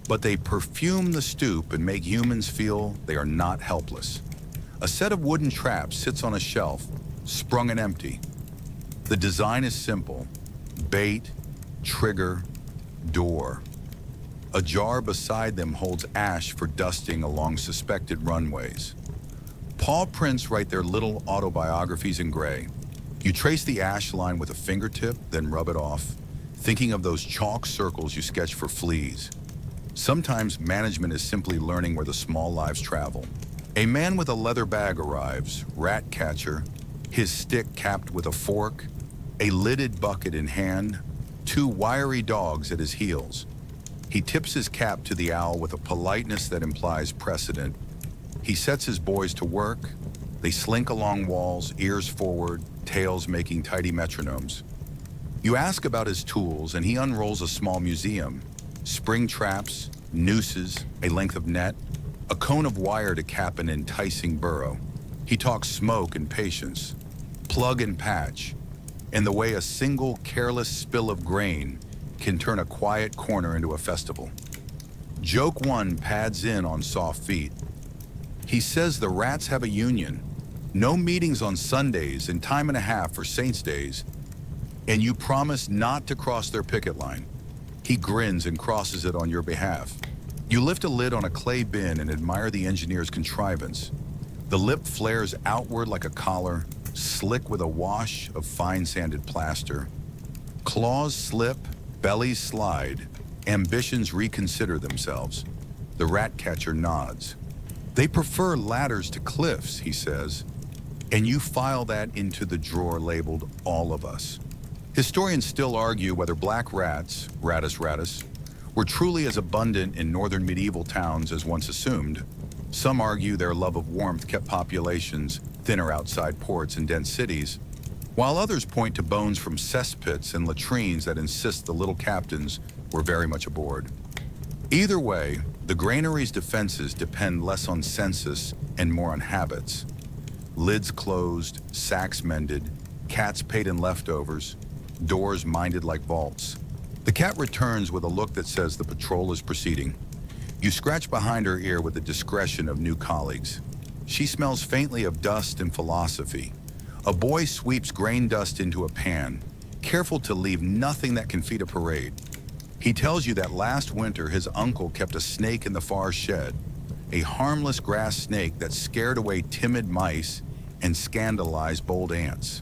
but they perfume the stoop and make humans feel they are not helpless. A set of wooden traps sits on a shelf, sprung and empty. The design is simple: bait, trigger, door. A jar beside them holds ash for dusting along suspected runways. Paw prints write their little autobiographies in gray. You trace the ash line with a fingertip, then rub it off, thinking of those chalk circles you sketch for fleas. Sometimes management is simply learning where the small lives travel. A man with a leather bag arrives, rat catcher, his stick capped with a fork, a lidded bucket in hand, two wiry dogs at his heels. He tips his cap to the owl with a politeness that implies precedent. He sets his boys to work. They slink along walls, ears forward, tails making tidy metronomes. You ask about his tools, and he unrolls a small museum. Spring traps, nooses, a length of net, a cone of wire to cap an enticing burrow. He talks smoke and patience, plug and patch, and the way a single careless spill of grain can turn a quiet corner into a festival. Joke one pads in on soft feet. He says the rats have a union, no meetings on Sundays and time and a half for Saints' days, and you promise not to cross their picket line. He grins and crosses it on your behalf. You lift a lid on a clay bin and admire the engineer's contrivance. The lip flares outward like a collar, slick with a wash of fine sanded plaster. Claws slip, bellies slide, ambitions reconsider themselves. The rat catcher nods. They prefer ladders to cliffs, he says, and you file that into the drawer labeled all of us. Historians still argue whether black rats, Rattus rattus, were truly as abundant in northern medieval towns as once assumed. Some argue their love of warmth kept populations thinner outside ports and dense cities, while others point to bones from cesspits and latrines that insist the little captains were very much aboard. Either way, the granary's defenses depend less on census and more on habits. Lids closed, sacks mended, cats paid in leftovers, doors minded like vaults. The cat returns with a look that says the patrol is proceeding. You scratch behind her ear with the discretion of new colleagues. She smells faintly of dust and philosophy. A boy sweeps grain dust into a pan, careful to leave nothing that can feed a parade. He tells you that last winter his uncle kept a snake in the far shed, a harmless grass snake that scared away timid mice and scandalized bold ants.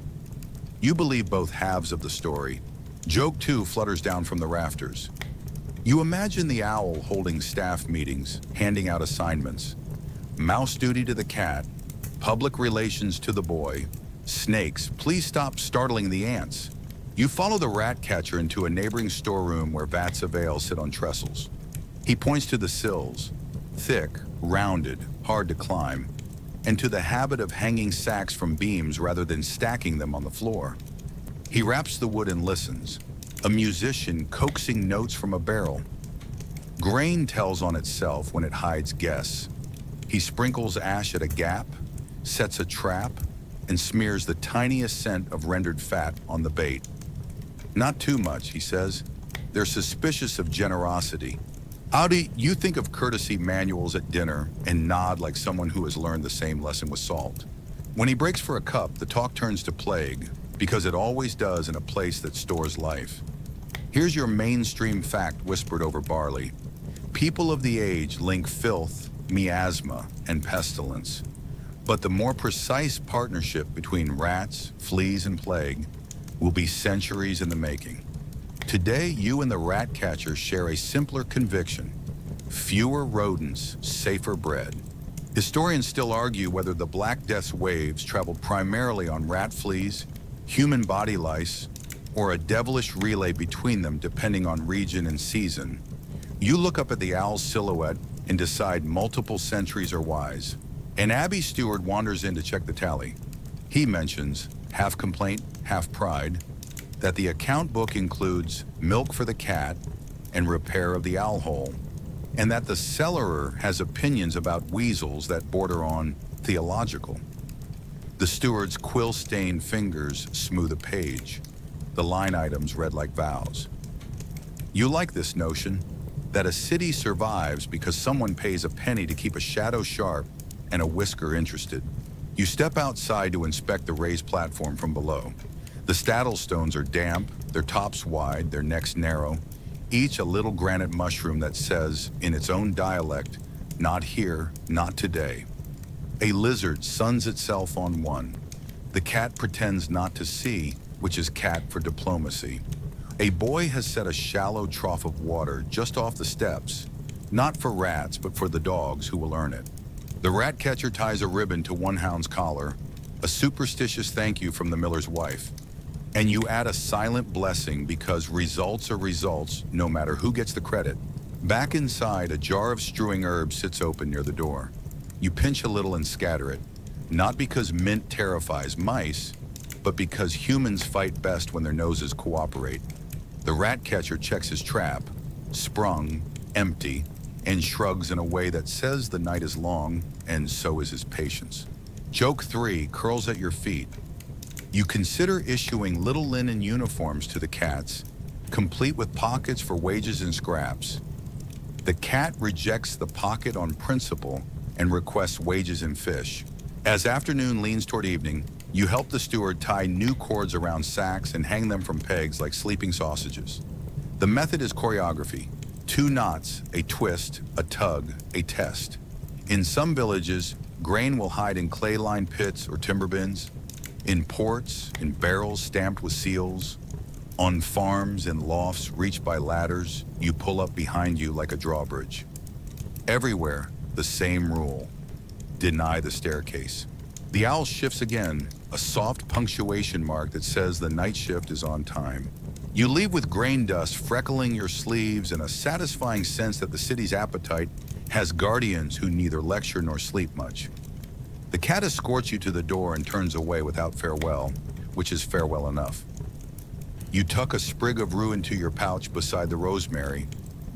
You believe both halves of the story. Joke 2 flutters down from the rafters. You imagine the owl holding staff meetings, handing out assignments. Mouse duty to the cat, public relations to the boy. Snakes, please stop startling the ants. You follow the rat catcher into a neighboring storeroom where vats of ale sit on trestles. He points to the sills, thick, rounded, hard to climb, and to the habit of hanging sacks from beams rather than stacking them on the floor. He wraps the wood and listens, a musician coaxing notes from a barrel. Grain tells on itself when it hides guests. He sprinkles ash at a gap, sets a trap, and smears the tiniest scent of rendered fat on the bait. Not too much, he says. They're suspicious of generosity. Audi, you think of courtesy manuals at dinner and nod like someone who has learned the same lesson with salt. When he breaks for a cup, the talk turns to plague, because it always does in a place that stores life. Here's your mainstream fact whispered over barley. People of the age link filth, miasma, and pestilence. But the more precise partnership between rats, fleas, and plague will be centuries in the making. Today, you and the rat catcher share a simpler conviction: fewer rodents, safer bread. Historians still argue whether the Black Death's waves traveled primarily on rat fleas, human body lice, or a devilish relay between them depending on region and season. You look up at the owl's silhouette and decide multiple centuries are wise. And Abbey Stewart wanders in to check the tally. He mentions, half complaint, half pride, that the account book includes milk for the cat and repair of the owl hole, and that the cellarer has opinions about weasels that border on theological. The steward's quill-stained fingers smooth a page. The line items read like vows. You like this notion that a city survives because someone pays a penny to keep a shadow sharp and a whisker interested. You step outside to inspect the raised platform from below. The Staddle stones are damp, their tops wide, their necks narrow, each a little granite mushroom that says, in its own dialect, "Not here, not today." A lizard suns itself on one. The cat pretends not to see, which is cat for diplomacy. A boy has set a shallow trough of water just off the steps, not for rats, but for the dogs who will earn it. The rat catcher ties a ribbon to one hound's collar, a superstitious thank you from the miller's wife. And you add a silent blessing because results are results no matter who gets the credit. Back inside, a jar of strewing herbs sits open near the door. You pinch a little and scatter it, not because mint terrifies mice, but because humans fight best when their noses cooperate. The rat catcher checks his trap, sprung, empty, and shrugs in a way that says the night is long, and so is his patience. Joke 3 curls at your feet. You consider issuing little linen uniforms to the cats, complete with pockets for wages and scraps. The cat rejects the pocket on principle and requests wages and fish. As afternoon leans toward evening, you help the steward tie new cords around sacks and hang them from pegs like sleeping sausages. The method is choreography: 2 knots, a twist, a tug, a test. In some villages, grain will hide in clay-lined pits or timber bins. In ports, in barrels stamped with seals. On farms, in lofts reached by ladders you pull up behind you like a drawbridge. Everywhere, the same rule: deny the staircase. The owl shifts again, a soft punctuation mark that says the night shift is on time. You leave with grain dust freckling your sleeves and a satisfying sense that the city's appetite has guardians who neither lecture nor sleep much. The cat escorts you to the door and turns away without farewell, which is farewell enough. You tuck a sprig of rue into your pouch beside the rosemary,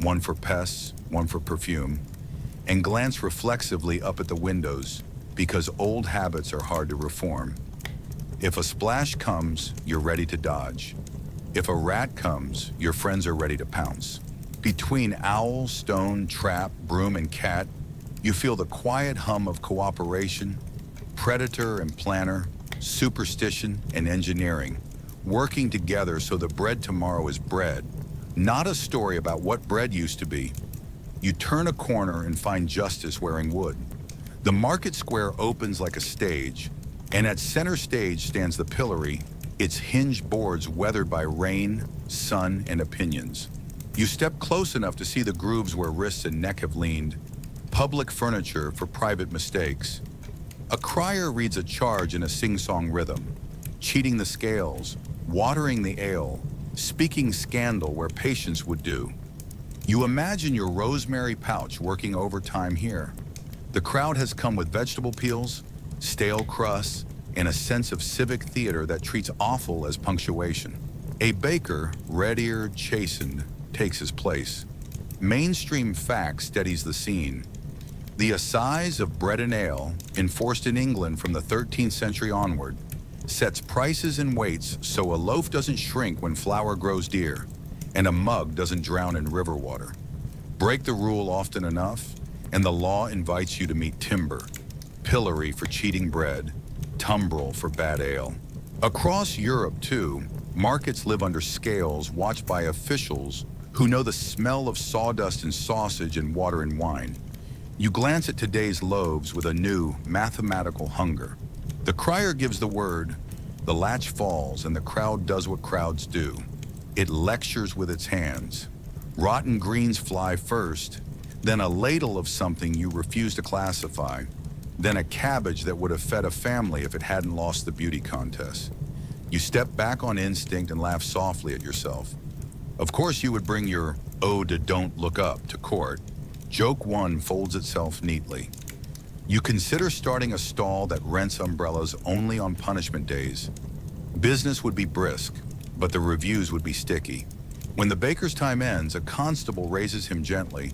one for pests, one for perfume, and glance reflexively up at the windows, because old habits are hard to reform. If a splash comes, you're ready to dodge. If a rat comes, your friends are ready to pounce. Between owl, stone, trap, broom, and cat, you feel the quiet hum of cooperation, predator and planner, superstition and engineering, working together so the bread tomorrow is bread, not a story about what bread used to be. You turn a corner and find justice wearing wood. The market square opens like a stage, and at center stage stands the pillory, its hinged boards weathered by rain, sun, and opinions. You step close enough to see the grooves where wrists and neck have leaned, public furniture for private mistakes. A crier reads a charge in a sing-song rhythm, cheating the scales, watering the ale, speaking scandal where patience would do. You imagine your rosemary pouch working overtime here. The crowd has come with vegetable peels, stale crusts, and a sense of civic theater that treats offal as punctuation. A baker, red-eared, chastened, takes his place. Mainstream fact steadies the scene. The assize of bread and ale, enforced in England from the 13th century onward, sets prices and weights so a loaf doesn't shrink when flour grows dear, and a mug doesn't drown in river water. Break the rule often enough, and the law invites you to meet timber, pillory for cheating bread, tumbrel for bad ale. Across Europe, too, markets live under scales watched by officials who know the smell of sawdust and sausage and water and wine. You glance at today's loaves with a new mathematical hunger. The crier gives the word, the latch falls, and the crowd does what crowds do. It lectures with its hands. Rotten greens fly first, then a ladle of something you refuse to classify, then a cabbage that would have fed a family if it hadn't lost the beauty contest. You step back on instinct and laugh softly at yourself. Of course, you would bring your ode to don't look up to court. Joke one folds itself neatly. You consider starting a stall that rents umbrellas only on punishment days. Business would be brisk, but the reviews would be sticky. When the baker's time ends, a constable raises him gently,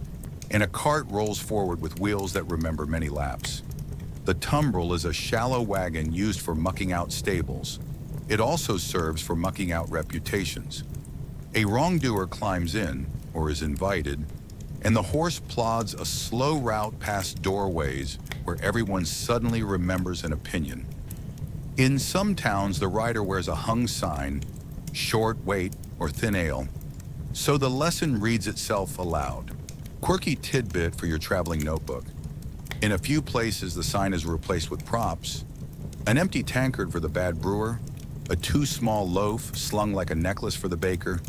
and a cart rolls forward with wheels that remember many laps. The tumbril is a shallow wagon used for mucking out stables. It also serves for mucking out reputations. A wrongdoer climbs in, or is invited, and the horse plods a slow route past doorways where everyone suddenly remembers an opinion. In some towns, the rider wears a hung sign, short wait or thin ale, so the lesson reads itself aloud. Quirky tidbit for your traveling notebook. In a few places, the sign is replaced with props. An empty tankard for the bad brewer, a too small loaf slung like a necklace for the baker.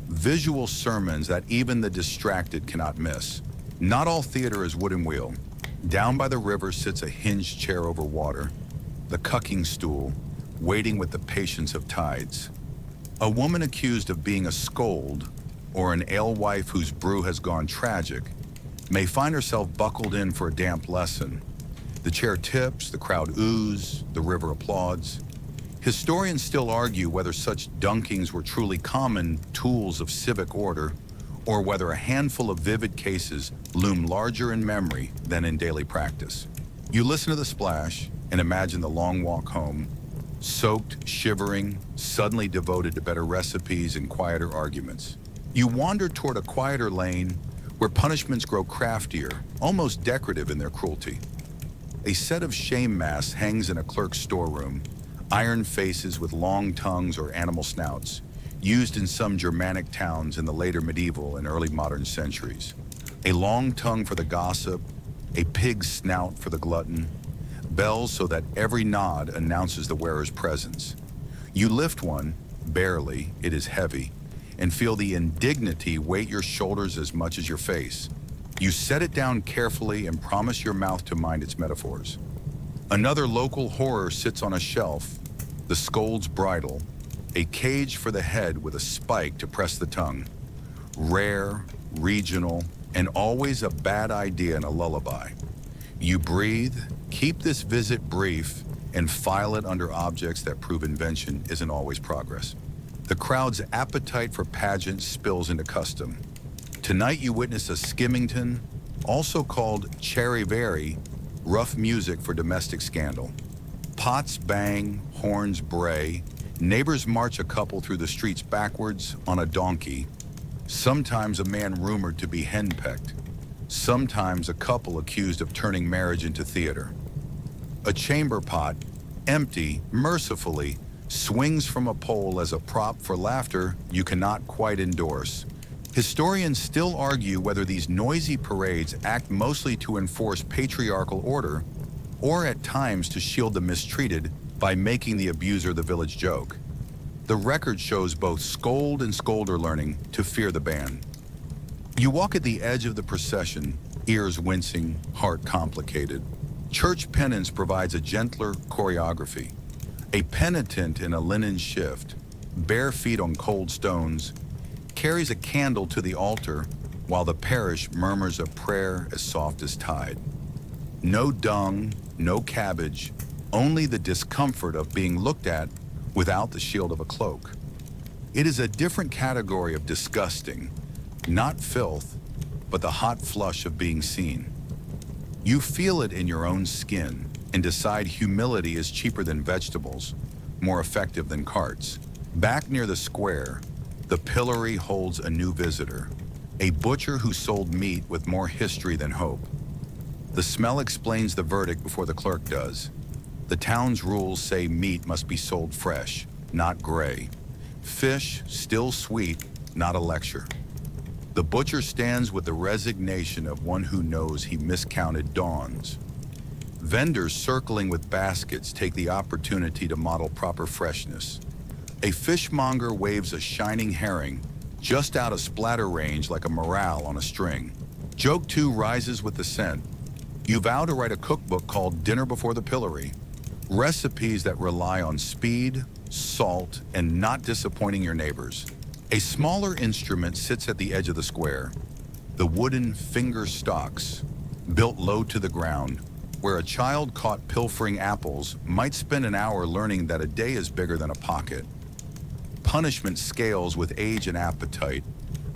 Visual sermons that even the distracted cannot miss. Not all theater is wood and wheel. Down by the river sits a hinged chair over water, the cucking stool, waiting with the patience of tides. A woman accused of being a scold, or an alewife whose brew has gone tragic, may find herself buckled in for a damp lesson. The chair tips, the crowd oos, the river applauds. Historians still argue whether such dunkings were truly common tools of civic order, or whether a handful of vivid cases loom larger in memory than in daily practice. You listen to the splash and imagine the long walk home, soaked, shivering, suddenly devoted to better recipes and quieter arguments. You wander toward a quieter lane where punishments grow craftier, almost decorative in their cruelty. A set of shame masks hangs in a clerk's storeroom, iron faces with long tongues or animal snouts, used in some Germanic towns in the later medieval and early modern centuries. A long tongue for the gossip, a pig's snout for the glutton, bells so that every nod announces the wearer's presence. You lift one, barely, it is heavy, and feel the indignity weight your shoulders as much as your face. You set it down carefully and promise your mouth to mind its metaphors. Another local horror sits on a shelf, the scold's bridle, a cage for the head with a spike to press the tongue. Rare, regional, and always a bad idea in a lullaby. You breathe, keep this visit brief, and file it under objects that prove invention isn't always progress. The crowd's appetite for pageants spills into custom. Tonight you witness a skimmington, also called charivari, rough music for domestic scandal. Pots bang, horns bray, neighbors march a couple through the streets backwards on a donkey, sometimes a man rumored to be henpecked, sometimes a couple accused of turning marriage into theater. A chamber pot, empty, mercifully, swings from a pole as a prop for laughter you cannot quite endorse. Historians still argue whether these noisy parades act mostly to enforce patriarchal order, or at times to shield the mistreated by making the abuser the village joke. The record shows both scold and scolder learning to fear the ban. You walk at the edge of the procession, ears wincing, heart complicated. Church penance provides a gentler choreography. A penitent in a linen shift, bare feet on cold stones, carries a candle to the altar while the parish murmurs a prayer as soft as tide. No dung, no cabbage, only the discomfort of being looked at without the shield of a cloak. It is a different category of disgusting, not filth, but the hot flush of being seen. You feel it in your own skin and decide humility is cheaper than vegetables, more effective than carts. Back near the square, the pillory holds a new visitor, a butcher who sold meat with more history than hope. The smell explains the verdict before the clerk does. The town's rules say meat must be sold fresh, not gray. Fish, still sweet, not a lecture. The butcher stands with the resignation of one who knows he miscounted dawns. Vendors circling with baskets take the opportunity to model proper freshness. A fishmonger waves a shining herring just out of splatter range like a morale on a string. Joke 2 rises with the scent. You vow to write a cookbook called Dinner Before the Pillory. Recipes that rely on speed, salt, and not disappointing your neighbors. A smaller instrument sits at the edge of the square. The wooden finger stocks, built low to the ground, where a child caught pilfering apples might spend an hour learning that a day is bigger than a pocket. Punishment scales with age and appetite.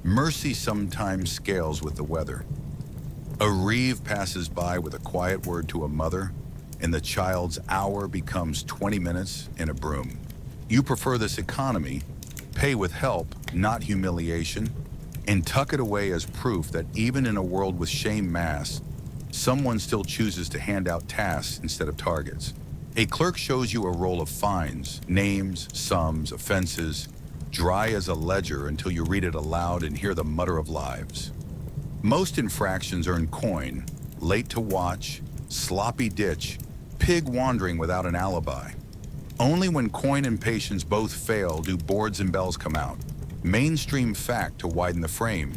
Mercy sometimes scales with the weather. A reeve passes by with a quiet word to a mother, and the child's hour becomes 20 minutes in a broom. You prefer this economy, pay with help, not humiliation, and tuck it away as proof that even in a world with shame masks, someone still chooses to hand out tasks instead of targets. A clerk shows you a roll of fines, names, sums, offenses, dry as a ledger until you read it aloud and hear the mutter of lives. Most infractions earn coin, late to watch, sloppy ditch, pig wandering without an alibi. Only when coin and patience both fail do boards and bells come out. Mainstream fact to widen the frame.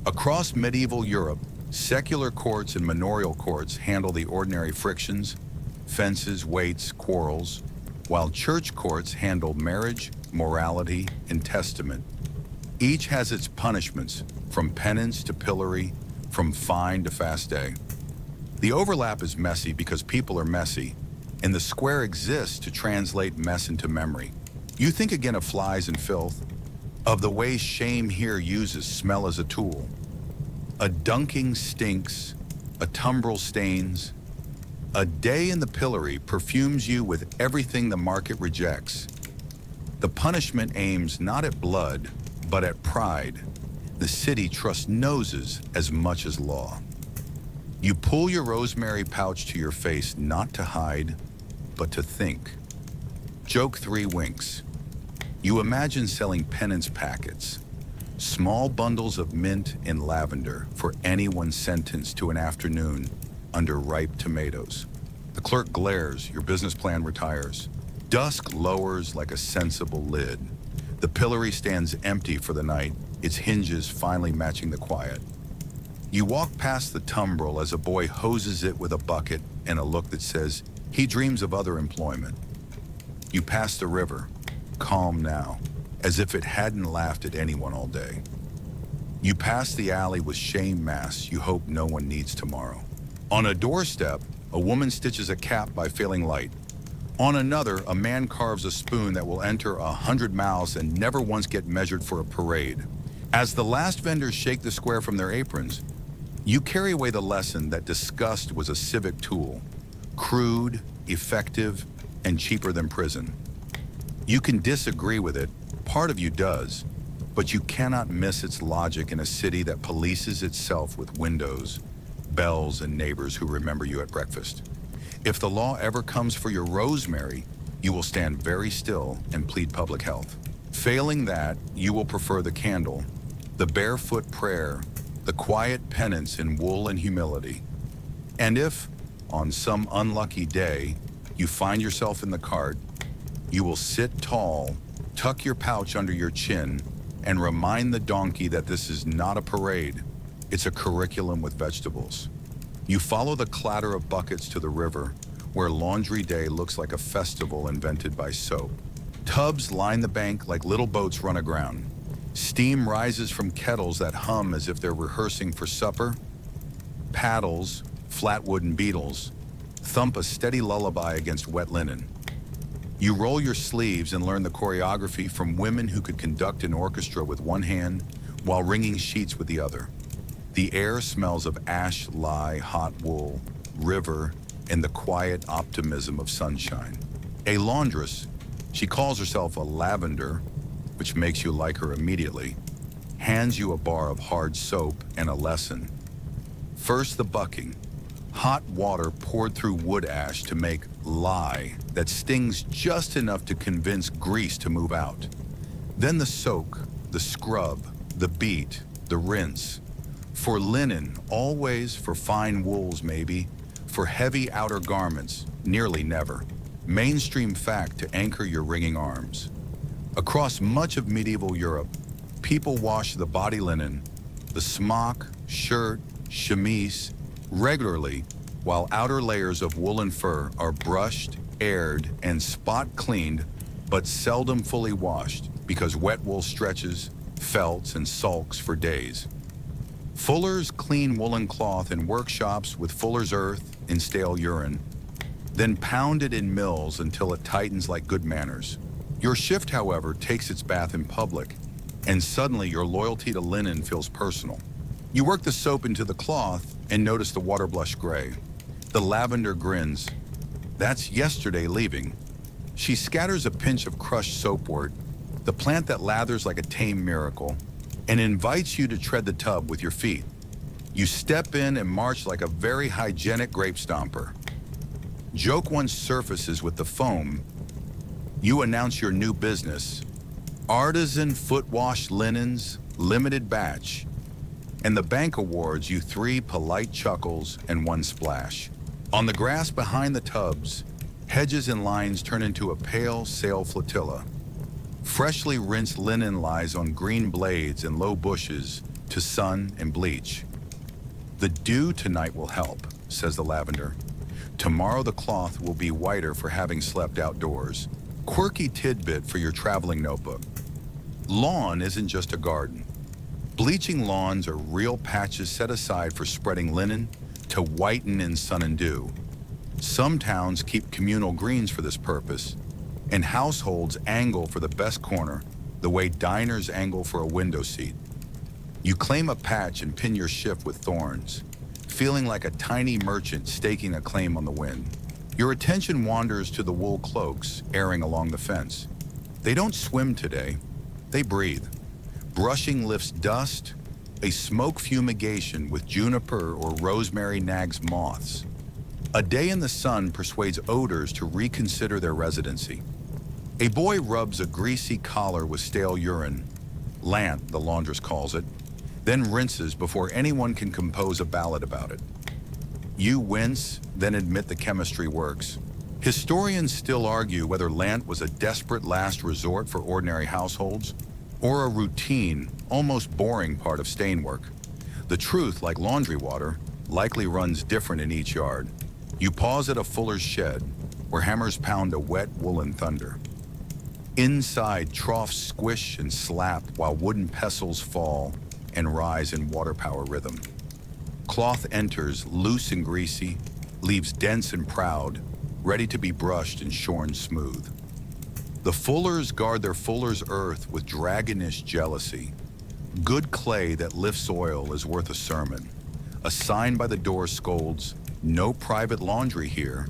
Across medieval Europe, secular courts and manorial courts handle the ordinary frictions, fences, weights, quarrels, while church courts handle marriage, morality, and testament. Each has its punishments, from penance to pillory, from fine to fast day. The overlap is messy because people are messy, and the square exists to translate mess into memory. You think again of flies and filth, of the way shame here uses smell as a tool. A dunking stinks, a tumbrel stains. A day in the pillory perfumes you with everything the market rejects. The punishment aims not at blood, but at pride. The city trusts noses as much as law. You pull your rosemary pouch to your face not to hide, but to think. Joke 3 winks. You imagine selling penance packets, small bundles of mint and lavender for anyone sentenced to an afternoon under ripe tomatoes. The clerk glares, your business plan retires. Dusk lowers like a sensible lid. The pillory stands empty for the night, its hinges finally matching the quiet. You walk past the tumbrel as a boy hoses it with a bucket and a look that says he dreams of other employment. You pass the river, calm now, as if it hadn't laughed at anyone all day. You pass the alley with shame masks you hope no one needs tomorrow. On a doorstep, a woman stitches a cap by failing light. On another, a man carves a spoon that will enter 100 mouths and never once get measured for a parade. As the last vendors shake the square from their aprons, you carry away the lesson that disgust was a civic tool, crude, effective, and cheaper than prison. You can disagree with it, part of you does, but you cannot miss its logic in a city that polices itself with windows, bells, and neighbors who remember you at breakfast. If the law ever comes for your rosemary, you will stand very still and plead public health. Failing that, you will prefer the candle, the barefoot prayer, the quiet penance in wool and humility. And if, on some unlucky day, you find yourself in the cart, you will sit tall, tuck your pouch under your chin, and remind the donkey that this is not a parade, it's a curriculum with vegetables. You follow the clatter of buckets to the river, where laundry day looks like a festival invented by soap. Tubs line the bank like little boats run aground. Steam rises from kettles that hum as if they're rehearsing for supper. Paddles, flat wooden beetles, thump a steady lullaby against wet linen. You roll your sleeves and learn the choreography from women who could conduct an orchestra with one hand while wringing sheets with the other. The air smells of ash, lye, hot wool, river, and the quiet optimism of sunshine. A laundress, she calls herself a lavender, which makes you like her immediately, hands you a bar of hard soap and a lesson. First the bucking, hot water poured through wood ash to make lye that stings just enough to convince grease to move out. Then the soak, the scrub, the beat, the rinse. For linen, always. For fine wools, maybe. For heavy outer garments, nearly never. Mainstream fact to anchor your wringing arms. Across much of medieval Europe, people wash the body linen, the smock, shirt, chemise, regularly, while outer layers of wool and fur are brushed, aired, and spot cleaned, but seldom fully washed because wet wool stretches, felts, and sulks for days. Fullers clean woolen cloth in workshops with fuller's earth and stale urine, then pound it in mills until it tightens like good manners. Your shift, however, takes its bath in public, and suddenly your loyalty to linen feels personal. You work the soap into the cloth and notice the water blush gray. The lavender grins. That's yesterday leaving. She scatters a pinch of crushed soapwort, the plant that lathers like a tame miracle, and invites you to tread the tub with your feet. You step in and march like a very hygienic grape stomper. Joke once surfaces with the foam. You announce your new business, Artisan Foot Wash Linens, limited batch. And the bank awards you 3 polite chuckles and 1 splash. On the grass behind the tubs, hedges and lines turn into a pale sail flotilla. Freshly rinsed linen lies on green blades and low bushes to sun and bleach. The dew tonight will help, says the lavender. Tomorrow the cloth will be whiter for having slept outdoors. Quirky tidbit for your traveling notebook. Lawn isn't just a garden. Bleaching lawns are real patches set aside for spreading linen to whiten in sun and dew. Some towns keep communal greens for this purpose, and households angle for the best corner the way diners angle for a window seat. You claim a patch and pin your shift with thorns, feeling like a tiny merchant staking a claim on the wind. Your attention wanders to the wool cloaks airing along the fence. They don't swim today, they breathe. Brushing lifts dust, a smoke fumigation with juniper or rosemary nags moths. A day in the sun persuades odors to reconsider their residency. A boy rubs a greasy collar with stale urine, lant, the laundress calls it, then rinses before anyone can compose a ballad about it. You wince, then admit the chemistry works. Historians still argue whether lant was a desperate last resort for ordinary households or a routine, almost boring part of stain work. The truth, like laundry water, likely runs different in each yard. You pause at a fuller's shed, where hammers pound a wet woolen thunder. Inside, troughs squish and slap while wooden pestles fall and rise in water power rhythm. Cloth enters, loose and greasy, leaves dense and proud, ready to be brushed and shorn smooth. The fullers guard their fuller's earth with dragonish jealousy. Good clay that lifts oil is worth a sermon. A sign by the door scolds, "No private laundry here."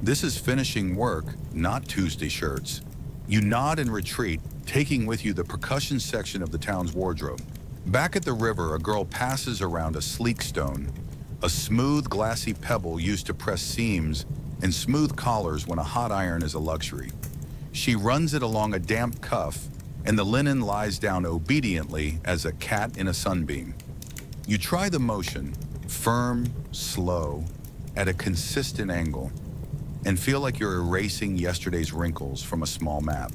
This is finishing work, not Tuesday shirts. You nod and retreat, taking with you the percussion section of the town's wardrobe. Back at the river, a girl passes around a sleek stone, a smooth, glassy pebble used to press seams and smooth collars when a hot iron is a luxury. She runs it along a damp cuff, and the linen lies down obediently as a cat in a sunbeam. You try the motion, firm, slow, at a consistent angle, and feel like you're erasing yesterday's wrinkles from a small map.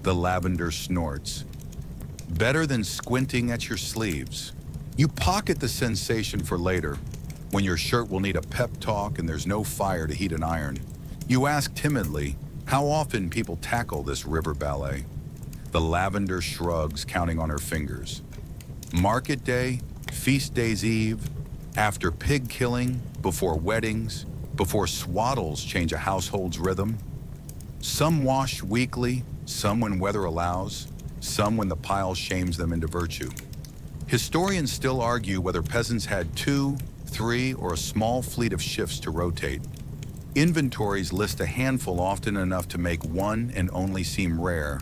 The lavender snorts. Better than squinting at your sleeves. You pocket the sensation for later, when your shirt will need a pep talk and there's no fire to heat an iron. You ask timidly how often people tackle this river ballet. The lavender shrugs, counting on her fingers. Market day, feast day's eve, after pig killing, before weddings, before swaddles change a household's rhythm. Some wash weekly, some when weather allows, some when the pile shames them into virtue. Historians still argue whether peasants had 2, 3, or a small fleet of shifts to rotate. Inventories list a handful often enough to make one and only seem rare,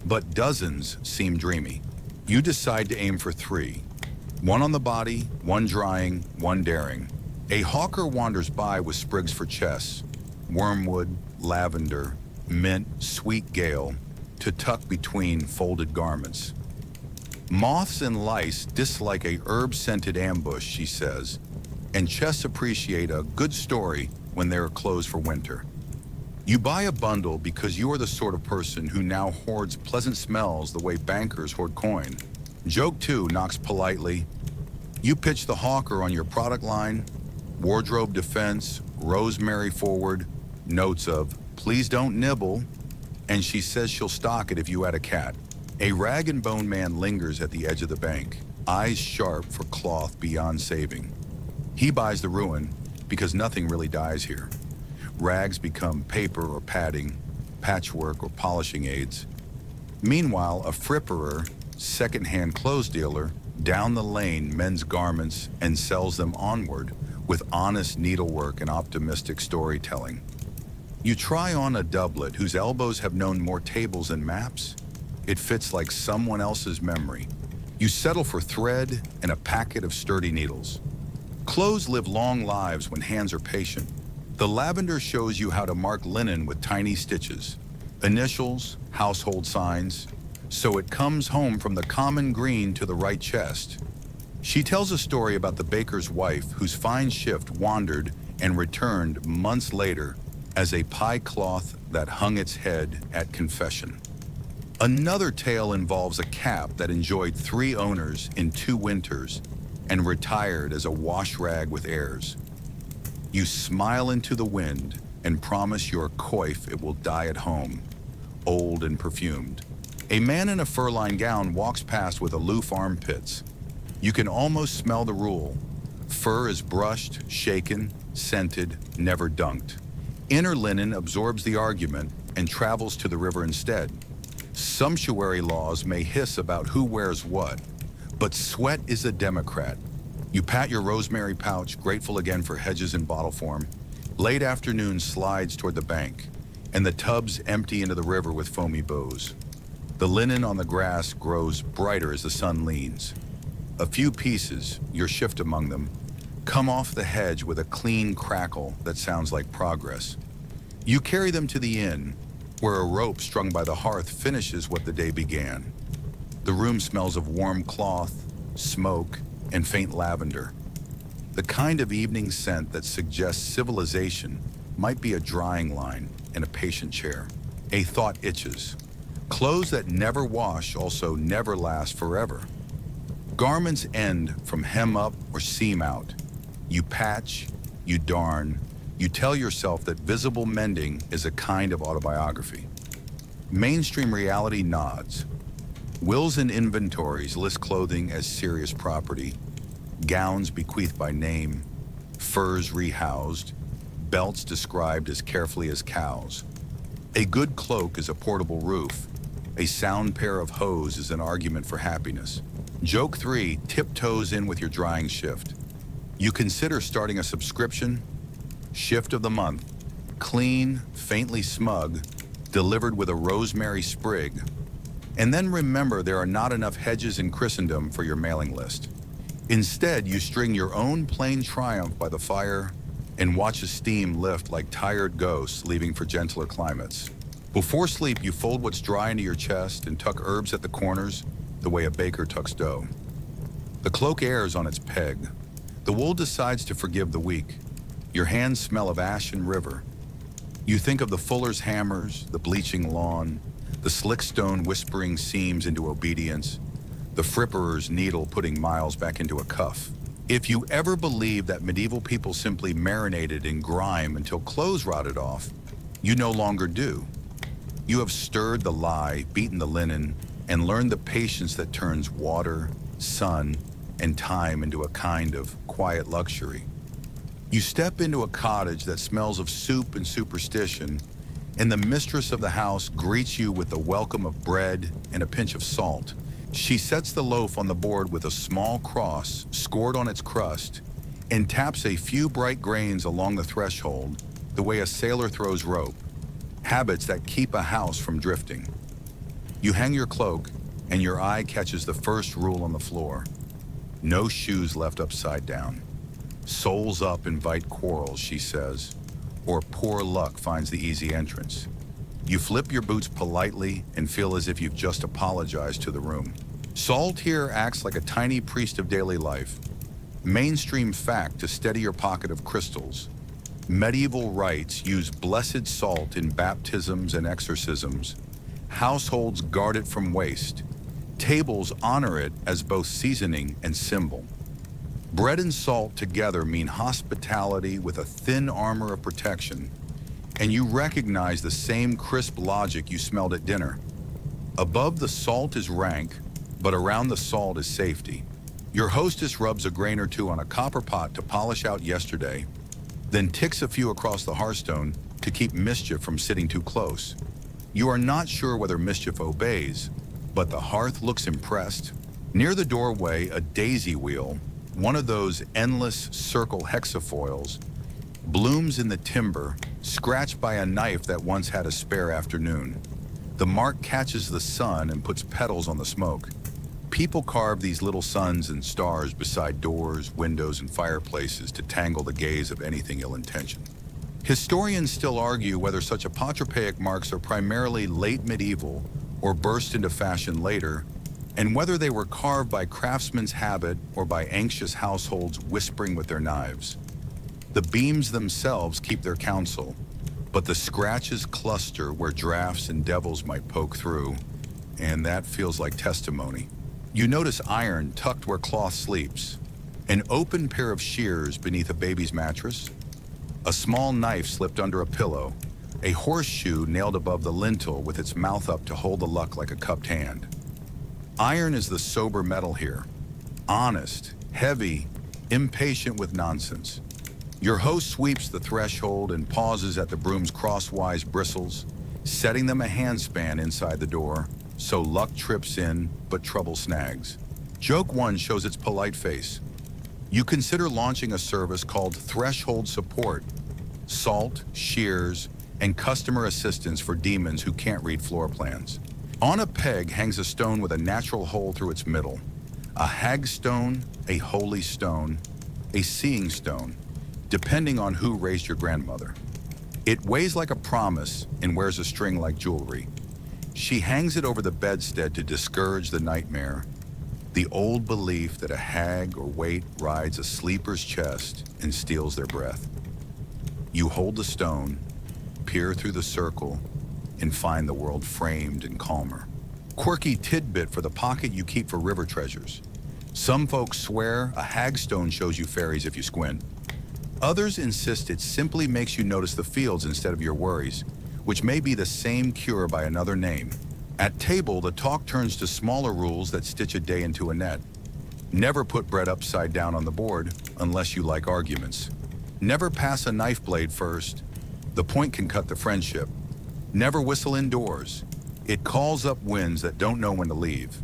but dozens seem dreamy. You decide to aim for 3. 1 on the body, 1 drying, 1 daring. A hawker wanders by with sprigs for chess, wormwood, lavender, mint, sweet gale, to tuck between folded garments. Moths and lice dislike a herb-scented ambush, she says, and chests appreciate a good story when they're closed for winter. You buy a bundle because you're the sort of person who now hoards pleasant smells the way bankers hoard coin. Joke 2 knocks politely. You pitch the hawker on your product line, wardrobe defense, rosemary forward, notes of, please don't nibble, and she says she'll stock it if you add a cat. A rag and bone man lingers at the edge of the bank, eyes sharp for cloth beyond saving. He buys the ruin because nothing really dies here. Rags become paper or padding, patchwork or polishing aids. Meanwhile, a fripperer, second-hand clothes dealer, down the lane mends garments and sells them onward with honest needlework and optimistic storytelling. You try on a doublet whose elbows have known more tables than maps. It fits like someone else's memory. You settle for thread and a packet of sturdy needles. Clothes live long lives when hands are patient. The lavender shows you how to mark linen with tiny stitches, initials, household signs, so it comes home from the common green to the right chest. She tells a story about the baker's wife whose fine shift wandered and returned months later as a pie cloth that hung its head at confession. Another tale involves a cap that enjoyed 3 owners in 2 winters and retired as a wash rag with heirs. You smile into the wind and promise your coif it will die at home, old and perfumed. A man in a fur-lined gown walks past with aloof armpits. You can almost smell the rule. Fur is brushed, shaken, scented, never dunked. Inner linen absorbs the argument and travels to the river instead. Sumptuary laws may hiss about who wears what, but sweat is a Democrat. You pat your rosemary pouch, grateful again for hedges in bottle form. Late afternoon slides toward the bank, and the tubs empty into the river with foamy bows. The linen on the grass grows brighter as the sun leans. A few pieces, your shift among them, come off the hedge with a clean crackle that sounds like progress. You carry them to the inn, where a rope strung by the hearth finishes what the day began. The room smells of warm cloth, smoke, and faint lavender. The kind of evening scent that suggests civilization might be a drying line and a patient chair. A thought itches. Clothes that never wash also never last forever. Garments end from hem up or seam out. You patch, you darn, you tell yourself that visible mending is a kind of autobiography. Mainstream reality nods. Wills and inventories list clothing as serious property, gowns bequeathed by name, furs rehoused, belts described as carefully as cows. A good cloak is a portable roof. A sound pair of hose is an argument for happiness. Joke 3 tiptoes in with your drying shift. You consider starting a subscription. Shift of the month. Clean, faintly smug, delivered with a rosemary sprig. And then remember there are not enough hedges in Christendom for your mailing list. Instead, you string your own plain triumph by the fire and watch the steam lift like tired ghosts leaving for gentler climates. Before sleep, you fold what's dry into your chest and tuck herbs at the corners the way a baker tucks dough. The cloak airs on its peg. The wool decides to forgive the weak. Your hands smell of ash and river. You think of the fuller's hammers, the bleaching lawn, the slick stone whispering seams into obedience, the fripperer's needle putting miles back into a cuff. If you ever believed that medieval people simply marinated in grime until clothes rotted off, you no longer do. You have stirred the lye, beaten the linen, and learned the patience that turns water, sun, and time into a kind of quiet luxury. You step into a cottage that smells of soup and superstition, and the mistress of the house greets you with the welcome of bread and a pinch of salt. She sets the loaf on the board with a small cross scored on its crust and taps a few bright grains along the threshold the way a sailor throws rope, habits that keep a house from drifting. You hang your cloak and your eye catches the first rule on the floor. No shoes left upside down. Soles up invite quarrels, she says, or poor luck finds the easy entrance. You flip your boots politely and feel as if you've just apologized to the room. Salt here acts like a tiny priest of daily life. Mainstream fact to steady your pocket of crystals. Medieval rites use blessed salt in baptisms and exorcisms. Households guard it from waste. Tables honor it as both seasoning and symbol. Bread and salt together mean hospitality with a thin armor of protection, and you recognize the same crisp logic you smelled at dinner. Above the salt is rank, but around the salt is safety. Your hostess rubs a grain or two on a copper pot to polish out yesterday, then ticks a few across the hearthstone to keep mischief from sitting too close. You are not sure whether mischief obeys, but the hearth looks impressed. Near the doorway, a daisy wheel, one of those endless circle hexafoils, blooms in the timber, scratched by a knife that once had a spare afternoon. The mark catches the sun and puts petals on the smoke. People carve these little suns and stars beside doors, windows, and fireplaces to tangle the gaze of anything ill-intentioned. Historians still argue whether such apotropaic marks are primarily late medieval or burst into fashion later, and whether they were carved by craftsmen's habit or by anxious households whispering with their knives. The beams themselves keep their counsel, but the scratches cluster where drafts and devils might poke through, and that feels like testimony. You notice iron tucked where cloth sleeps, an open pair of shears beneath a baby's mattress, a small knife slipped under a pillow, a horseshoe nailed above the lintel with its mouth up to hold the luck like a cupped hand. Iron is the sober metal here. Honest, heavy, impatient with nonsense. Your host sweeps the threshold and pauses at the broom's crosswise bristles, setting them a handspan inside the door, so luck trips in, but trouble snags. Joke 1 shows its polite face. You consider launching a service called Threshold Support, salt, shears, and customer assistance for demons who can't read floor plans. On a peg hangs a stone with a natural hole through its middle. A hag stone, a holy stone, a seeing stone, depending on who raised your grandmother. It weighs like a promise and wears a string like jewelry. She hangs it over the bedstead to discourage the nightmare, the old belief that a hag or weight rides a sleeper's chest and steals their breath. You hold the stone, peer through the circle, and find the world framed and calmer. Quirky tidbit for the pocket you keep for river treasures. Some folks swear a hagstone shows you fairies if you squint. Others insist it simply makes you notice the fields instead of your worries, which may be the same cure by another name. At table, the talk turns to smaller rules that stitch a day into a net. Never put bread upside down on the board unless you like arguments. Never pass a knife blade first. The point can cut the friendship. Never whistle indoors. It calls up winds that don't know when to leave.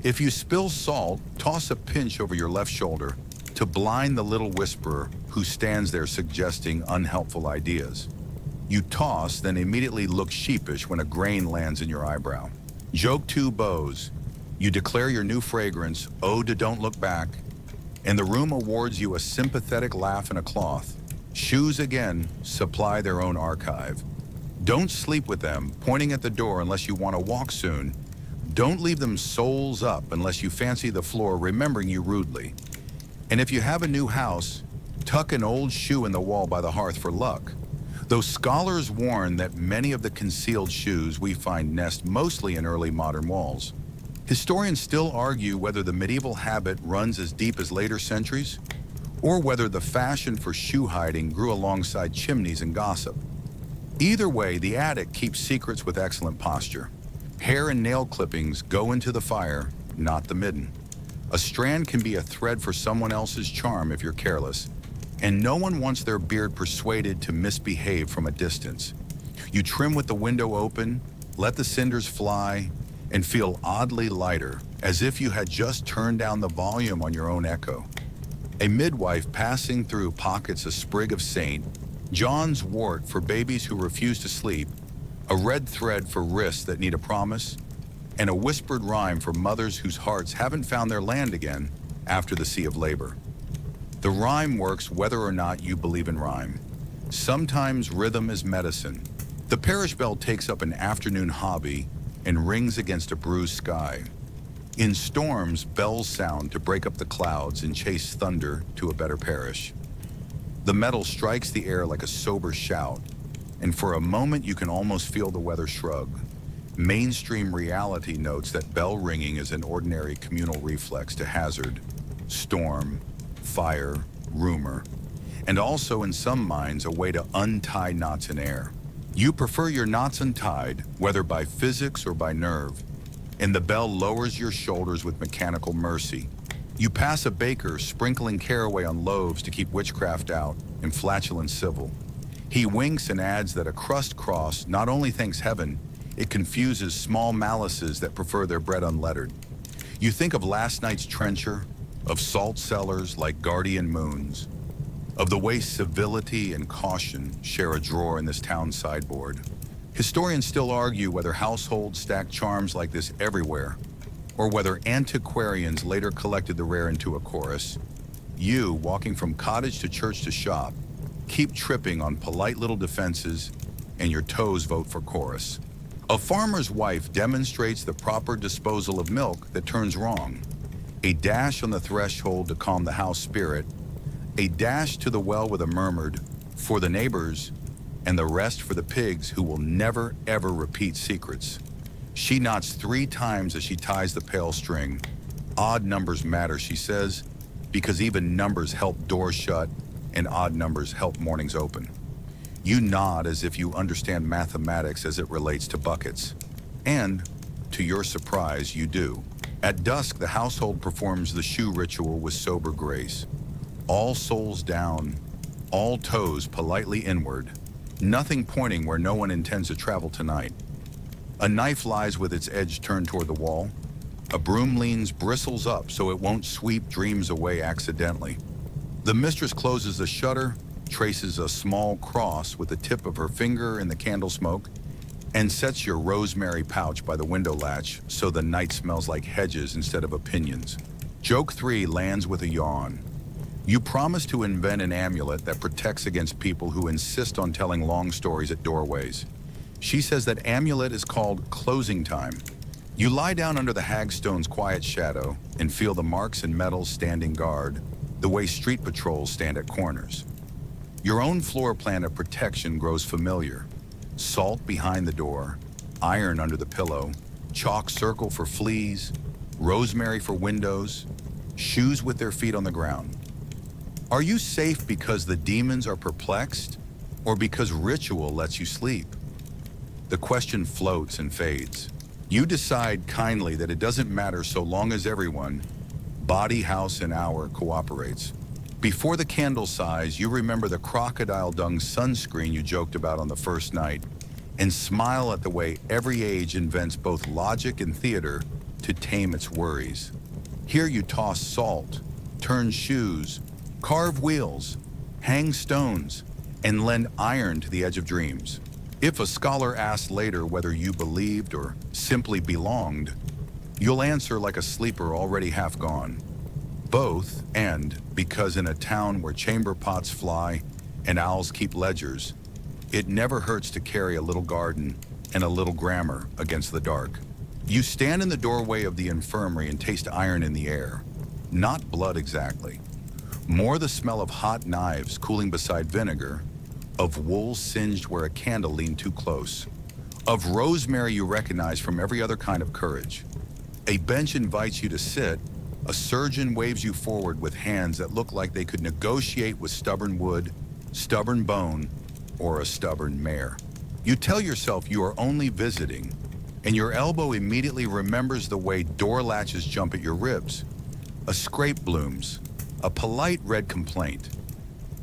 If you spill salt, toss a pinch over your left shoulder to blind the little whisperer who stands there suggesting unhelpful ideas. You toss, then immediately look sheepish when a grain lands in your eyebrow. Joke 2 bows. You declare your new fragrance, Ode to Don't Look Back, and the room awards you a sympathetic laugh and a cloth. Shoes again supply their own archive. Don't sleep with them, pointing at the door unless you want to walk soon. Don't leave them soles up unless you fancy the floor remembering you rudely. And if you have a new house, tuck an old shoe in the wall by the hearth for luck. Though scholars warn that many of the concealed shoes we find nest mostly in early modern walls, historians still argue whether the medieval habit runs as deep as later centuries, or whether the fashion for shoe hiding grew alongside chimneys and gossip. Either way, the attic keeps secrets with excellent posture. Hair and nail clippings go into the fire, not the midden. A strand can be a thread for someone else's charm if you're careless, and no one wants their beard persuaded to misbehave from a distance. You trim with the window open, let the cinders fly, and feel oddly lighter, as if you had just turned down the volume on your own echo. A midwife passing through pockets a sprig of St. John's wort for babies who refuse to sleep, a red thread for wrists that need a promise, and a whispered rhyme for mothers whose hearts haven't found their land again after the sea of labor. The rhyme works whether or not you believe in rhyme. Sometimes rhythm is medicine. The parish bell takes up an afternoon hobby and rings against a bruised sky. In storms, bells sound to break up the clouds and chase thunder to a better parish. The metal strikes the air like a sober shout, and for a moment you can almost feel the weather shrug. Mainstream reality notes that bell ringing is an ordinary communal reflex to hazard, storm, fire, rumor, and also in some minds a way to untie knots in air. You prefer your knots untied, whether by physics or by nerve, and the bell lowers your shoulders with mechanical mercy. You pass a baker sprinkling caraway on loaves to keep witchcraft out and flatulence civil. He winks and adds that a crust cross not only thanks heaven, it confuses small malices that prefer their bread unlettered. You think of last night's trencher, of salt cellars like guardian moons, of the way civility and caution share a drawer in this town sideboard. Historians still argue whether households stack charms like this everywhere, or whether antiquarians later collected the rare into a chorus. You, walking from cottage to church to shop, keep tripping on polite little defenses, and your toes vote for chorus. A farmer's wife demonstrates the proper disposal of milk that turns wrong. A dash on the threshold to calm the house spirit, a dash to the well with a murmured, for the neighbors, and the rest for the pigs who will never ever repeat secrets. She knots 3 times as she ties the pale string. Odd numbers matter, she says, because even numbers help doors shut and odd numbers help mornings open. You nod as if you understand mathematics as it relates to buckets. And, to your surprise, you do. At dusk, the household performs the shoe ritual with sober grace. All soles down, all toes politely inward, nothing pointing where no one intends to travel tonight. A knife lies with its edge turned toward the wall. A broom leans bristles up so it won't sweep dreams away accidentally. The mistress closes the shutter, traces a small cross with the tip of her finger in the candle smoke, and sets your rosemary pouch by the window latch so the night smells like hedges instead of opinions. Joke 3 lands with a yawn. You promise to invent an amulet that protects against people who insist on telling long stories at doorways. She says that amulet is called closing time. You lie down under the hagstone's quiet shadow and feel the marks and metals standing guard, the way street patrols stand at corners. Your own floor plan of protection grows familiar. Salt behind the door, iron under the pillow, chalk circle for fleas, rosemary for windows, shoes with their feet on the ground. Are you safe because the demons are perplexed, or because ritual lets you sleep? The question floats and fades. You decide kindly that it doesn't matter so long as everyone, body, house, and hour, cooperates. Before the candle sighs, you remember the crocodile dung sunscreen you joked about on the first night, and smile at the way every age invents both logic and theater to tame its worries. Here you toss salt, turn shoes, carve wheels, hang stones, and lend iron to the edge of dreams. If a scholar asks later whether you believed or simply belonged, you'll answer like a sleeper already half gone. Both, and because in a town where chamber pots fly and owls keep ledgers, it never hurts to carry a little garden and a little grammar against the dark. You stand in the doorway of the infirmary and taste iron in the air. Not blood exactly. More the smell of hot knives cooling beside vinegar, of wool singed where a candle leaned too close, of rosemary you recognize from every other kind of courage. A bench invites you to sit, a surgeon waves you forward with hands that look like they could negotiate with stubborn wood, stubborn bone, or a stubborn mare. You tell yourself you are only visiting, and your elbow immediately remembers the way door latches jump at your ribs. A scrape blooms, a polite red complaint.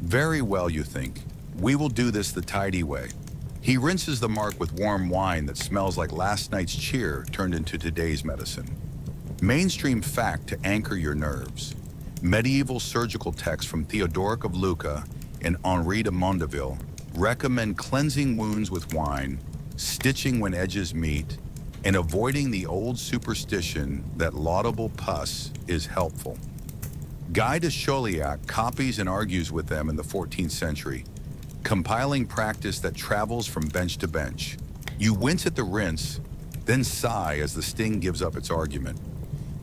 Very well, you think. We will do this the tidy way. He rinses the mark with warm wine that smells like last night's cheer turned into today's medicine. Mainstream fact to anchor your nerves. Medieval surgical texts from Theodoric of Lucca and Henri de Mondeville recommend cleansing wounds with wine, stitching when edges meet, and avoiding the old superstition that laudable pus is helpful. Guy de Chauliac copies and argues with them in the 14th century, compiling practice that travels from bench to bench. You wince at the rinse, then sigh as the sting gives up its argument.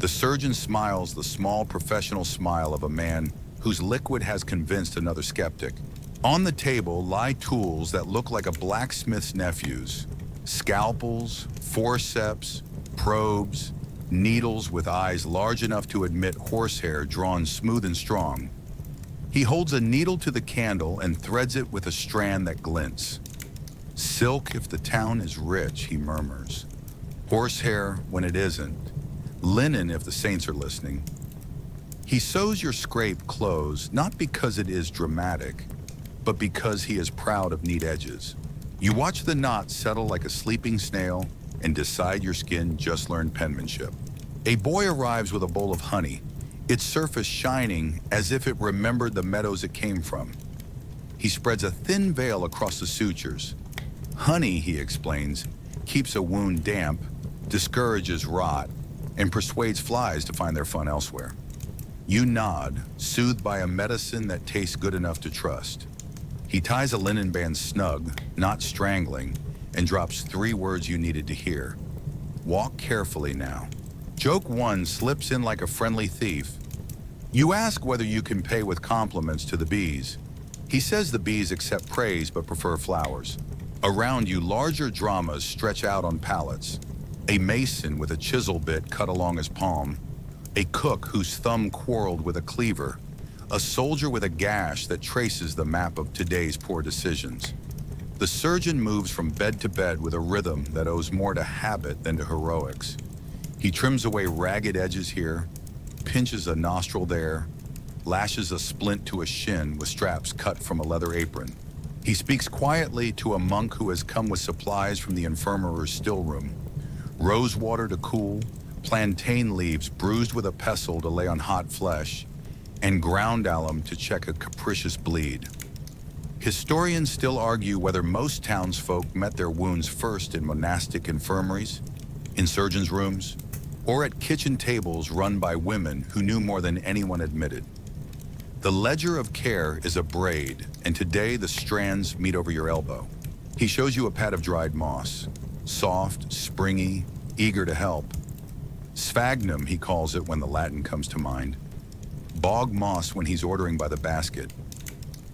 The surgeon smiles the small professional smile of a man whose liquid has convinced another skeptic. On the table lie tools that look like a blacksmith's nephew's. Scalpels, forceps, probes, needles with eyes large enough to admit horsehair drawn smooth and strong. He holds a needle to the candle and threads it with a strand that glints. Silk if the town is rich, he murmurs. Horsehair when it isn't. Linen if the saints are listening. He sews your scraped clothes not because it is dramatic, but because he is proud of neat edges. You watch the knot settle like a sleeping snail and decide your skin just learned penmanship. A boy arrives with a bowl of honey, its surface shining as if it remembered the meadows it came from. He spreads a thin veil across the sutures. Honey, he explains, keeps a wound damp, discourages rot, and persuades flies to find their fun elsewhere. You nod, soothed by a medicine that tastes good enough to trust. He ties a linen band snug, not strangling, and drops 3 words you needed to hear. Walk carefully now. Joke 1 slips in like a friendly thief. You ask whether you can pay with compliments to the bees. He says the bees accept praise but prefer flowers. Around you, larger dramas stretch out on pallets. A mason with a chisel bit cut along his palm. A cook whose thumb quarreled with a cleaver. A soldier with a gash that traces the map of today's poor decisions. The surgeon moves from bed to bed with a rhythm that owes more to habit than to heroics. He trims away ragged edges here, pinches a nostril there, lashes a splint to a shin with straps cut from a leather apron. He speaks quietly to a monk who has come with supplies from the infirmarer's still room. Rose water to cool, plantain leaves bruised with a pestle to lay on hot flesh, and ground alum to check a capricious bleed. Historians still argue whether most townsfolk met their wounds first in monastic infirmaries, in surgeons' rooms, or at kitchen tables run by women who knew more than anyone admitted. The ledger of care is a braid, and today the strands meet over your elbow. He shows you a pad of dried moss, soft, springy, eager to help. Sphagnum, he calls it when the Latin comes to mind. Bog moss when he's ordering by the basket.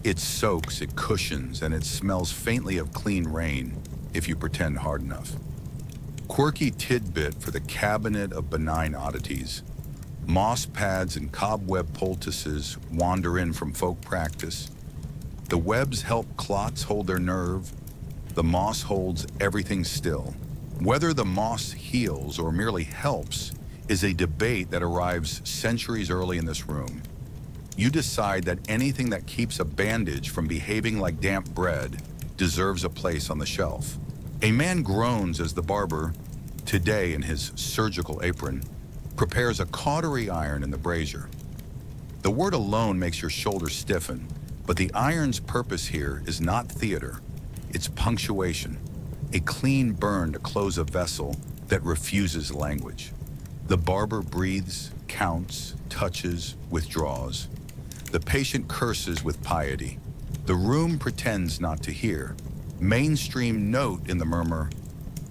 It soaks, it cushions, and it smells faintly of clean rain if you pretend hard enough. Quirky tidbit for the cabinet of benign oddities. Moss pads and cobweb poultices wander in from folk practice. The webs help clots hold their nerve. The moss holds everything still. Whether the moss heals or merely helps is a debate that arrives centuries early in this room. You decide that anything that keeps a bandage from behaving like damp bread deserves a place on the shelf. A man groans as the barber, today in his surgical apron, prepares a cautery iron in the brazier. The word alone makes your shoulders stiffen, but the iron's purpose here is not theater, it's punctuation, a clean burn to close a vessel that refuses language. The barber breathes, counts, touches, withdraws. The patient curses with piety. The room pretends not to hear. Mainstream note in the murmur.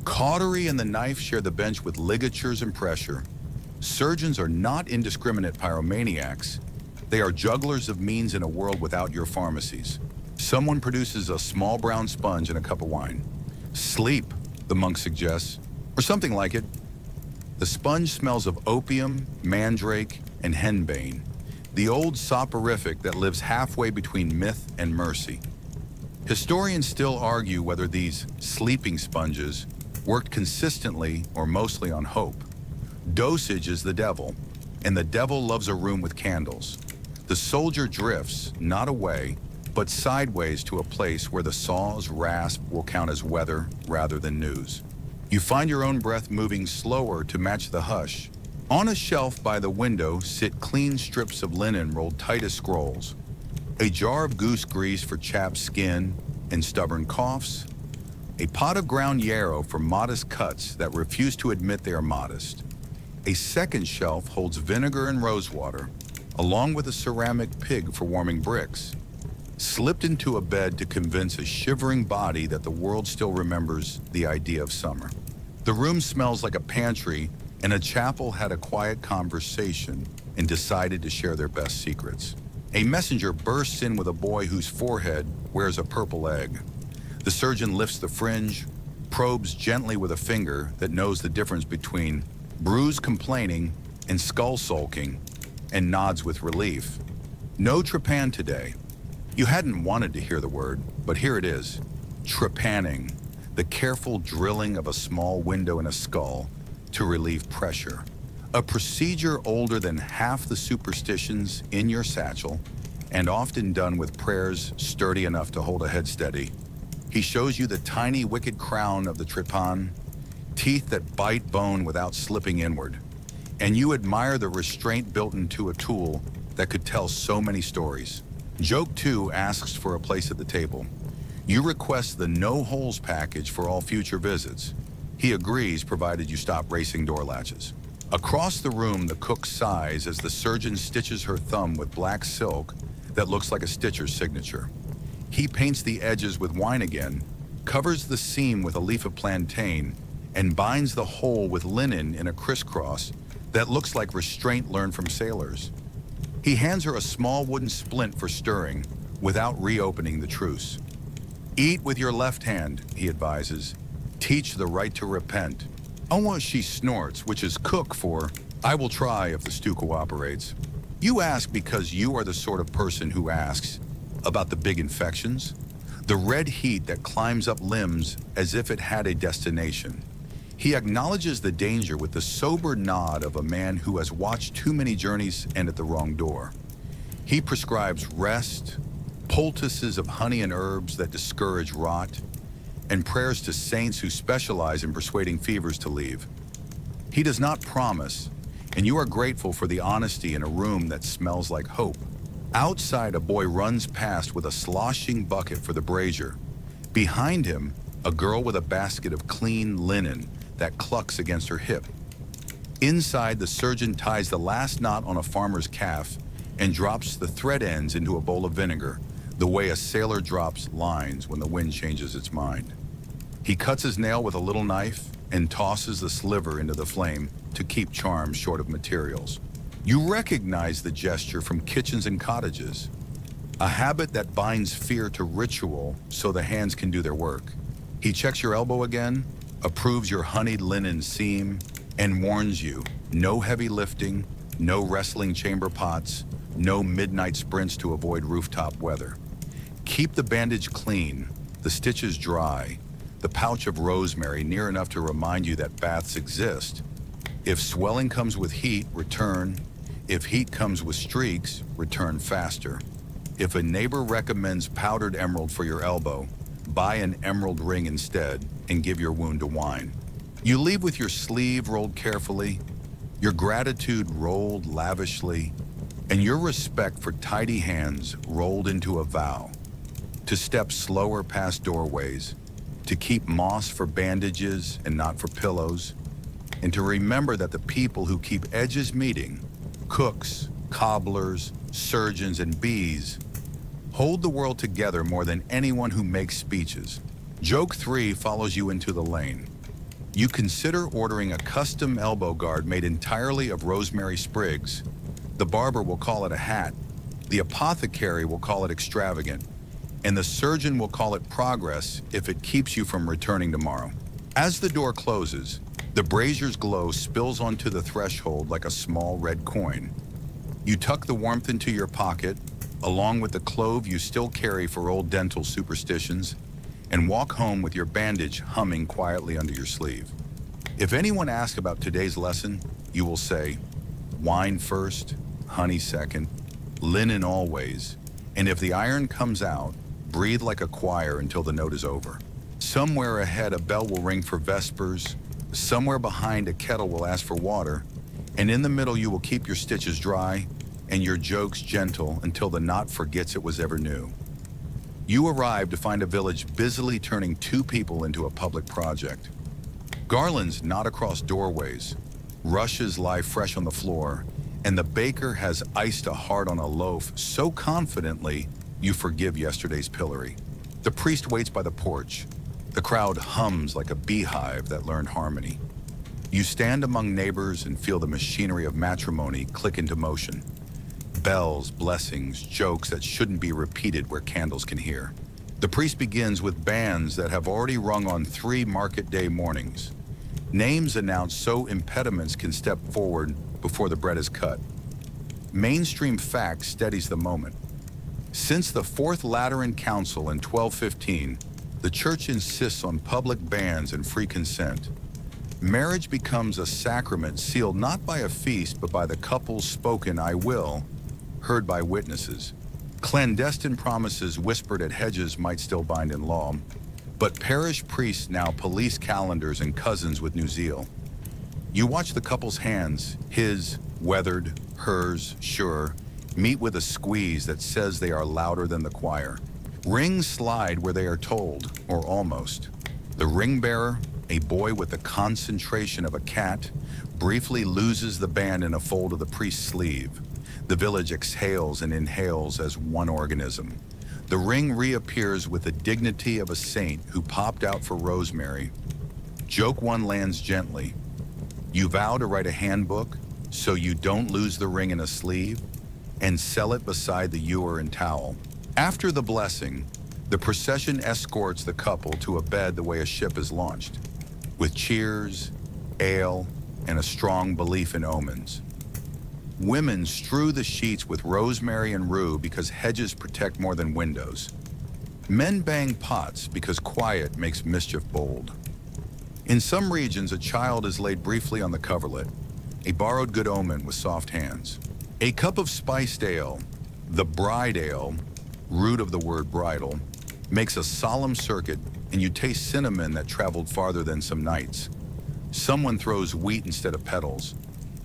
Cautery and the knife share the bench with ligatures and pressure. Surgeons are not indiscriminate pyromaniacs. They are jugglers of means in a world without your pharmacies. Someone produces a small brown sponge and a cup of wine. Sleep, the monk suggests, or something like it. The sponge smells of opium, mandrake, and henbane, the old soporific that lives halfway between myth and mercy. Historians still argue whether these sleeping sponges worked consistently or mostly on hope. Dosage is the devil, and the devil loves a room with candles. The soldier drifts, not away, but sideways to a place where the saw's rasp will count as weather rather than news. You find your own breath moving slower to match the hush. On a shelf by the window sit clean strips of linen rolled tight as scrolls. A jar of goose grease for chapped skin and stubborn coughs. A pot of ground yarrow for modest cuts that refuse to admit they are modest. A second shelf holds vinegar and rosewater, along with a ceramic pig for warming bricks. Slipped into a bed to convince a shivering body that the world still remembers the idea of summer. The room smells like a pantry and a chapel had a quiet conversation and decided to share their best secrets. A messenger bursts in with a boy whose forehead wears a purple egg. The surgeon lifts the fringe, probes gently with a finger that knows the difference between bruise complaining and skull sulking, and nods with relief. No trepan today. You hadn't wanted to hear the word, but here it is. Trepanning, the careful drilling of a small window in a skull to relieve pressure. A procedure older than half the superstitions in your satchel, and often done with prayers sturdy enough to hold a head steady. He shows you the tiny wicked crown of the trepan, teeth that bite bone without slipping inward. And you admire the restraint built into a tool that could tell so many stories. Joke 2 asks for a place at the table. You request the no holes package for all future visits. He agrees, provided you stop racing door latches. Across the room, the cook sighs as the surgeon stitches her thumb with black silk that looks like a stitcher's signature. He paints the edges with wine again, covers the seam with a leaf of plantain, and binds the hole with linen in a crisscross that looks like restraint learned from sailors. He hands her a small wooden splint for stirring without reopening the truce. Eat with your left hand, he advises. Teach the right to repent. Almost she snorts, which is cook for, I will try if the stew cooperates. You ask because you are the sort of person who asks about the big infections, the red heat that climbs up limbs as if it had a destination. He acknowledges the danger with the sober nod of a man who has watched too many journeys end at the wrong door. He prescribes rest, poultices of honey and herbs that discourage rot, and prayers to saints who specialize in persuading fevers to leave. He does not promise, and you are grateful for the honesty in a room that smells like hope. Outside, a boy runs past with a sloshing bucket for the brazier. Behind him, a girl with a basket of clean linen that clucks against her hip. Inside, the surgeon ties the last knot on a farmer's calf and drops the thread ends into a bowl of vinegar, the way a sailor drops lines when the wind changes its mind. He cuts his nail with a little knife and tosses the sliver into the flame to keep charms short of materials. You recognize the gesture from kitchens and cottages, a habit that binds fear to ritual so the hands can do their work. He checks your elbow again, approves your honeyed linen seam, and warns you, no heavy lifting, no wrestling chamber pots, no midnight sprints to avoid rooftop weather. Keep the bandage clean, the stitches dry, the pouch of rosemary near enough to remind you that baths exist. If swelling comes with heat, return. If heat comes with streaks, return faster. If a neighbor recommends powdered emerald for your elbow, buy an emerald ring instead and give your wound to wine. You leave with your sleeve rolled carefully, your gratitude rolled lavishly, and your respect for tidy hands rolled into a vow. To step slower past doorways, to keep moss for bandages and not for pillows, and to remember that the people who keep edges meeting, cooks, cobblers, surgeons, and bees, hold the world together more than anyone who makes speeches. Joke 3 follows you into the lane. You consider ordering a custom elbow guard made entirely of rosemary sprigs. The barber will call it a hat, the apothecary will call it extravagant, and the surgeon will call it progress if it keeps you from returning tomorrow. As the door closes, the brazier's glow spills onto the threshold like a small red coin. You tuck the warmth into your pocket, along with the clove you still carry for old dental superstitions, and walk home with your bandage humming quietly under your sleeve. If anyone asks about today's lesson, you will say, wine first, honey second, linen always, and if the iron comes out, breathe like a choir until the note is over. Somewhere ahead, a bell will ring for vespers, somewhere behind, a kettle will ask for water, and in the middle you will keep your stitches dry and your jokes gentle until the knot forgets it was ever new. You arrive to find a village busily turning two people into a public project. Garlands knot across doorways, rushes lie fresh on the floor, and the baker has iced a heart on a loaf so confidently you forgive yesterday's pillory. The priest waits by the porch. The crowd hums like a beehive that learned harmony. You stand among neighbors and feel the machinery of matrimony click into motion. Bells, blessings, jokes that shouldn't be repeated where candles can hear. The priest begins with bands that have already rung on 3 market day mornings. Names announced so impediments can step forward before the bread is cut. Mainstream fact steadies the moment. Since the Fourth Lateran Council in 1215, the Church insists on public bans and free consent. Marriage becomes a sacrament sealed not by a feast but by the couple's spoken "I will," heard by witnesses. Clandestine promises whispered at hedges might still bind in law, but parish priests now police calendars and cousins with new zeal. You watch the couple's hands, his, weathered, hers, sure, meet with a squeeze that says they are louder than the choir. Rings slide where they are told, or almost. The ring bearer, a boy with the concentration of a cat, briefly loses the band in a fold of the priest's sleeve. The village exhales and inhales as one organism. The ring reappears with the dignity of a saint who popped out for rosemary. Joke 1 lands gently. You vow to write a handbook so you don't lose the ring in a sleeve and sell it beside the ewer and towel. After the blessing, the procession escorts the couple to a bed the way a ship is launched, with cheers, ale, and a strong belief in omens. Women strew the sheets with rosemary and rue because hedges protect more than windows. Men bang pots because quiet makes mischief bold. In some regions, a child is laid briefly on the coverlet, a borrowed good omen with soft hands. A cup of spiced ale, the bride ale, root of the word bridal, makes a solemn circuit, and you taste cinnamon that traveled farther than some nights. Someone throws wheat instead of petals.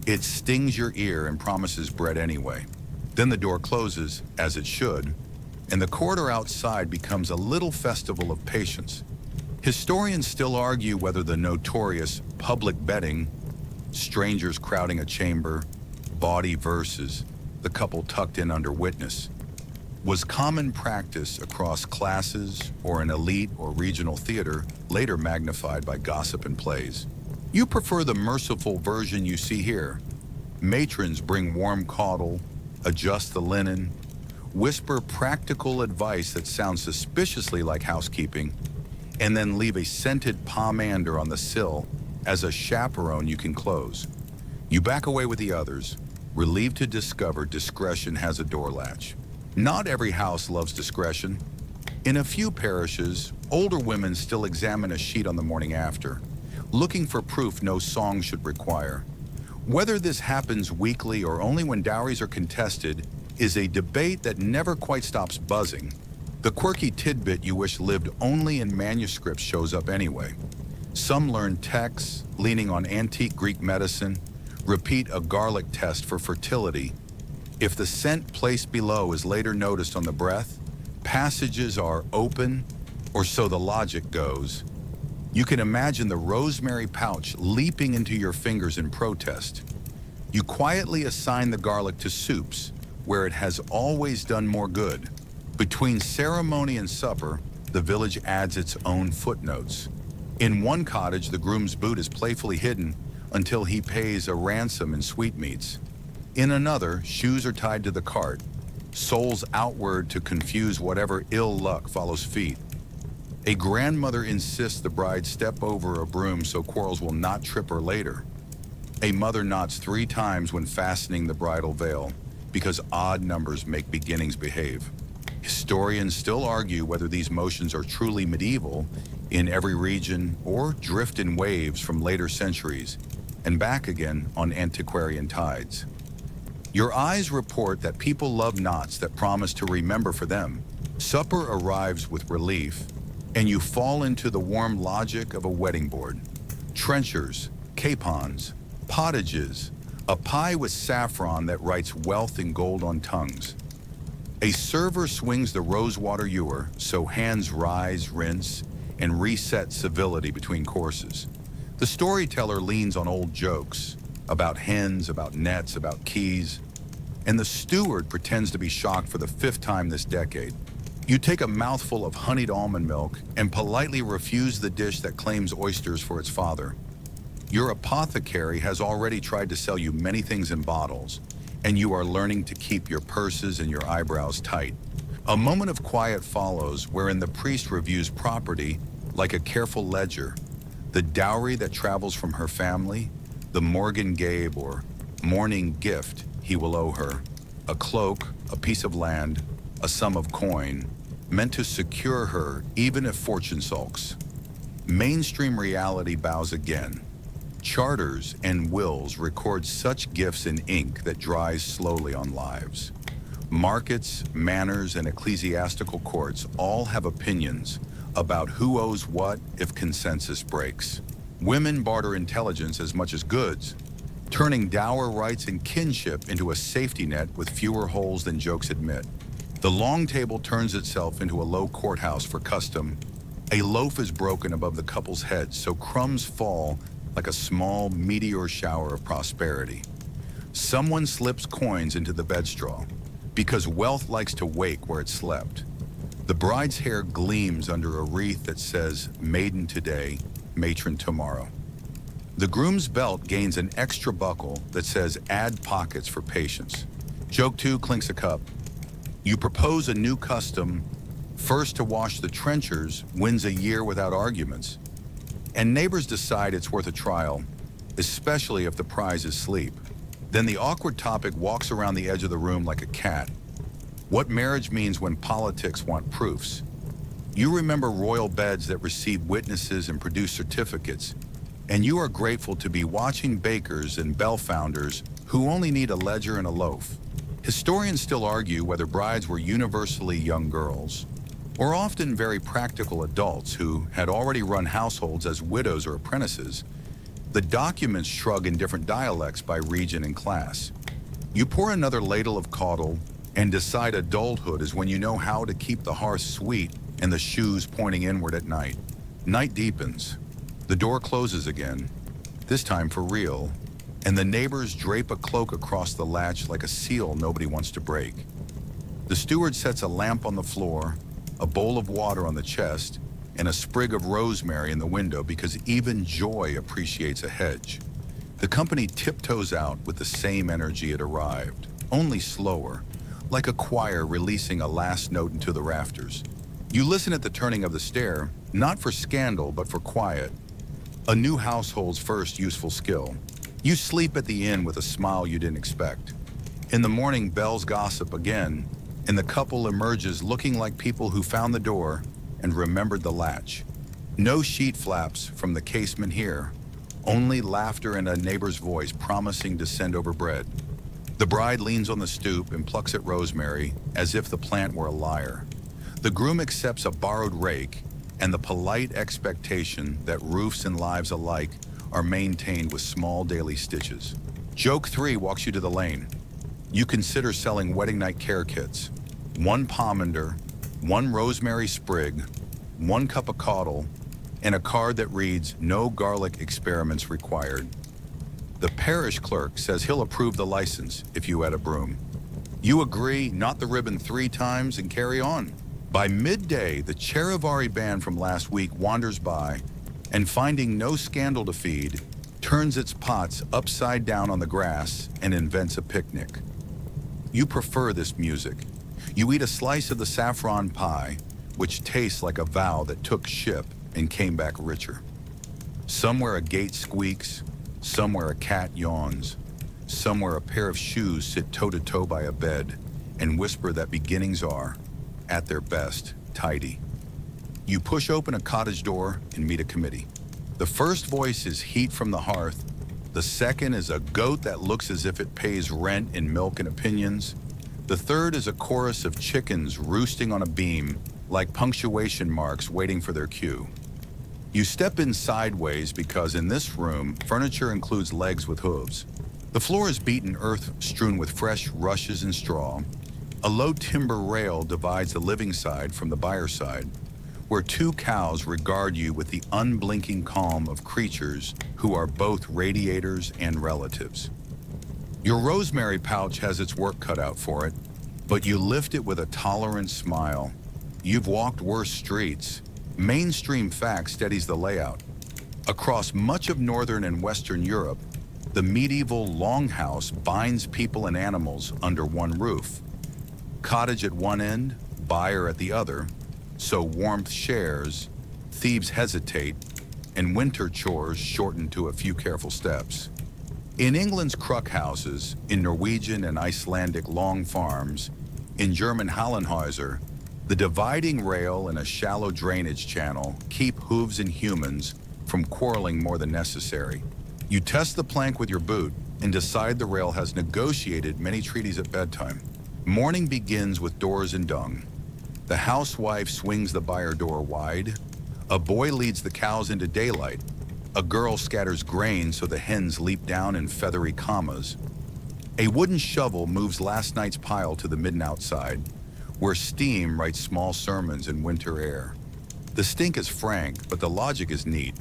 It stings your ear and promises bread anyway. Then the door closes, as it should, and the corridor outside becomes a little festival of patience. Historians still argue whether the notorious public betting, strangers crowding a chamber, bawdy verses, the couple tucked in under witness, was common practice across classes or an elite or regional theater, later magnified by gossip and plays. You prefer the merciful version you see here. Matrons bring warm caudle, adjust the linen, whisper practical advice that sounds suspiciously like housekeeping, and then leave a scented pomander on the sill as a chaperone you can close. You back away with the others, relieved to discover discretion has a door latch. Not every house loves discretion. In a few parishes, older women still examine a sheet on the morning after, looking for proof no song should require. Whether this happens weekly or only when dowries are contested is a debate that never quite stops buzzing. The quirky tidbit you wish lived only in manuscripts shows up anyway. Some learn texts, leaning on antique Greek medicine, repeat a garlic test for fertility. If the scent placed below is later noticed on the breath, passages are open, or so the logic goes. You can imagine the rosemary pouch leaping into your fingers in protest. You quietly assign the garlic to soups, where it has always done more good. Between ceremony and supper, the village adds its own footnotes. In one cottage, the groom's boot is playfully hidden until he pays a ransom in sweetmeats. In another, shoes are tied to the cart, soles outward to confuse whatever ill luck follows feet. A grandmother insists the bride step over a broom so quarrels will not trip her later. A mother nods 3 times when fastening the bridal veil, because odd numbers make beginnings behave. Historians still argue whether these motions are truly medieval in every region or drift in waves from later centuries and back again on antiquarian tides. Your eyes report that people love knots that promise to remember for them. Supper arrives with relief, and you fall into the warm logic of a wedding board. Trenchers, capons, pottages, a pie with saffron that writes wealth in gold on tongues. A server swings the rosewater ewer so hands rise, rinse, and reset civility between courses. The storyteller leans on old jokes about hens, about nets, about keys, and the steward pretends to be shocked for the 5th time this decade. You take a mouthful of honeyed almond milk and politely refuse the dish that claims oysters for its father. Your apothecary has already tried to sell you many things in bottles, and you are learning to keep your purses and your eyebrows tight. A moment of quiet follows wherein the priest reviews property like a careful ledger, the dowry that travels from her family, the Morgan Gabe or morning gift he will owe her, a cloak, a piece of land, a sum of coin, meant to secure her even if fortune sulks. Mainstream reality bows again. Charters and wills record such gifts in ink that dries slowly on lives. Markets, manors, and ecclesiastical courts all have opinions about who owes what if consensus breaks. Women barter intelligence as much as goods, turning dower rights and kinship into a safety net with fewer holes than jokes admit. The long table turns itself into a low courthouse for custom. A loaf is broken above the couple's heads, so crumbs fall like a small meteor shower of prosperity. Someone slips coins into the bedstraw, because wealth likes to wake where it slept. The bride's hair gleams under a wreath that says, "Maiden today, matron tomorrow." The groom's belt gains an extra buckle that says, "Add pockets for patience." Joke 2 clinks a cup. You propose a new custom. First to wash the trenchers wins a year without arguments. And neighbors decide it's worth a trial, especially if the prize is sleep. Then the awkward topic walks around the edge of the room like a cat. What marriage means when politics want proofs. You remember royal beds that receive witnesses and produce certificates, and you are grateful to be watching bakers and bell founders who only need a ledger and a loaf. Historians still argue whether brides were universally young girls, or often very practical adults who had already run households as widows or apprentices. The documents shrug in different dialects by region and class. You pour another ladle of caudle and decide adulthood is when you know how to keep the hearth sweet and the shoes pointing inward at night. Night deepens. The door closes again, this time for real, and the neighbors drape a cloak across the latch like a seal nobody wants to break. The steward sets a lamp on the floor, a bowl of water on the chest, and a sprig of rosemary in the window because even joy appreciates a hedge. The company tiptoes out with the same energy it arrived, only slower, like a choir releasing a last note into the rafters. You listen at the turning of the stair, not for scandal, but for quiet. A new household's first useful skill. You sleep at the inn with a smile you didn't expect. In the morning, bells gossip again, and the couple emerges looking like people who found the door and remembered the latch. No sheet flaps from the casement here, only laughter and a neighbor's voice promising to send over bread. The bride leans on the stoop and plucks at rosemary as if the plant were a liar. The groom accepts a borrowed rake and the polite expectation that roofs and lives alike are maintained with small daily stitches. Joke 3 walks you to the lane. You consider selling wedding night care kits. 1 pomander, 1 rosemary sprig, 1 cup of caudle, and a card that reads, "No garlic experiments required." The parish clerk says he'll approve the license if you add a broom. You agree, knot the ribbon 3 times, and carry on. By midday, the Charivari band from last week wanders by and, finding no scandal to feed, turns its pots upside down on the grass and invents a picnic. You prefer this music. You eat a slice of the saffron pie, which tastes like a vow that took ship and came back richer. Somewhere a gate squeaks, somewhere a cat yawns, somewhere a pair of shoes sit toe-to-toe by a bed and whisper that beginnings are, at their best, tidy. You push open a cottage door and meet a committee. The first voice is heat from the hearth. The second is a goat that looks as if it pays rent in milk and opinions. The third is a chorus of chickens roosting on a beam, like punctuation marks waiting for their cue. You step in sideways because in this room, furniture includes legs with hooves. The floor is beaten earth strewn with fresh rushes and straw. A low timber rail divides the living side from the buyer side, where 2 cows regard you with the unblinking calm of creatures who are both radiators and relatives. Your rosemary pouch has its work cut out for it, but you lift it with a tolerant smile. You've walked worse streets. Mainstream fact steadies the layout. Across much of northern and western Europe, the medieval longhouse binds people and animals under one roof. Cottage at one end, byre at the other, so warmth shares, thieves hesitate, and winter chores shorten to a few careful steps. In England's Crook houses, in Norwegian and Icelandic long farms, in German Hallenhäuser, the dividing rail and a shallow drainage channel keep hooves and humans from quarreling more than necessary. You test the plank with your boot and decide the rail has negotiated many treaties at bedtime. Morning begins with doors and dung. The housewife swings the byre door wide. A boy leads the cows into daylight. A girl scatters grain so the hens leap down in feathery commas. A wooden shovel moves last night's pile to the midden outside, where steam writes small sermons in winter air. The stink is frank, but the logic is neat.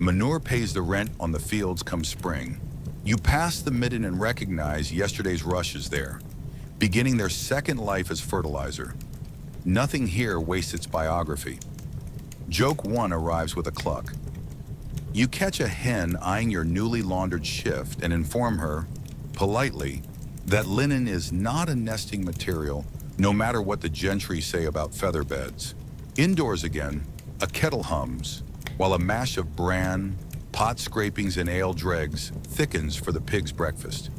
Manure pays the rent on the fields come spring. You pass the midden and recognize yesterday's rushes there, beginning their second life as fertilizer. Nothing here wastes its biography. Joke 1 arrives with a cluck. You catch a hen eyeing your newly laundered shift and inform her, politely, that linen is not a nesting material, no matter what the gentry say about feather beds. Indoors again, a kettle hums, while a mash of bran, pot scrapings, and ale dregs thickens for the pig's breakfast.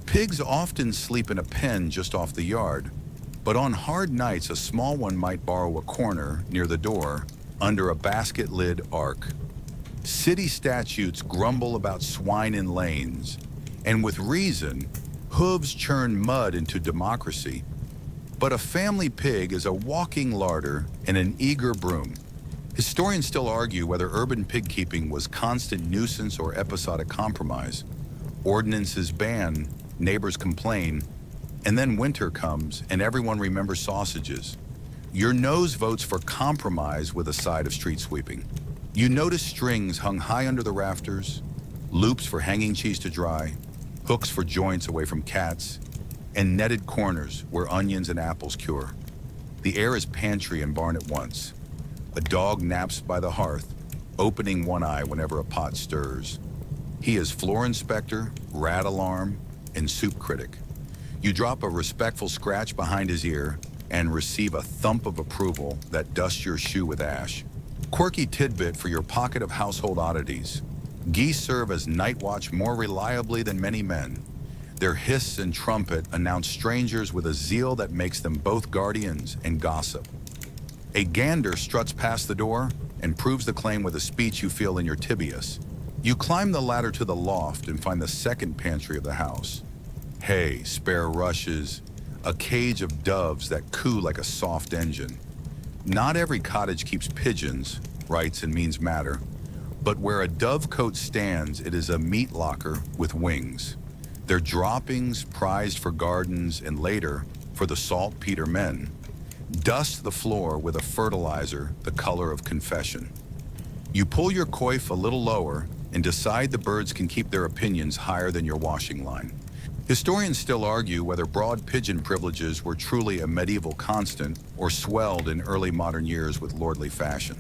Pigs often sleep in a pen just off the yard, but on hard nights a small one might borrow a corner near the door under a basket lid ark. City statutes grumble about swine in lanes, and with reason, hooves churn mud into democracy. But a family pig is a walking larder and an eager broom. Historians still argue whether urban pig keeping was constant nuisance or episodic compromise. Ordinances ban, neighbors complain, and then winter comes and everyone remembers sausages. Your nose votes for compromise with a side of street sweeping. You notice strings hung high under the rafters, loops for hanging cheese to dry, hooks for joints away from cats, and netted corners where onions and apples cure. The air is pantry and barn at once. A dog naps by the hearth, opening one eye whenever a pot stirs. He is floor inspector, rat alarm, and soup critic. You drop a respectful scratch behind his ear and receive a thump of approval that dusts your shoe with ash. Quirky tidbit for your pocket of household oddities. Geese serve as night watch more reliably than many men. Their hiss and trumpet announce strangers with a zeal that makes them both guardians and gossip. A gander struts past the door and proves the claim with a speech you feel in your tibias. You climb the ladder to the loft and find the second pantry of the house. Hay, spare rushes, a cage of doves that coo like a soft engine. Not every cottage keeps pigeons, rights and means matter, but where a dovecote stands, it is a meat locker with wings. Their droppings, prized for gardens and later for the saltpeter men, dust the floor with a fertilizer the color of confession. You pull your coif a little lower and decide the birds can keep their opinions higher than your washing line. Historians still argue whether broad pigeon privileges were truly a medieval constant or swelled in early modern years with lordly fashion.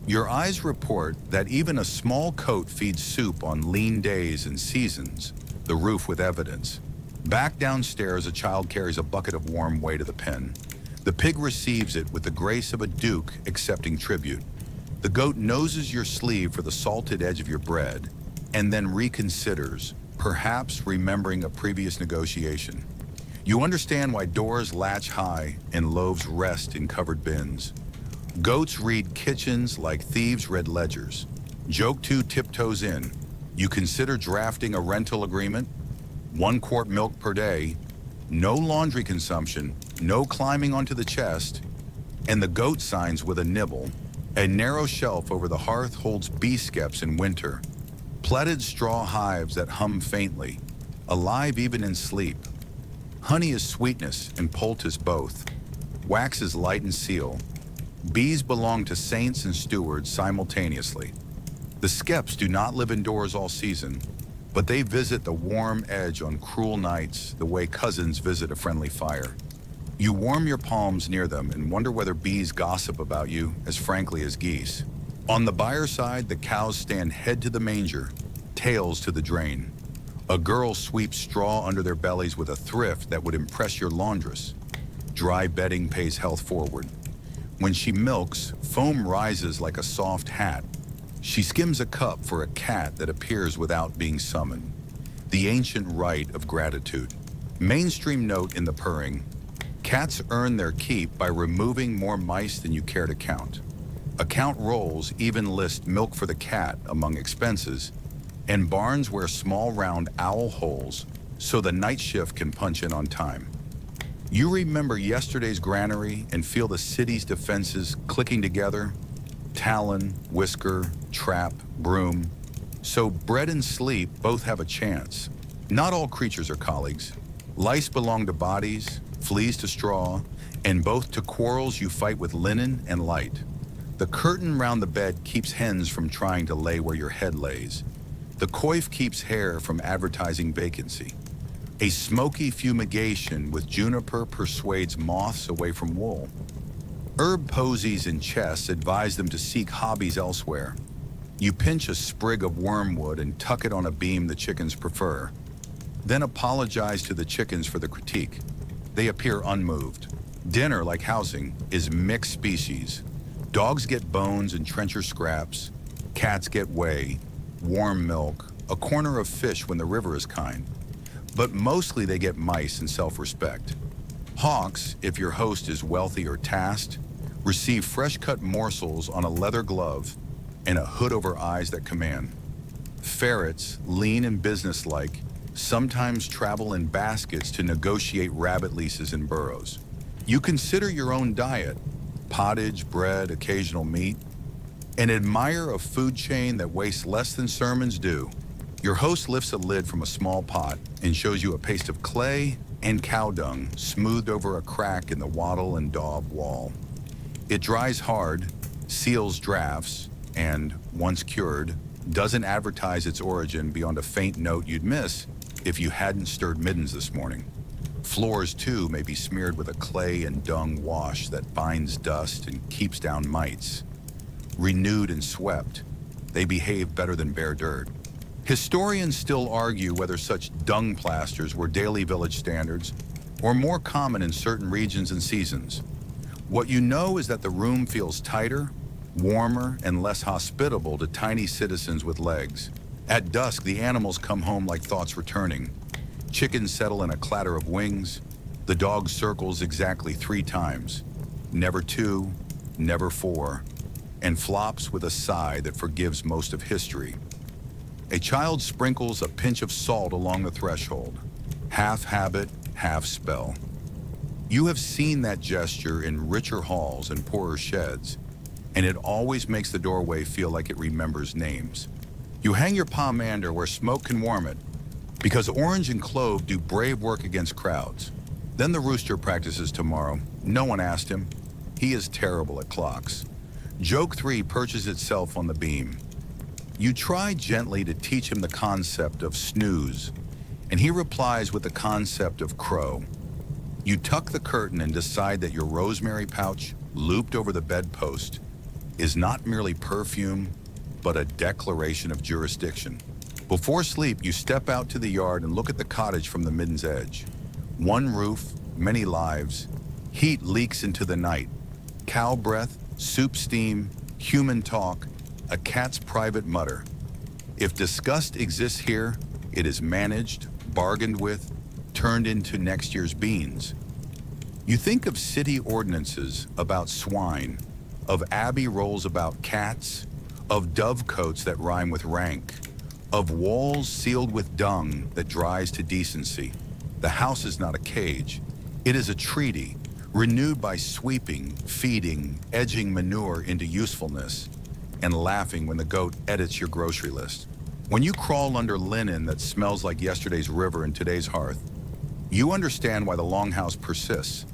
Your eyes report that even a small coat feeds soup on lean days and seasons, the roof with evidence. Back downstairs, a child carries a bucket of warm whey to the pen. The pig receives it with the grace of a duke accepting tribute. The goat noses your sleeve for the salted edge of your bread, and then reconsiders, perhaps remembering a previous negotiation. You understand why doors latch high and loaves rest in covered bins. Goats read kitchens like thieves read ledgers. Joke 2 tiptoes in. You consider drafting a rental agreement, 1 quart milk per day, no laundry consumption, no climbing onto the chest, and the goat signs with a nibble. A narrow shelf over the hearth holds bee skeps in winter, plaited straw hives that hum faintly, alive even in sleep. Honey is sweetness and poultice both. Wax is light and seal. Bees belong to saints and stewards simultaneously. The skeps do not live indoors all season, but they visit the warm edge on cruel nights the way cousins visit a friendly fire. You warm your palms near them and wonder whether bees gossip about you as frankly as geese. On the buyer side, the cows stand head to the manger, tails to the drain. A girl sweeps straw under their bellies with a thrift that would impress your laundress. Dry bedding pays health forward. When she milks, foam rises like a soft hat. She skims a cup for a cat that appears without being summoned. The ancient rite of gratitude. Mainstream note in the purring: cats earn their keep by removing more mice than you care to count. Account rolls even list milk for the cat among expenses, and barns wear small round owl holes so the night shift can punch in on time. You remember yesterday's granary and feel the city's defenses clicking together? Talon, whisker, trap, broom. So bread and sleep both have a chance. Not all creatures are colleagues. Lice belong to bodies, fleas to straw, and both to quarrels you fight with linen and light. The curtain round the bed keeps hens from trying to lay where your head lays. The coif keeps hair from advertising vacancy. A smoky fumigation with juniper persuades moths away from wool. Herb posies in chests advise them to seek hobbies elsewhere. You pinch a sprig of wormwood and tuck it on a beam the chickens prefer. Then apologize to the chickens for the critique. They appear unmoved. Dinner, like housing, is mixed species. Dogs get bones and trencher scraps. Cats get whey, warm milk, a corner of fish when the river is kind. But mostly they get mice and self-respect. Hawks, if your host is wealthy or tasked, receive fresh-cut morsels on a leather glove and a hood over eyes that command. Ferrets, lean and businesslike, sometimes travel in baskets to negotiate rabbit leases in burrows. You consider your own diet: pottage, bread, occasional meat, and admire a food chain that wastes less than sermons do. Your host lifts a lid from a small pot and shows you a paste of clay and cow dung smoothed over a crack in the wattle and daub wall. It dries hard, seals drafts, and, once cured, doesn't advertise its origin beyond a faint note you'd miss if you hadn't stirred middens this morning. Floors, too, may be smeared with a clay and dung wash that binds dust and keeps down mites. Renewed and swept, they behave better than bare dirt. Historians still argue whether such dung plasters were daily village standards or more common in certain regions and seasons. What you know is that the room feels tighter, warmer, and less hospitable to tiny citizens with legs. At dusk, the animals come home like thoughts returning. Chickens settle in a clatter of wings. The dog circles exactly 3 times, never 2, never 4, and flops with a sigh that forgives most of history. A child sprinkles a pinch of salt along the threshold, half habit, half spell. You have seen that gesture in richer halls and poorer sheds, and it always makes the doorway feel like it remembers names. You hang your pomander where smoke can warm it, because orange and clove do brave work against crowds. Then the rooster practices tomorrow. No one asked him. He is terrible at clocks. Joke 3 perches itself on the beam. You try gently to teach him the concept of snooze, and he replies with the concept of crow. You tuck the curtain and decide that your rosemary pouch, looped over the bedpost, is not merely perfume, but a declaration of jurisdiction. Before sleep, you step out to the yard and look at the cottage from the midden's edge. One roof, many lives. Heat leaks into the night. Cow breath, soup steam, human talk, a cat's private mutter. If disgust exists here, it is managed, bargained with, turned into next year's beans. You think of city ordinances about swine, of abbey rolls about cats, of dovecotes that rhyme with rank, of walls sealed with dung that dries to decency. The house is not a cage. It is a treaty, renewed by sweeping, feeding, edging manure into usefulness, and laughing when the goat edits your grocery list. When you crawl under linen that smells like yesterday's river and today's hearth, you understand why the longhouse persists.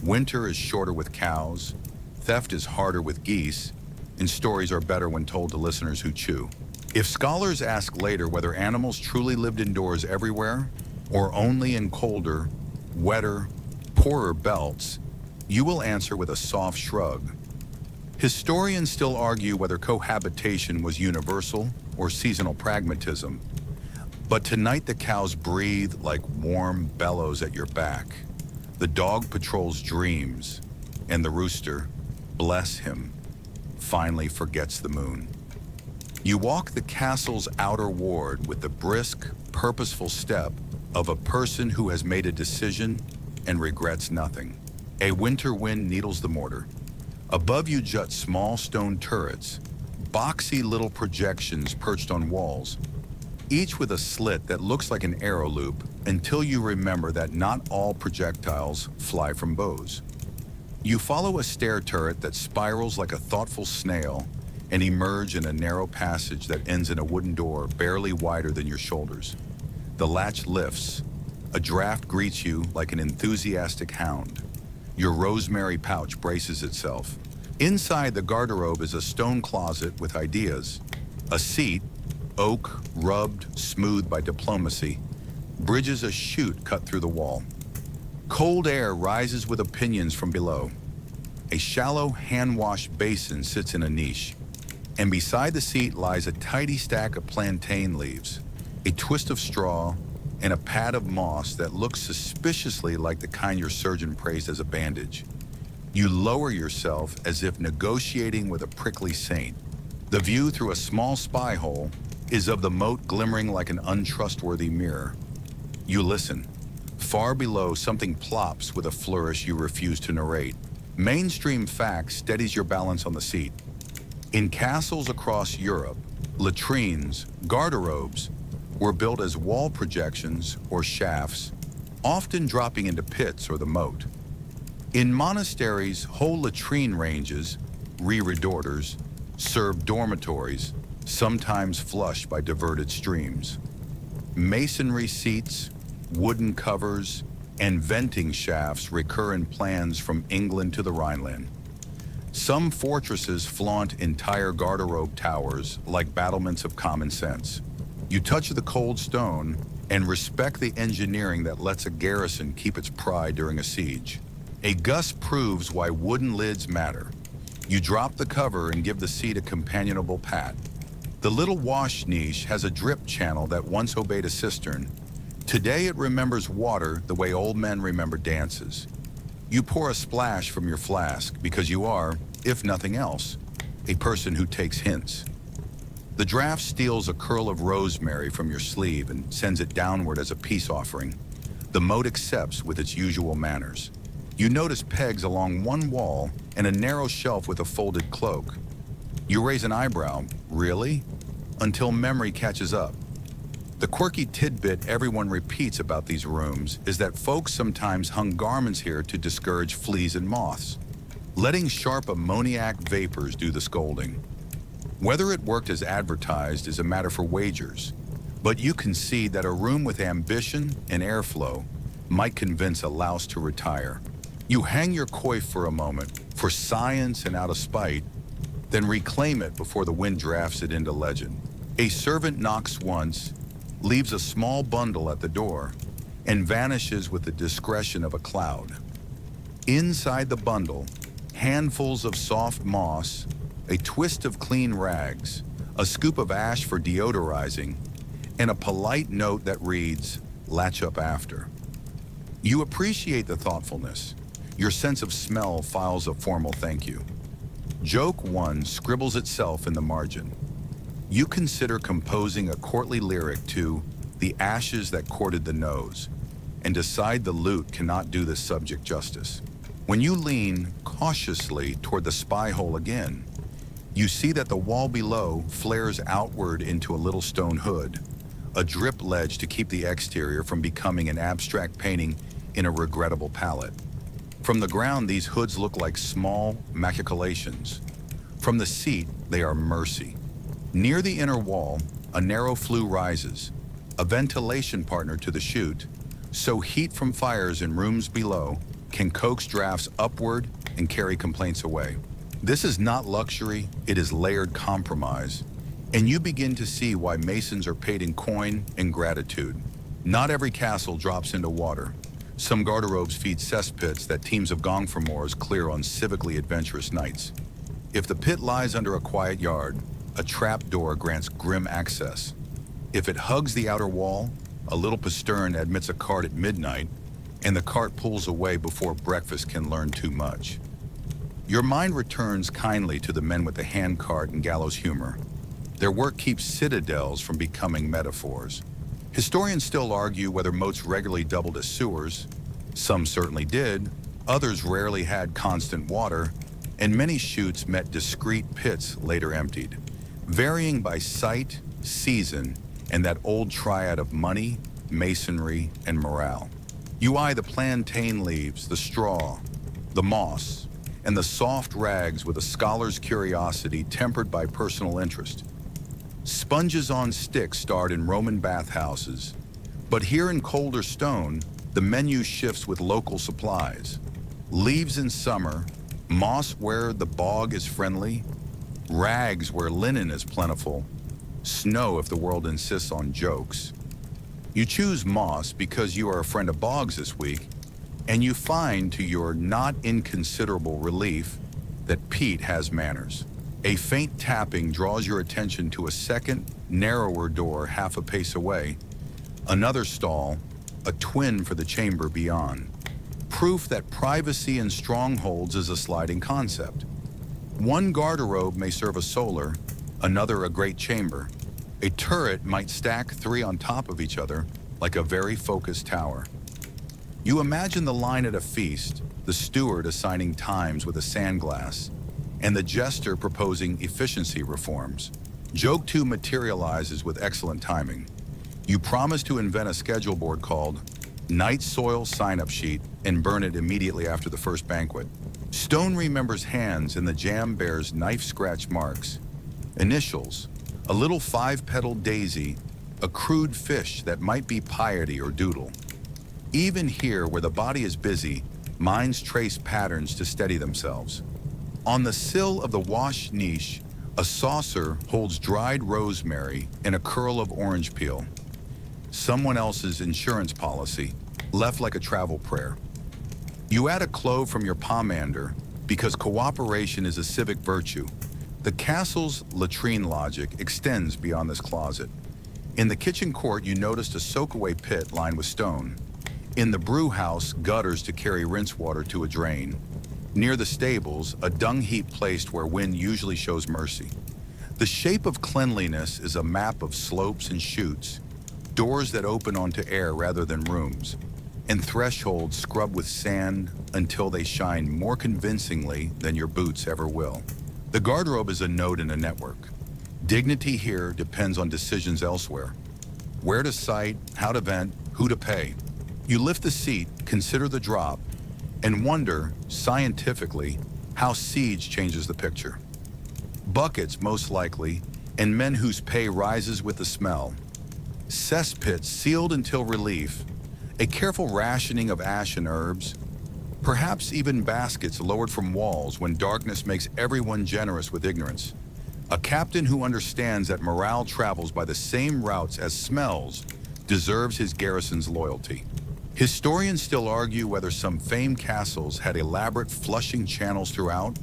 Winter is shorter with cows, theft is harder with geese, and stories are better when told to listeners who chew. If scholars ask later whether animals truly lived indoors everywhere, or only in colder, wetter, poorer belts, you will answer with a soft shrug. Historians still argue whether cohabitation was universal or seasonal pragmatism, but tonight the cows breathe like warm bellows at your back. The dog patrols dreams, and the rooster, bless him, finally forgets the moon. You walk the castle's outer ward with the brisk, purposeful step of a person who has made a decision and regrets nothing. A winter wind needles the mortar. Above you jut small stone turrets, boxy little projections perched on walls, each with a slit that looks like an arrow loop until you remember that not all projectiles fly from bows. You follow a stair turret that spirals like a thoughtful snail and emerge in a narrow passage that ends in a wooden door barely wider than your shoulders. The latch lifts. A draft greets you like an enthusiastic hound. Your rosemary pouch braces itself. Inside the garderobe is a stone closet with ideas. A seat, oak, rubbed, smooth by diplomacy, bridges a chute cut through the wall. Cold air rises with opinions from below. A shallow hand-wash basin sits in a niche, and beside the seat lies a tidy stack of plantain leaves, a twist of straw, and a pad of moss that looks suspiciously like the kind your surgeon praised as a bandage. You lower yourself as if negotiating with a prickly saint. The view through a small spy hole is of the moat glimmering like an untrustworthy mirror. You listen. Far below, something plops with a flourish you refuse to narrate. Mainstream fact steadies your balance on the seat. In castles across Europe, latrines, garderobes, were built as wall projections or shafts, often dropping into pits or the moat. In monasteries, whole latrine ranges, reredorators, served dormitories, sometimes flushed by diverted streams. Masonry seats, wooden covers, and venting shafts recur in plans from England to the Rhineland. Some fortresses flaunt entire garderobe towers like battlements of common sense. You touch the cold stone and respect the engineering that lets a garrison keep its pride during a siege. A gust proves why wooden lids matter. You drop the cover and give the seat a companionable pat. The little wash niche has a drip channel that once obeyed a cistern. Today it remembers water the way old men remember dances. You pour a splash from your flask because you are, if nothing else, a person who takes hints. The draft steals a curl of rosemary from your sleeve and sends it downward as a peace offering. The moat accepts with its usual manners. You notice pegs along one wall and a narrow shelf with a folded cloak. You raise an eyebrow, really? Until memory catches up. The quirky tidbit everyone repeats about these rooms is that folks sometimes hung garments here to discourage fleas and moths, letting sharp ammoniac vapors do the scolding. Whether it worked as advertised is a matter for wagers, but you concede that a room with ambition and airflow might convince a louse to retire. You hang your coif for a moment, for science and out of spite, then reclaim it before the wind drafts it into legend. A servant knocks once, leaves a small bundle at the door, and vanishes with the discretion of a cloud. Inside the bundle, handfuls of soft moss, a twist of clean rags, a scoop of ash for deodorizing, and a polite note that reads, "Latch up after." You appreciate the thoughtfulness. Your sense of smell files a formal thank you. Joke 1 scribbles itself in the margin. You consider composing a courtly lyric to "The Ashes That Courted the Nose," and decide the lute cannot do this subject justice. When you lean cautiously toward the spy hole again, you see that the wall below flares outward into a little stone hood, a drip ledge to keep the exterior from becoming an abstract painting in a regrettable palette. From the ground, these hoods look like small machicolations. From the seat, they are mercy. Near the inner wall, a narrow flue rises, a ventilation partner to the chute, so heat from fires in rooms below can coax drafts upward and carry complaints away. This is not luxury, it is layered compromise. And you begin to see why masons are paid in coin and gratitude. Not every castle drops into water. Some garderobes feed cesspits that teams of gongformors clear on civically adventurous nights. If the pit lies under a quiet yard, a trap door grants grim access. If it hugs the outer wall, a little postern admits a cart at midnight, and the cart pulls away before breakfast can learn too much. Your mind returns kindly to the men with the handcart and gallows humor. Their work keeps citadels from becoming metaphors. Historians still argue whether moats regularly doubled as sewers. Some certainly did, others rarely had constant water, and many chutes met discrete pits later emptied. Varying by site, season, and that old triad of money, masonry, and morale. You eye the plantain leaves, the straw, the moss, and the soft rags with a scholar's curiosity tempered by personal interest. Sponges on sticks starred in Roman bathhouses, but here in colder stone, the menu shifts with local supplies. Leaves in summer, moss where the bog is friendly, rags where linen is plentiful, snow if the world insists on jokes. You choose moss because you are a friend of bogs this week, and you find to your not inconsiderable relief that Pete has manners. A faint tapping draws your attention to a second, narrower door half a pace away. Another stall, a twin for the chamber beyond. Proof that privacy in strongholds is a sliding concept. One garderobe may serve a solar, another a great chamber. A turret might stack three on top of each other like a very focused tower. You imagine the line at a feast, the steward assigning times with a sandglass, and the jester proposing efficiency reforms. Joke 2 materializes with excellent timing. You promise to invent a schedule board called Night Soil Sign-Up Sheet and burn it immediately after the first banquet. Stone remembers hands and the jam bears knife scratch marks. Initials, a little 5-petaled daisy, a crude fish that might be piety or doodle. Even here, where the body is busy, minds trace patterns to steady themselves. On the sill of the wash niche, a saucer holds dried rosemary and a curl of orange peel. Someone else's insurance policy, left like a travel prayer. You add a clove from your pomander because cooperation is a civic virtue. The castle's latrine logic extends beyond this closet. In the kitchen court, you noticed a soak-away pit lined with stone. In the brew house, gutters to carry rinse water to a drain. Near the stables, a dung heap placed where wind usually shows mercy. The shape of cleanliness is a map of slopes and chutes, doors that open onto air rather than rooms, and thresholds scrubbed with sand until they shine more convincingly than your boots ever will. The garderobe is a node in a network. Dignity here depends on decisions elsewhere. Where to site, how to vent, who to pay. You lift the seat, consider the drop, and wonder, scientifically, how siege changes the picture. Buckets, most likely, and men whose pay rises with the smell. Cesspits sealed until relief, a careful rationing of ash and herbs, perhaps even baskets lowered from walls when darkness makes everyone generous with ignorance. A captain who understands that morale travels by the same routes as smells deserves his garrison's loyalty. Historians still argue whether some famed castles had elaborate flushing channels throughout,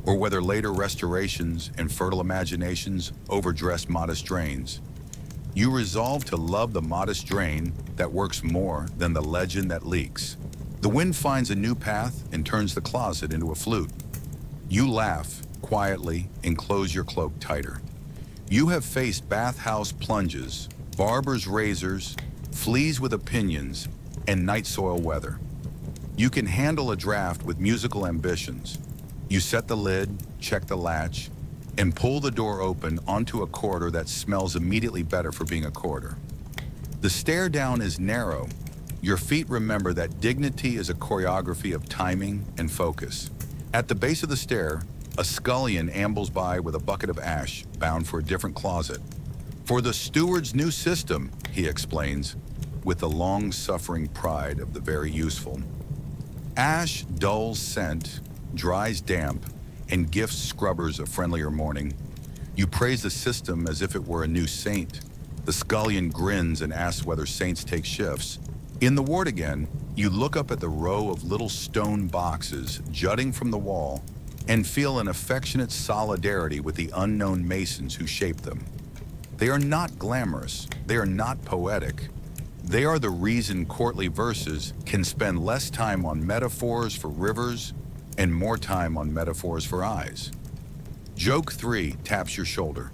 or whether later restorations and fertile imaginations overdressed modest drains. You resolve to love the modest drain that works more than the legend that leaks. The wind finds a new path and turns the closet into a flute. You laugh quietly and close your cloak tighter. You have faced bathhouse plunges, barber's razors, fleas with opinions, and night soil weather. You can handle a draft with musical ambitions. You set the lid, check the latch, and pull the door open onto a corridor that smells immediately better for being a corridor. The stair down is narrow. Your feet remember that dignity is a choreography of timing and focus. At the base of the stair, a scullion ambles by with a bucket of ash, bound for a different closet. For the steward's new system, he explains, with the long-suffering pride of the very useful. Ash dulls scent, dries damp, and gifts scrubbers a friendlier morning. You praise the system as if it were a new saint. The scullion grins and asks whether saints take shifts. In the ward again, you look up at the row of little stone boxes jutting from the wall, and feel an affectionate solidarity with the unknown masons who shaped them. They are not glamorous, they are not poetic. They are the reason courtly verses can spend less time on metaphors for rivers and more time on metaphors for eyes. Joke 3 taps your shoulder.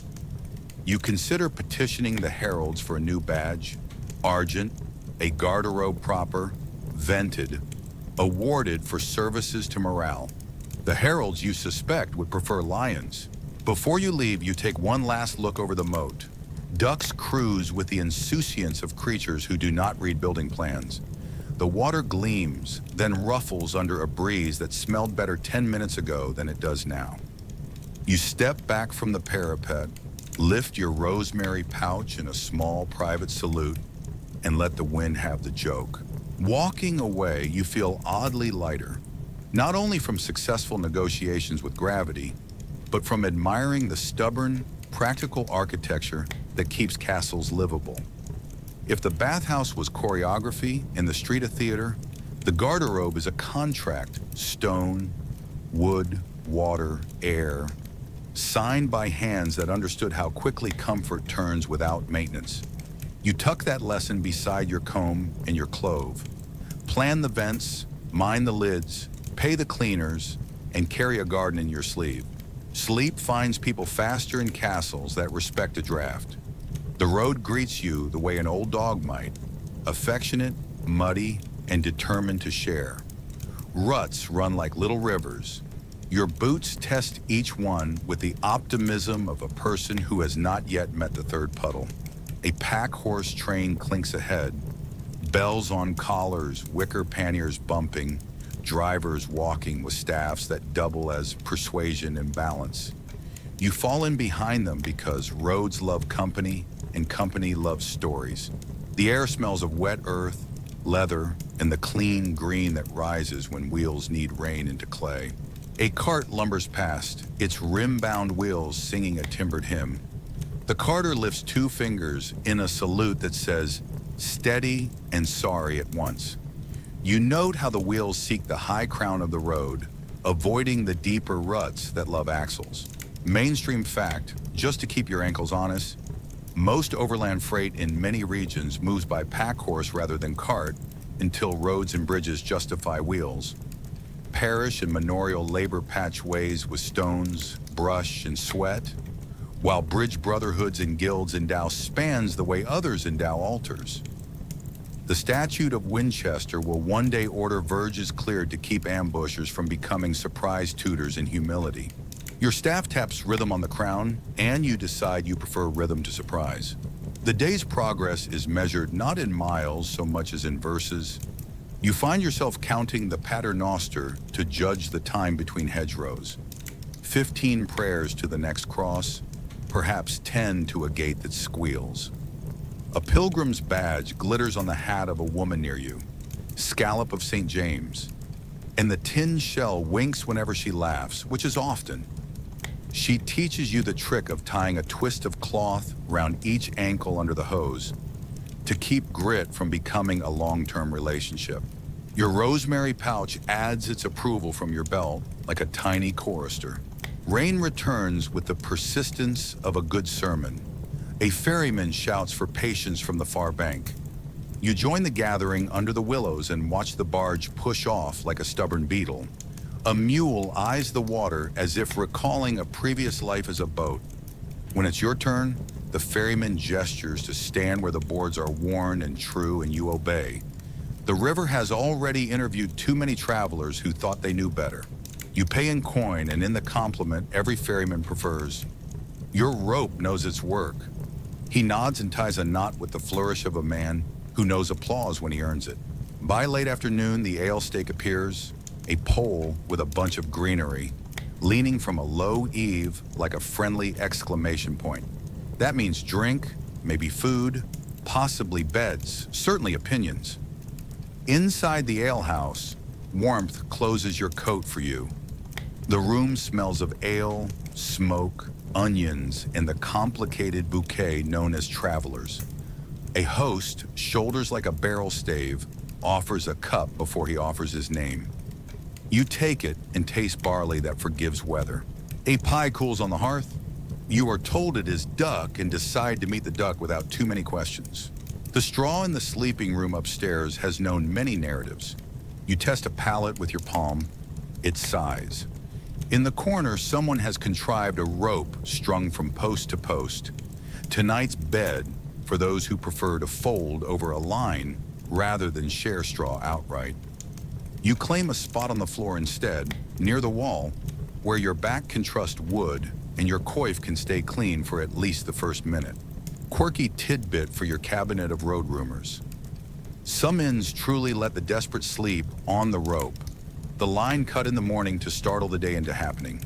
You consider petitioning the heralds for a new badge, argent, a garderobe proper, vented, awarded for services to morale. The heralds you suspect would prefer lions. Before you leave, you take one last look over the moat. Ducks cruise with the insouciance of creatures who do not read building plans. The water gleams, then ruffles under a breeze that smelled better 10 minutes ago than it does now. You step back from the parapet, lift your rosemary pouch in a small private salute, and let the wind have the joke. Walking away, you feel oddly lighter, not only from successful negotiations with gravity, but from admiring the stubborn, practical architecture that keeps castles livable. If the bathhouse was choreography and the street a theater, the garderobe is a contract: stone, wood, water, air, signed by hands that understood how quickly comfort turns without maintenance. You tuck that lesson beside your comb and your clove. Plan the vents, mind the lids, pay the cleaners, and carry a garden in your sleeve. Sleep finds people faster in castles that respect a draft. The road greets you the way an old dog might, affectionate, muddy, and determined to share. Ruts run like little rivers. Your boots test each one with the optimism of a person who has not yet met the third puddle. A pack horse train clinks ahead, bells on collars, wicker panniers bumping, drivers walking with staffs that double as persuasion and balance. You fall in behind them because roads love company and company loves stories. The air smells of wet earth, leather, and the clean green that rises when wheels need rain into clay. A cart lumbers past, its rim-bound wheels singing a timbered hymn. The carter lifts two fingers in a salute that says, steady and sorry at once. You note how the wheels seek the high crown of the road, avoiding the deeper ruts that love axles. Mainstream fact, just to keep your ankles honest, most overland freight in many regions moves by pack horse rather than cart until roads and bridges justify wheels. Parish and manorial labor patch ways with stones, brush, and sweat, while bridge brotherhoods and guilds endow spans the way others endow altars. The Statute of Winchester will one day order verges cleared to keep ambushers from becoming surprise tutors in humility. Your staff taps rhythm on the crown, and you decide you prefer rhythm to surprise. The day's progress is measured not in miles so much as in verses. You find yourself counting the paternoster to judge the time between hedgerows. 15 prayers to the next cross, perhaps 10 to a gate that squeals. A pilgrim's badge glitters on the hat of a woman near you, scallop of St. James, and the tin shell winks whenever she laughs, which is often. She teaches you the trick of tying a twist of cloth around each ankle under the hose to keep grit from becoming a long-term relationship. Your rosemary pouch adds its approval from your belt like a tiny chorister. Rain returns with the persistence of a good sermon. A ferryman shouts for patience from the far bank. You join the gathering under the willows and watch the barge push off like a stubborn beetle. A mule eyes the water as if recalling a previous life as a boat. When it's your turn, the ferryman gestures to stand where the boards are worn and true, and you obey. The river has already interviewed too many travelers who thought they knew better. You pay in coin, and in the compliment every ferryman prefers. Your rope knows its work. He nods and ties a knot with the flourish of a man who knows applause when he earns it. By late afternoon, the ale stake appears, a pole with a bunch of greenery, leaning from a low eave like a friendly exclamation point. That means drink, maybe food, possibly beds, certainly opinions. Inside the alehouse, warmth closes your coat for you. The room smells of ale, smoke, onions, and the complicated bouquet known as travelers. A host, shoulders like a barrel stave, offers a cup before he offers his name. You take it and taste barley that forgives weather. A pie cools on the hearth. You are told it is duck and decide to meet the duck without too many questions. The straw in the sleeping room upstairs has known many narratives. You test a pallet with your palm, its size. In the corner, someone has contrived a rope strung from post to post. Tonight's bed, for those who prefer to fold over a line rather than share straw outright. You claim a spot on the floor instead, near the wall, where your back can trust wood and your coif can stay clean for at least the first minute. Quirky tidbit for your cabinet of road rumors. Some inns truly let the desperate sleep on the rope, the line cut in the morning to startle the day into happening.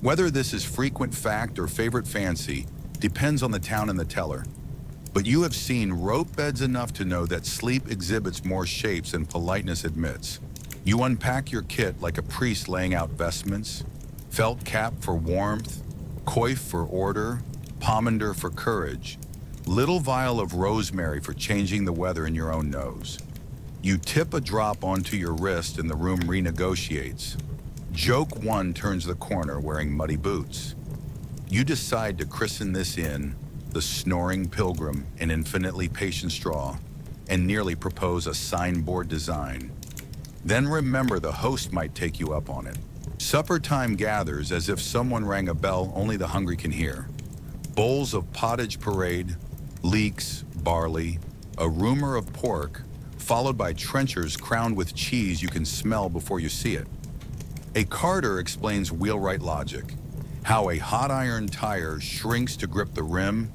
Whether this is frequent fact or favorite fancy depends on the town and the teller. But you have seen rope beds enough to know that sleep exhibits more shapes than politeness admits. You unpack your kit like a priest laying out vestments, felt cap for warmth, coif for order, pomander for courage, little vial of rosemary for changing the weather in your own nose. You tip a drop onto your wrist and the room renegotiates. Joke one turns the corner wearing muddy boots. You decide to christen this inn the Snoring Pilgrim in infinitely patient straw, and nearly propose a signboard design. Then remember the host might take you up on it. Supper time gathers as if someone rang a bell only the hungry can hear. Bowls of pottage parade, leeks, barley, a rumor of pork, followed by trenchers crowned with cheese you can smell before you see it. A carter explains wheelwright logic, how a hot iron tire shrinks to grip the rim,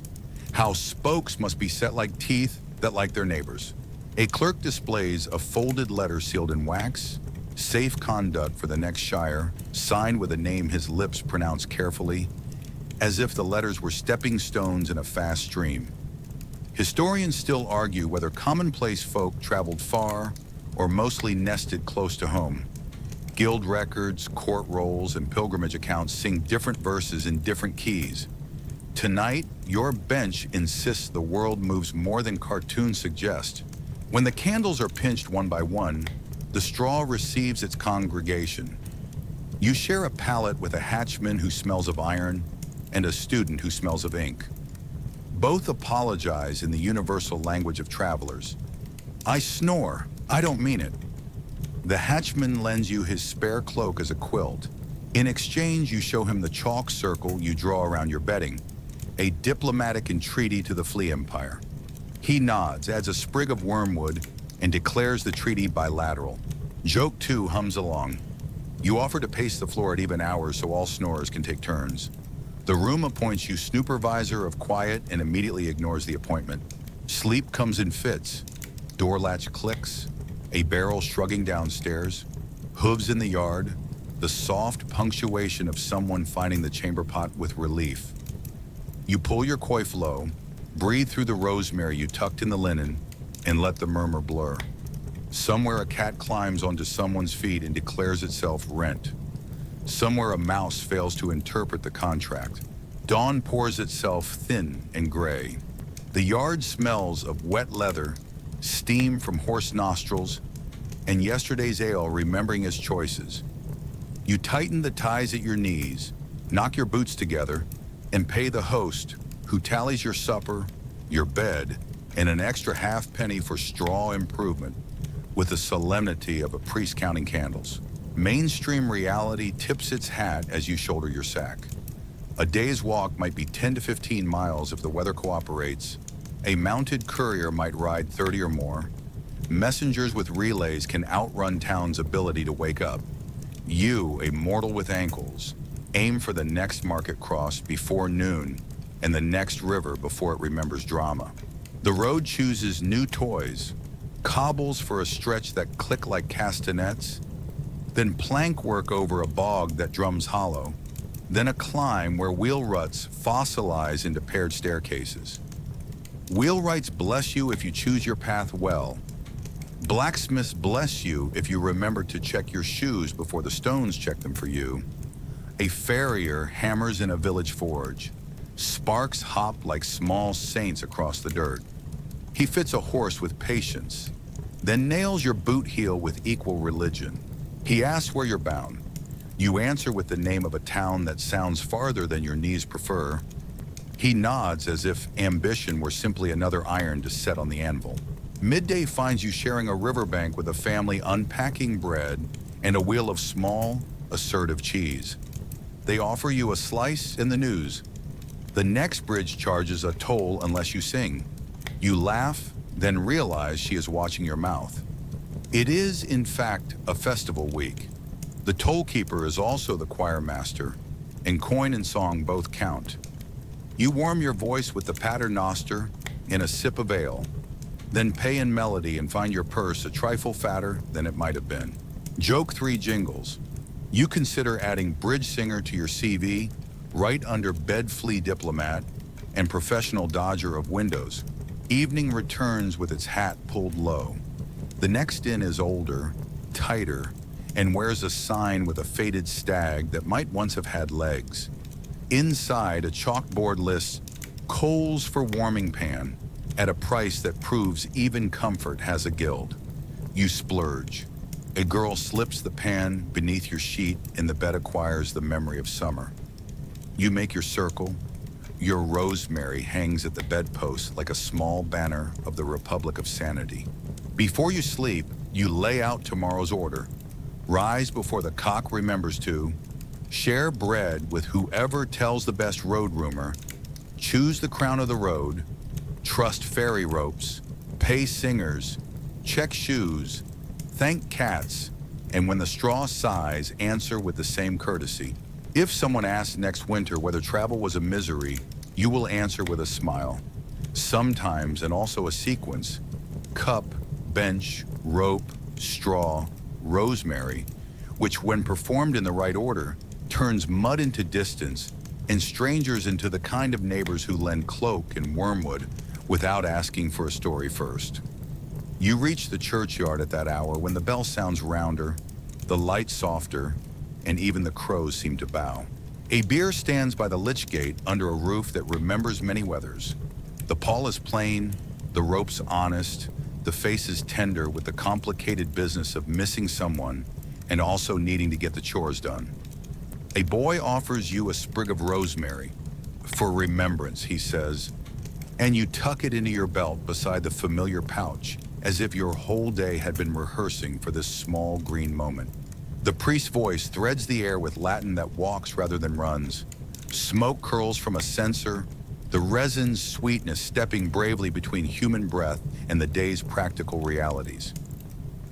how spokes must be set like teeth that like their neighbors. A clerk displays a folded letter sealed in wax, safe conduct for the next shire, signed with a name his lips pronounce carefully, as if the letters were stepping stones in a fast stream. Historians still argue whether commonplace folk traveled far or mostly nested close to home. Guild records, court rolls, and pilgrimage accounts sing different verses in different keys. Tonight, your bench insists the world moves more than cartoons suggest. When the candles are pinched one by one, the straw receives its congregation. You share a pallet with a hatchman who smells of iron and a student who smells of ink. Both apologize in the universal language of travelers. I snore, I don't mean it. The hatchman lends you his spare cloak as a quilt. In exchange, you show him the chalk circle you draw around your bedding, a diplomatic entreaty to the flea empire. He nods, adds a sprig of wormwood, and declares the treaty bilateral. Joke 2 hums along. You offer to pace the floor at even hours so all snorers can take turns. The room appoints you supervisor of quiet and immediately ignores the appointment. Sleep comes in fits. Door latch clicks, a barrel shrugging downstairs, hooves in the yard, the soft punctuation of someone finding the chamber pot with relief. You pull your coif low, breathe through the rosemary you tucked in the linen, and let the murmur blur. Somewhere a cat climbs onto someone's feet and declares itself rent. Somewhere a mouse fails to interpret the contract. Dawn pours itself thin and gray. The yard smells of wet leather, steam from horse nostrils, and yesterday's ale remembering its choices. You tighten the ties at your knees, knock your boots together, and pay the host, who tallies your supper, your bed, and an extra half-penny for straw improvement, with the solemnity of a priest counting candles. Mainstream reality tips its hat as you shoulder your sack. A day's walk might be 10 to 15 miles if the weather cooperates. A mounted courier might ride 30 or more. Messengers with relays can outrun town's ability to wake up. You, a mortal with ankles, aim for the next market cross before noon and the next river before it remembers drama. The road chooses new toys, cobbles for a stretch that click like castanets, then plank work over a bog that drums hollow, then a climb where wheel ruts fossilize into paired staircases. Wheelwrights bless you if you choose your path well. Blacksmiths bless you if you remember to check your shoes before the stones check them for you. A farrier hammers in a village forge. Sparks hop like small saints across the dirt. He fits a horse with patience, then nails your boot heel with equal religion. He asks where you're bound. You answer with the name of a town that sounds farther than your knees prefer. He nods as if ambition were simply another iron to set on the anvil. Midday finds you sharing a riverbank with a family unpacking bread and a wheel of small, assertive cheese. They offer you a slice in the news. The next bridge charges a toll unless you sing. You laugh, then realize she is watching your mouth. It is, in fact, a festival week. The toll keeper is also the choir master, and coin and song both count. You warm your voice with the paternoster in a sip of ale, then pay in melody and find your purse a trifle fatter than it might have been. Joke 3 jingles. You consider adding bridge singer to your CV, right under bed flea diplomat and professional dodger of windows. Evening returns with its hat pulled low. The next in is older, tighter, and wears a sign with a faded stag that might once have had legs. Inside, a chalkboard lists coals for warming pan at a price that proves even comfort has a guild. You splurge. A girl slips the pan beneath your sheet and the bed acquires the memory of summer. You make your circle. Your rosemary hangs at the bedpost like a small banner of the Republic of Sanity. Before you sleep, you lay out tomorrow's order. Rise before the cock remembers to. Share bread with whoever tells the best road rumor. Choose the crown of the road. Trust fairy ropes. Pay singers. Check shoes. Thank cats. And when the straw sighs, answer with the same courtesy. If someone asks next winter whether travel was a misery, you will answer with a smile. Sometimes, and also a sequence: cup, bench, rope, straw, rosemary, which when performed in the right order, turns mud into distance and strangers into the kind of neighbors who lend cloak and wormwood without asking for a story first. You reach the churchyard at that hour when the bell sounds rounder, the light softer, and even the crows seem to bow. A bier stands by the lich gate under a roof that remembers many weathers. The pall is plain, the ropes honest, the faces tender with the complicated business of missing someone and also needing to get the chores done. A boy offers you a sprig of rosemary. For remembrance, he says, and you tuck it into your belt beside the familiar pouch, as if your whole day had been rehearsing for this small green moment. The priest's voice threads the air with Latin that walks rather than runs. Smoke curls from a censer, the resin's sweetness stepping bravely between human breath and the day's practical realities.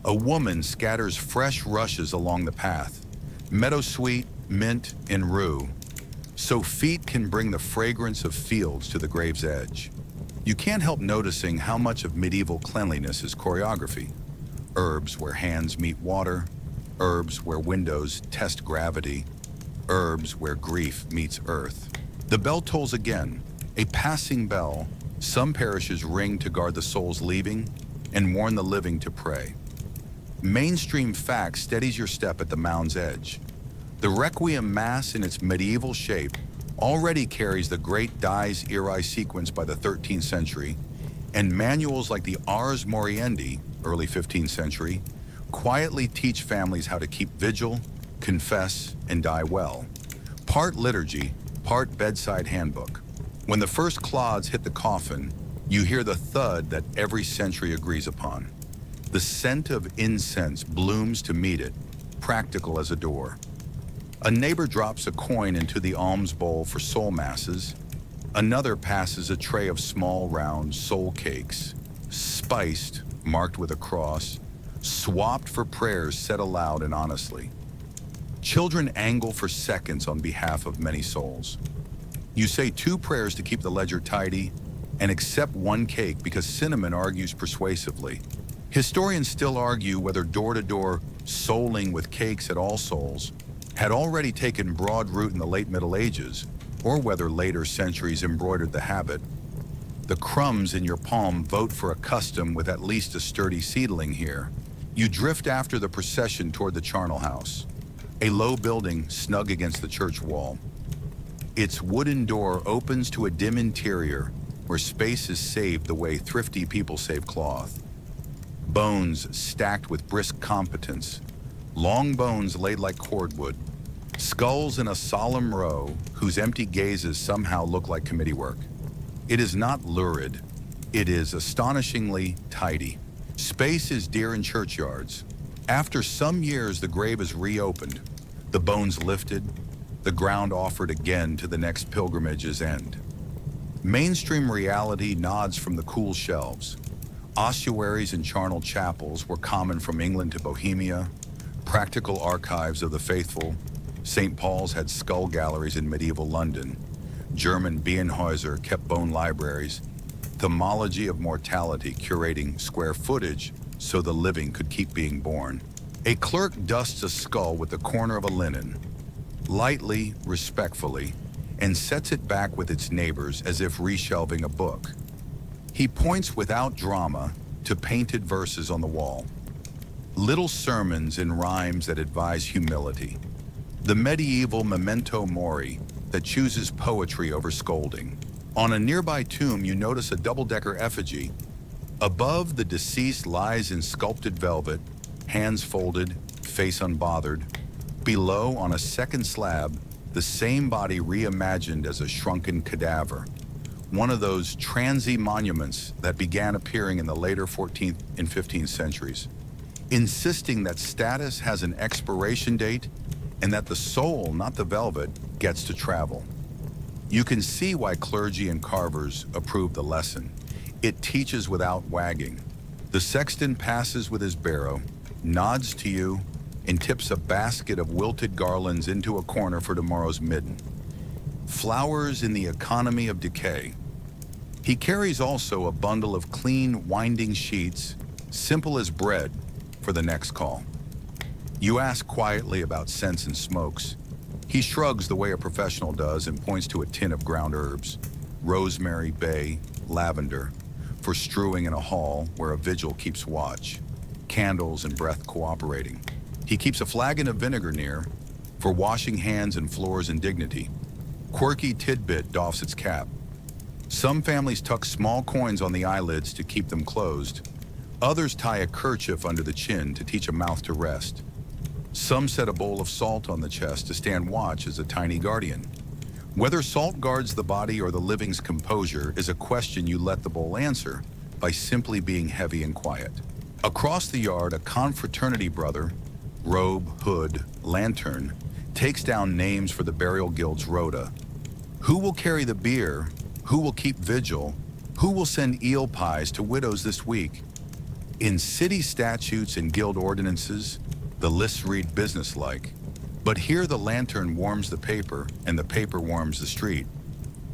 A woman scatters fresh rushes along the path, meadowsweet, mint, and rue, so feet can bring the fragrance of fields to the grave's edge. You can't help noticing how much of medieval cleanliness is choreography. Herbs where hands meet water, herbs where windows test gravity, herbs where grief meets earth. The bell tolls again, a passing bell. Some parishes ring to guard the souls leaving and warn the living to pray. Mainstream fact steadies your step at the mound's edge. The Requiem Mass in its medieval shape already carries the great Dies Irae sequence by the 13th century, and manuals like the Ars Moriendi, early 15th century, quietly teach families how to keep vigil, confess, and die well. Part liturgy, part bedside handbook. When the first clods hit the coffin, you hear the thud that every century agrees upon. The scent of incense blooms to meet it, practical as a door. A neighbor drops a coin into the alms bowl for soul masses. Another passes a tray of small round soul cakes, spiced, marked with a cross, swapped for prayers said aloud and honestly. Children angle for seconds on behalf of many souls. You say 2 prayers to keep the ledger tidy and accept 1 cake because cinnamon argues persuasively. Historians still argue whether door-to-door souling with cakes at All Souls had already taken broad root in the late Middle Ages, or whether later centuries embroidered the habit. The crumbs in your palm vote for a custom with at least a sturdy seedling here. You drift after the procession toward the charnel house, a low building snug against the church wall. Its wooden door opens to a dim interior where space is saved the way thrifty people save cloth. Bones stacked with brisk competence, long bones laid like cordwood, skulls in a solemn row whose empty gazes somehow look like committee work. It is not lurid, it is astonishingly tidy. Space is dear in churchyards. After some years, the grave is reopened, the bones lifted, the ground offered again to the next pilgrimage's end. Mainstream reality nods from the cool shelves. Ossuaries and charnel chapels were common from England to Bohemia, practical archives of the faithful. St. Paul's had skull galleries in medieval London. German Bienhäuser kept bone libraries. Themology of mortality curating square footage so the living could keep being born. A clerk dusts a skull with the corner of a linen, lightly, respectfully, and sets it back with its neighbors as if reshelving a book. He points without drama to painted verses on the wall. Little sermons in rhymes that advise humility. The medieval memento mori that chooses poetry over scolding. On a nearby tomb, you notice a double-decker effigy. Above, the deceased lies in sculpted velvet, hands folded, face unbothered. Below, on a second slab, the same body reimagined as a shrunken cadaver. One of those transy monuments that began appearing in the later 14th and 15th centuries, insisting that status has an expiration date and that the soul, not the velvet, gets to travel. You can see why clergy and carvers approve the lesson. It teaches without wagging. The sexton passes with his barrow, nods to you, and tips a basket of wilted garlands into a corner for tomorrow's midden. Flowers in the economy of decay. He carries also a bundle of clean, winding sheets, simple as bread, for the next call. You ask quietly about scents and smokes. He shrugs the way a professional does and points to a tin of ground herbs, rosemary, bay, lavender, for strewing in a hall where a vigil keeps watch, candles and breath cooperating. He keeps a flagon of vinegar near, for washing hands and floors in dignity. Quirky tidbit doffs its cap. Some families tuck small coins on the eyelids to keep them closed. Others tie a kerchief under the chin to teach a mouth to rest. Some set a bowl of salt on the chest to stand watch as a tiny guardian. Whether salt guards the body or the living's composure is a question you let the bowl answer by simply being heavy and quiet. Across the yard, a confraternity brother, robe, hood, lantern, takes down names for the burial guild's rota. Who will carry the beer? Who will keep vigil? Who will send eel pies to widows this week? In city statutes and guild ordinances, the lists read businesslike. But here the lantern warms the paper and the paper warms the street.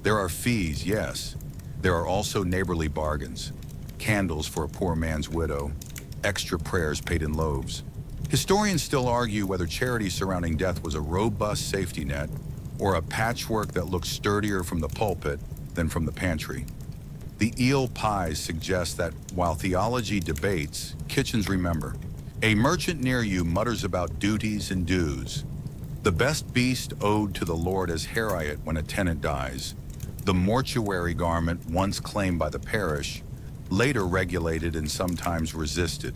There are fees, yes. There are also neighborly bargains. Candles for a poor man's widow, extra prayers paid in loaves. Historians still argue whether charity surrounding death was a robust safety net or a patchwork that looked sturdier from the pulpit than from the pantry. The eel pies suggest that while theology debates, kitchens remember. A merchant near you mutters about duties and dues. The best beast owed to the Lord as Harriet when a tenant dies. The mortuary garment once claimed by the parish, later regulated and sometimes resisted.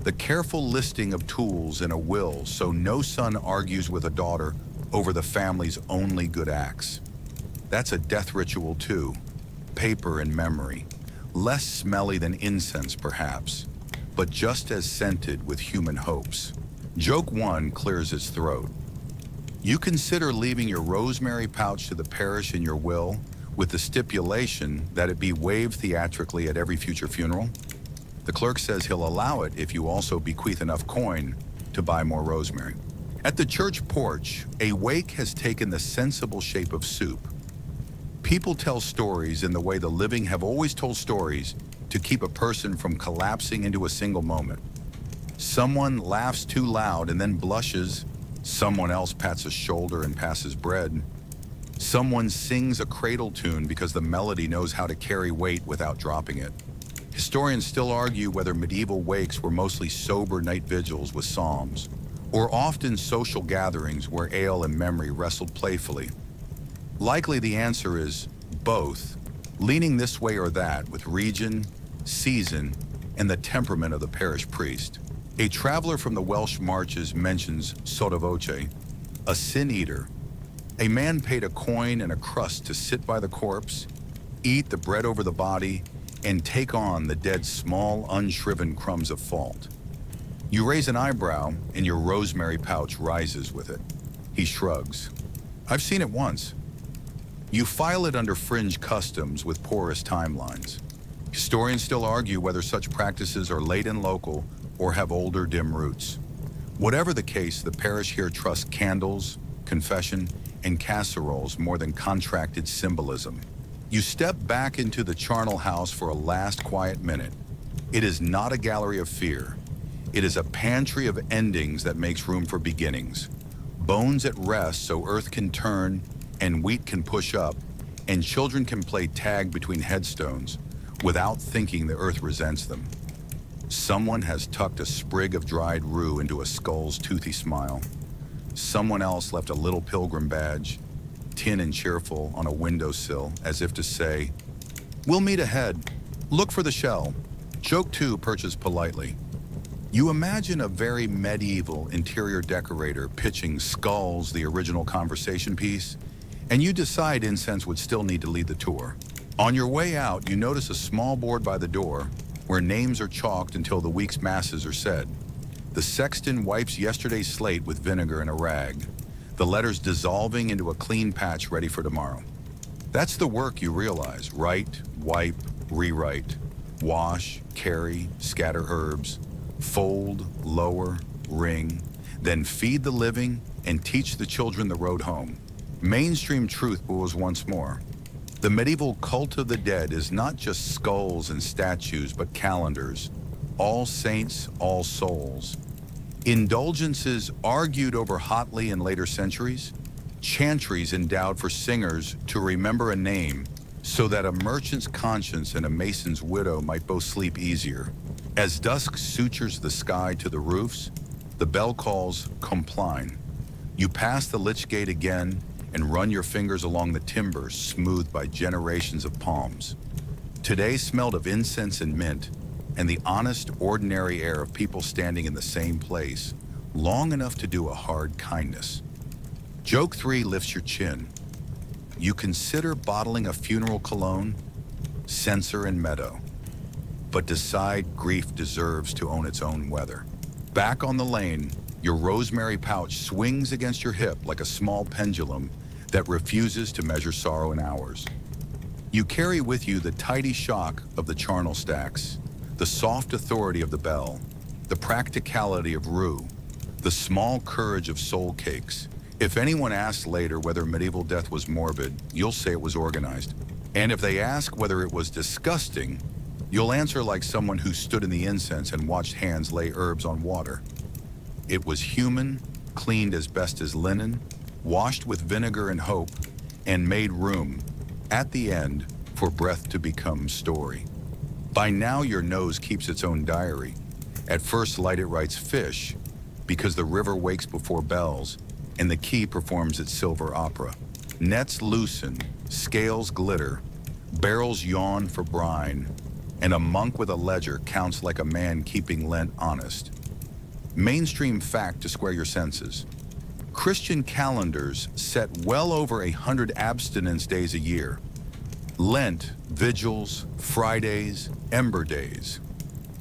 The careful listing of tools in a will so no son argues with a daughter over the family's only good acts. That's a death ritual too. Paper and memory. Less smelly than incense perhaps, but just as scented with human hopes. Joke 1 clears its throat. You consider leaving your rosemary pouch to the parish in your will with the stipulation that it be waved theatrically at every future funeral? The clerk says he'll allow it if you also bequeath enough coin to buy more rosemary. At the church porch, a wake has taken the sensible shape of soup. People tell stories in the way the living have always told stories to keep a person from collapsing into a single moment. Someone laughs too loud and then blushes. Someone else pats a shoulder and passes bread. Someone sings a cradle tune because the melody knows how to carry weight without dropping it. Historians still argue whether medieval wakes were mostly sober night vigils with psalms, or often social gatherings where ale and memory wrestled playfully. Likely the answer is both, leaning this way or that with region, season, and the temperament of the parish priest. A traveler from the Welsh marches mentions sotto voce, a sin-eater. A man paid a coin and a crust to sit by the corpse, eat the bread over the body, and take on the dead's small, unshriven crumbs of fault. You raise an eyebrow, and your rosemary pouch rises with it. He shrugs. I've seen it once. You file it under fringe customs with porous timelines. Historians still argue whether such practices are late and local or have older, dim roots. Whatever the case, the parish here trusts candles, confession, and casseroles more than contracted symbolism. You step back into the charnel house for a last quiet minute. It is not a gallery of fear. It is a pantry of endings that makes room for beginnings. Bones at rest so earth can turn and wheat can push up, and children can play tag between headstones without thinking the earth resents them. Someone has tucked a sprig of dried rue into a skull's toothy smile. Someone else left a little pilgrim badge, tin and cheerful, on a windowsill, as if to say, "We'll meet ahead. Look for the shell." Joke 2 perches politely. You imagine a very medieval interior decorator pitching Skulls, the original conversation piece, and you decide incense would still need to lead the tour. On your way out, you notice a small board by the door where names are chalked until the week's masses are said. The sexton wipes yesterday's slate with vinegar and a rag, the letters dissolving into a clean patch ready for tomorrow. That's the work, you realize. Write, wipe, rewrite, wash, carry, scatter herbs, fold, lower, ring, then feed the living and teach the children the road home. Mainstream truth was once more. The medieval cult of the dead is not just skulls and statues, but calendars, all saints, all souls. Indulgences argued over hotly in later centuries, chantries endowed for singers to remember a name so that a merchant's conscience and a mason's widow might both sleep easier. As dusk sutures the sky to the roofs, the bell calls compline. You pass the lich gate again and run your fingers along the timbers smoothed by generations of palms. Today smelled of incense and mint, and the honest, ordinary air of people standing in the same place, long enough to do a hard kindness. Joke 3 lifts your chin. You consider bottling a funeral cologne, censer and meadow, but decide grief deserves to own its own weather. Back on the lane, your rosemary pouch swings against your hip like a small pendulum that refuses to measure sorrow in hours. You carry with you the tidy shock of the charnel stacks, the soft authority of the bell, the practicality of rue, the small courage of soul cakes. If anyone asks later whether medieval death was morbid, you'll say it was organized. And if they ask whether it was disgusting, you'll answer like someone who stood in the incense and watched hands lay herbs on water. It was human, cleaned as best as linen, washed with vinegar and hope, and made room, at the end, for breath to become story. By now your nose keeps its own diary. At first light it writes fish, because the river wakes before bells, and the quay performs its silver opera. Nets loosen, scales glitter, barrels yawn for brine, and a monk with a ledger counts like a man keeping Lent honest. Mainstream fact to square your senses. Christian calendars set well over 100 abstinence days a year. Lent, vigils, Fridays, Ember Days.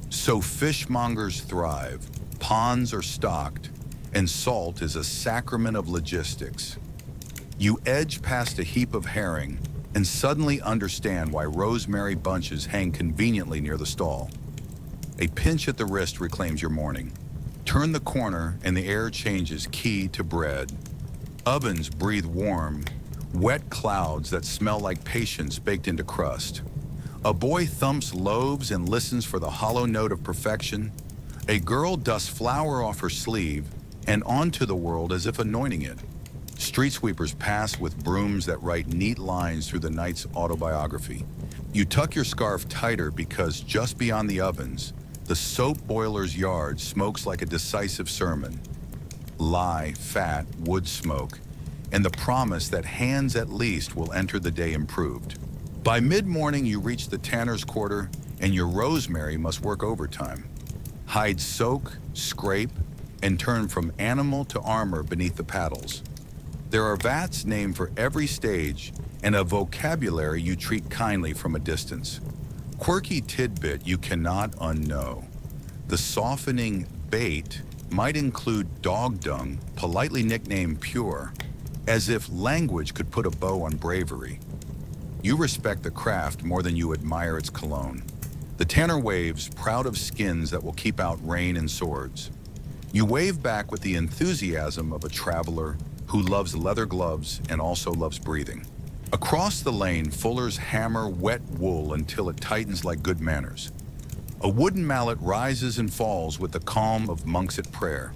So fishmongers thrive, ponds are stocked, and salt is a sacrament of logistics. You edge past a heap of herring and suddenly understand why rosemary bunches hang conveniently near the stall. A pinch at the wrist reclaims your morning. Turn the corner and the air changes key to bread. Ovens breathe warm, wet clouds that smell like patience baked into crust. A boy thumps loaves and listens for the hollow note of perfection. A girl dusts flour off her sleeve and onto the world as if anointing it. Street sweepers pass with brooms that write neat lines through the night's autobiography. You tuck your scarf tighter because just beyond the ovens, the soap boiler's yard smokes like a decisive sermon. Lye, fat, wood smoke, and the promise that hands at least will enter the day improved. By mid-morning, you reach the tanner's quarter, and your rosemary must work overtime. Hides soak, scrape, and turn from animal to armor beneath the paddles. There are vats named for every stage and a vocabulary you treat kindly from a distance. Quirky tidbit you cannot unknow. The softening bait might include dog dung, politely nicknamed pure, as if language could put a bow on bravery. You respect the craft more than you admire its cologne. The tanner waves, proud of skins that will keep out rain and swords. You wave back with the enthusiasm of a traveler who loves leather gloves and also loves breathing. Across the lane, fullers hammer wet wool until it tightens like good manners. A wooden mallet rises and falls with the calm of monks at prayer.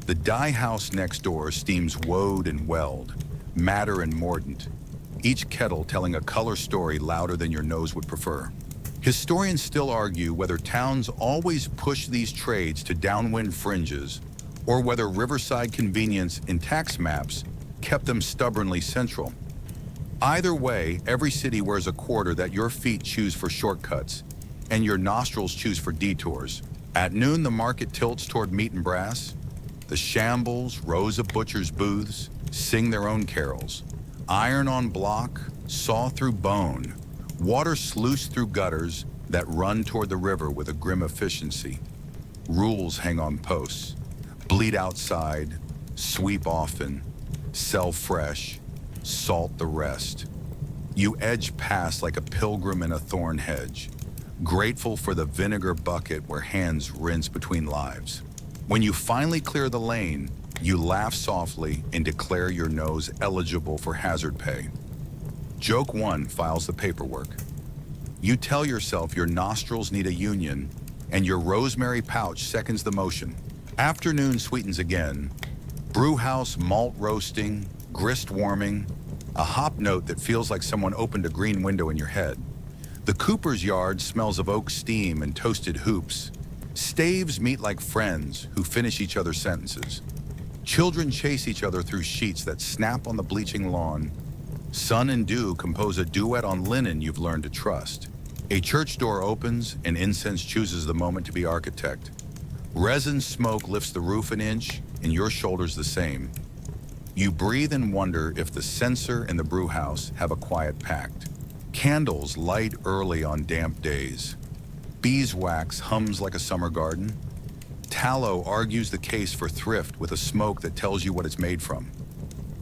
The dye house next door steams woad and weld, madder and mordant, each kettle telling a color story louder than your nose would prefer. Historians still argue whether towns always push these trades to downwind fringes or whether riverside convenience in tax maps kept them stubbornly central. Either way, every city wears a quarter that your feet choose for shortcuts and your nostrils choose for detours. At noon, the market tilts toward meat and brass. The shambles, rows of butchers' booths, sing their own carols. Iron on block, saw through bone, water sluiced through gutters that run toward the river with a grim efficiency. Rules hang on posts. Bleed outside, sweep often, sell fresh, salt the rest. You edge past like a pilgrim in a thorn hedge, grateful for the vinegar bucket where hands rinse between lives. When you finally clear the lane, you laugh softly and declare your nose eligible for hazard pay. Joke 1 files the paperwork. You tell yourself your nostrils need a union, and your rosemary pouch seconds the motion. Afternoon sweetens again. Brewhouse malt roasting, grist warming, a hop note that feels like someone opened a green window in your head. The cooper's yard smells of oak steam and toasted hoops. Staves meet like friends who finish each other's sentences. Children chase each other through sheets that snap on the bleaching lawn. Sun and dew compose a duet on linen you've learned to trust. A church door opens and incense chooses the moment to be architect. Resin smoke lifts the roof an inch and your shoulders the same. You breathe and wonder if the censer and the brewhouse have a quiet pact. Candles light early on damp days. Beeswax hums like a summer garden. Tallow argues the case for thrift with a smoke that tells you what it's made from.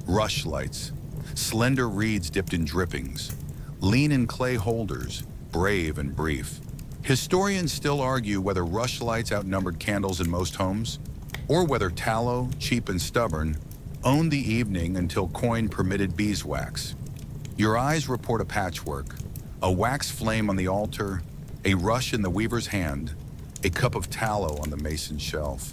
Rush lights, slender reeds dipped in drippings, lean in clay holders, brave and brief. Historians still argue whether rush lights outnumbered candles in most homes, or whether tallow, cheap and stubborn, owned the evening until coin permitted beeswax. Your eyes report a patchwork, a wax flame on the altar, a rush in the weaver's hand, a cup of tallow on the mason's shelf.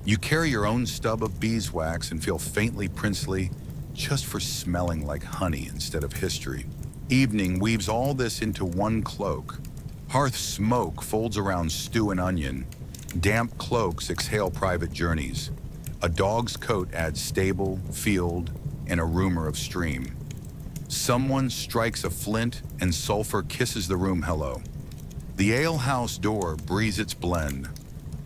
You carry your own stub of beeswax and feel faintly princely just for smelling like honey instead of history. Evening weaves all this into one cloak. Hearth smoke folds around stew and onion. Damp cloaks exhale private journeys. A dog's coat adds stable, field, and a rumor of stream. Someone strikes a flint and sulfur kisses the room hello. The alehouse door breathes its blend.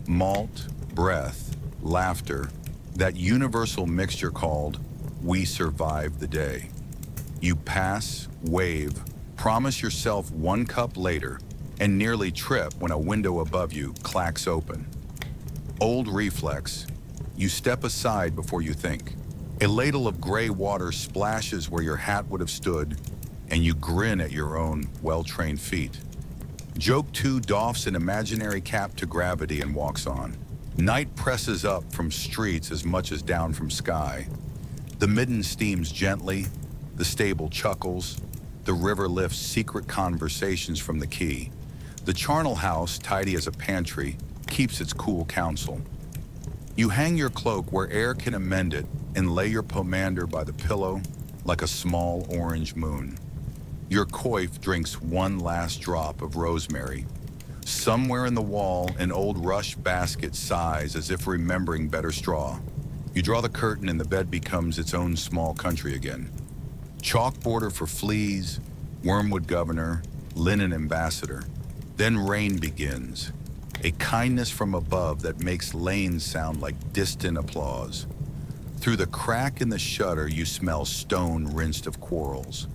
Malt, breath, laughter, that universal mixture called "We survived the day." You pass, wave, promise yourself one cup later, and nearly trip when a window above you clacks open. Old reflex, you step aside before you think. A ladle of gray water splashes where your hat would have stood, and you grin at your own well-trained feet. Joke 2 doffs an imaginary cap to gravity and walks on. Night presses up from streets as much as down from sky. The midden steams gently, the stable chuckles, the river lifts secret conversations from the quay. The charnel house, tidy as a pantry, keeps its cool counsel. You hang your cloak where air can amend it and lay your pomander by the pillow like a small orange moon. Your coif drinks one last drop of rosemary. Somewhere in the wall, an old rush basket sighs as if remembering better straw. You draw the curtain and the bed becomes its own small country again. Chalk border for fleas, wormwood governor, linen ambassador. Then rain begins. a kindness from above that makes lanes sound like distant applause. Through the crack in the shutter, you smell stone rinsed of quarrels.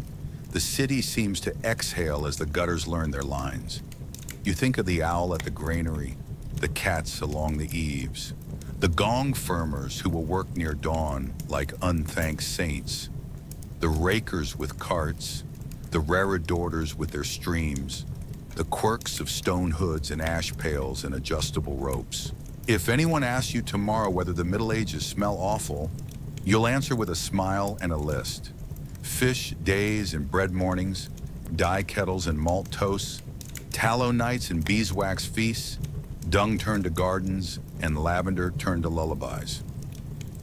The city seems to exhale as the gutters learn their lines. You think of the owl at the granary, the cats along the eaves, the gong firmers who will work near dawn like unthanked saints, the rakers with carts, the reredouters with their streams, the quirks of stone hoods and ash pails and adjustable ropes. If anyone asks you tomorrow whether the Middle Ages smell awful, you'll answer with a smile and a list. Fish days and bread mornings, dye kettles and malt toasts, tallow nights and beeswax feasts, dung turned to gardens, and lavender turned to lullabies.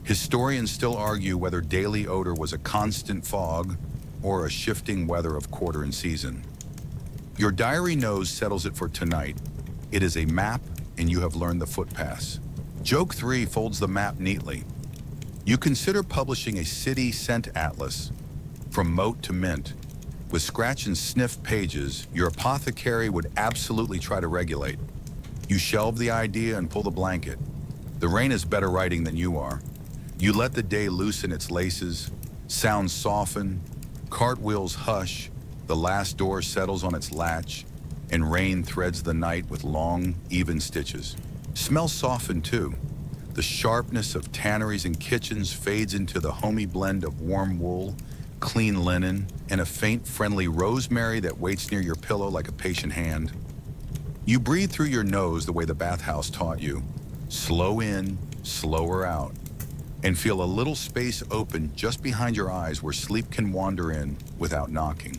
Historians still argue whether daily odor was a constant fog or a shifting weather of quarter and season. Your diary nose settles it for tonight. It is a map, and you have learned the footpaths. Joke 3 folds the map neatly. You consider publishing a city scent atlas, from moat to mint. With scratch and sniff pages, your apothecary would absolutely try to regulate. You shelve the idea and pull the blanket. The rain is better writing than you are. You let the day loosen its laces, sounds soften, cartwheels hush, the last door settles on its latch, and rain threads the night with long, even stitches. Smells soften too. The sharpness of tanneries and kitchens fades into the homey blend of warm wool, clean linen, and a faint, friendly rosemary that waits near your pillow like a patient hand. You breathe through your nose the way the bathhouse taught you. Slow in, slower out, and feel a little space open just behind your eyes where sleep can wander in without knocking.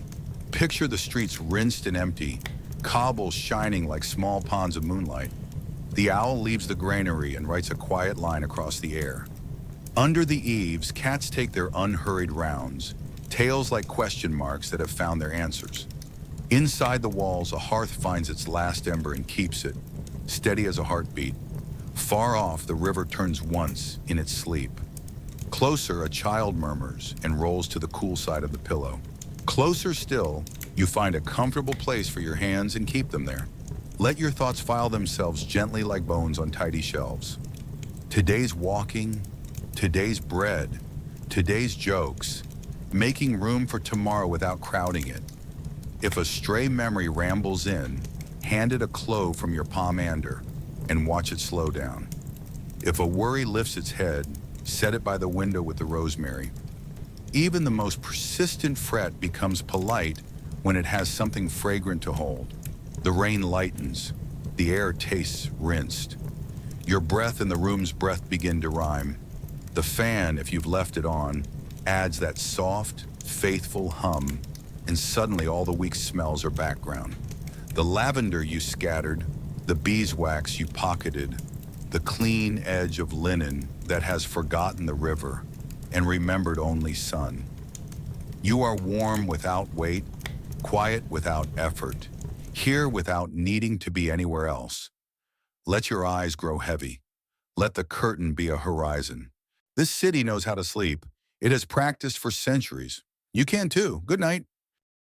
Picture the streets rinsed and empty, cobbles shining like small ponds of moonlight. The owl leaves the granary and writes a quiet line across the air. Under the eaves, cats take their unhurried rounds, tails like question marks that have found their answers. Inside the walls, a hearth finds its last ember and keeps it, steady as a heartbeat. Far off, the river turns once in its sleep. Closer, a child murmurs and rolls to the cool side of the pillow. Closer still, you find a comfortable place for your hands and keep them there. Let your thoughts file themselves gently like bones on tidy shelves. Today's walking, today's bread, today's jokes, making room for tomorrow without crowding it. If a stray memory rambles in, hand it a clove from your pomander and watch it slow down. If a worry lifts its head, set it by the window with the rosemary. Even the most persistent fret becomes polite when it has something fragrant to hold. The rain lightens, the air tastes rinsed. Your breath and the room's breath begin to rhyme. The fan, if you've left it on, adds that soft, faithful hum, and suddenly all the week's smells are background. The lavender you scattered, the beeswax you pocketed, the clean edge of linen that has forgotten the river and remembered only sun. You are warm without weight, quiet without effort, here without needing to be anywhere else. Let your eyes grow heavy. Let the curtain be a horizon. This city knows how to sleep. It has practiced for centuries. You can too. Good night.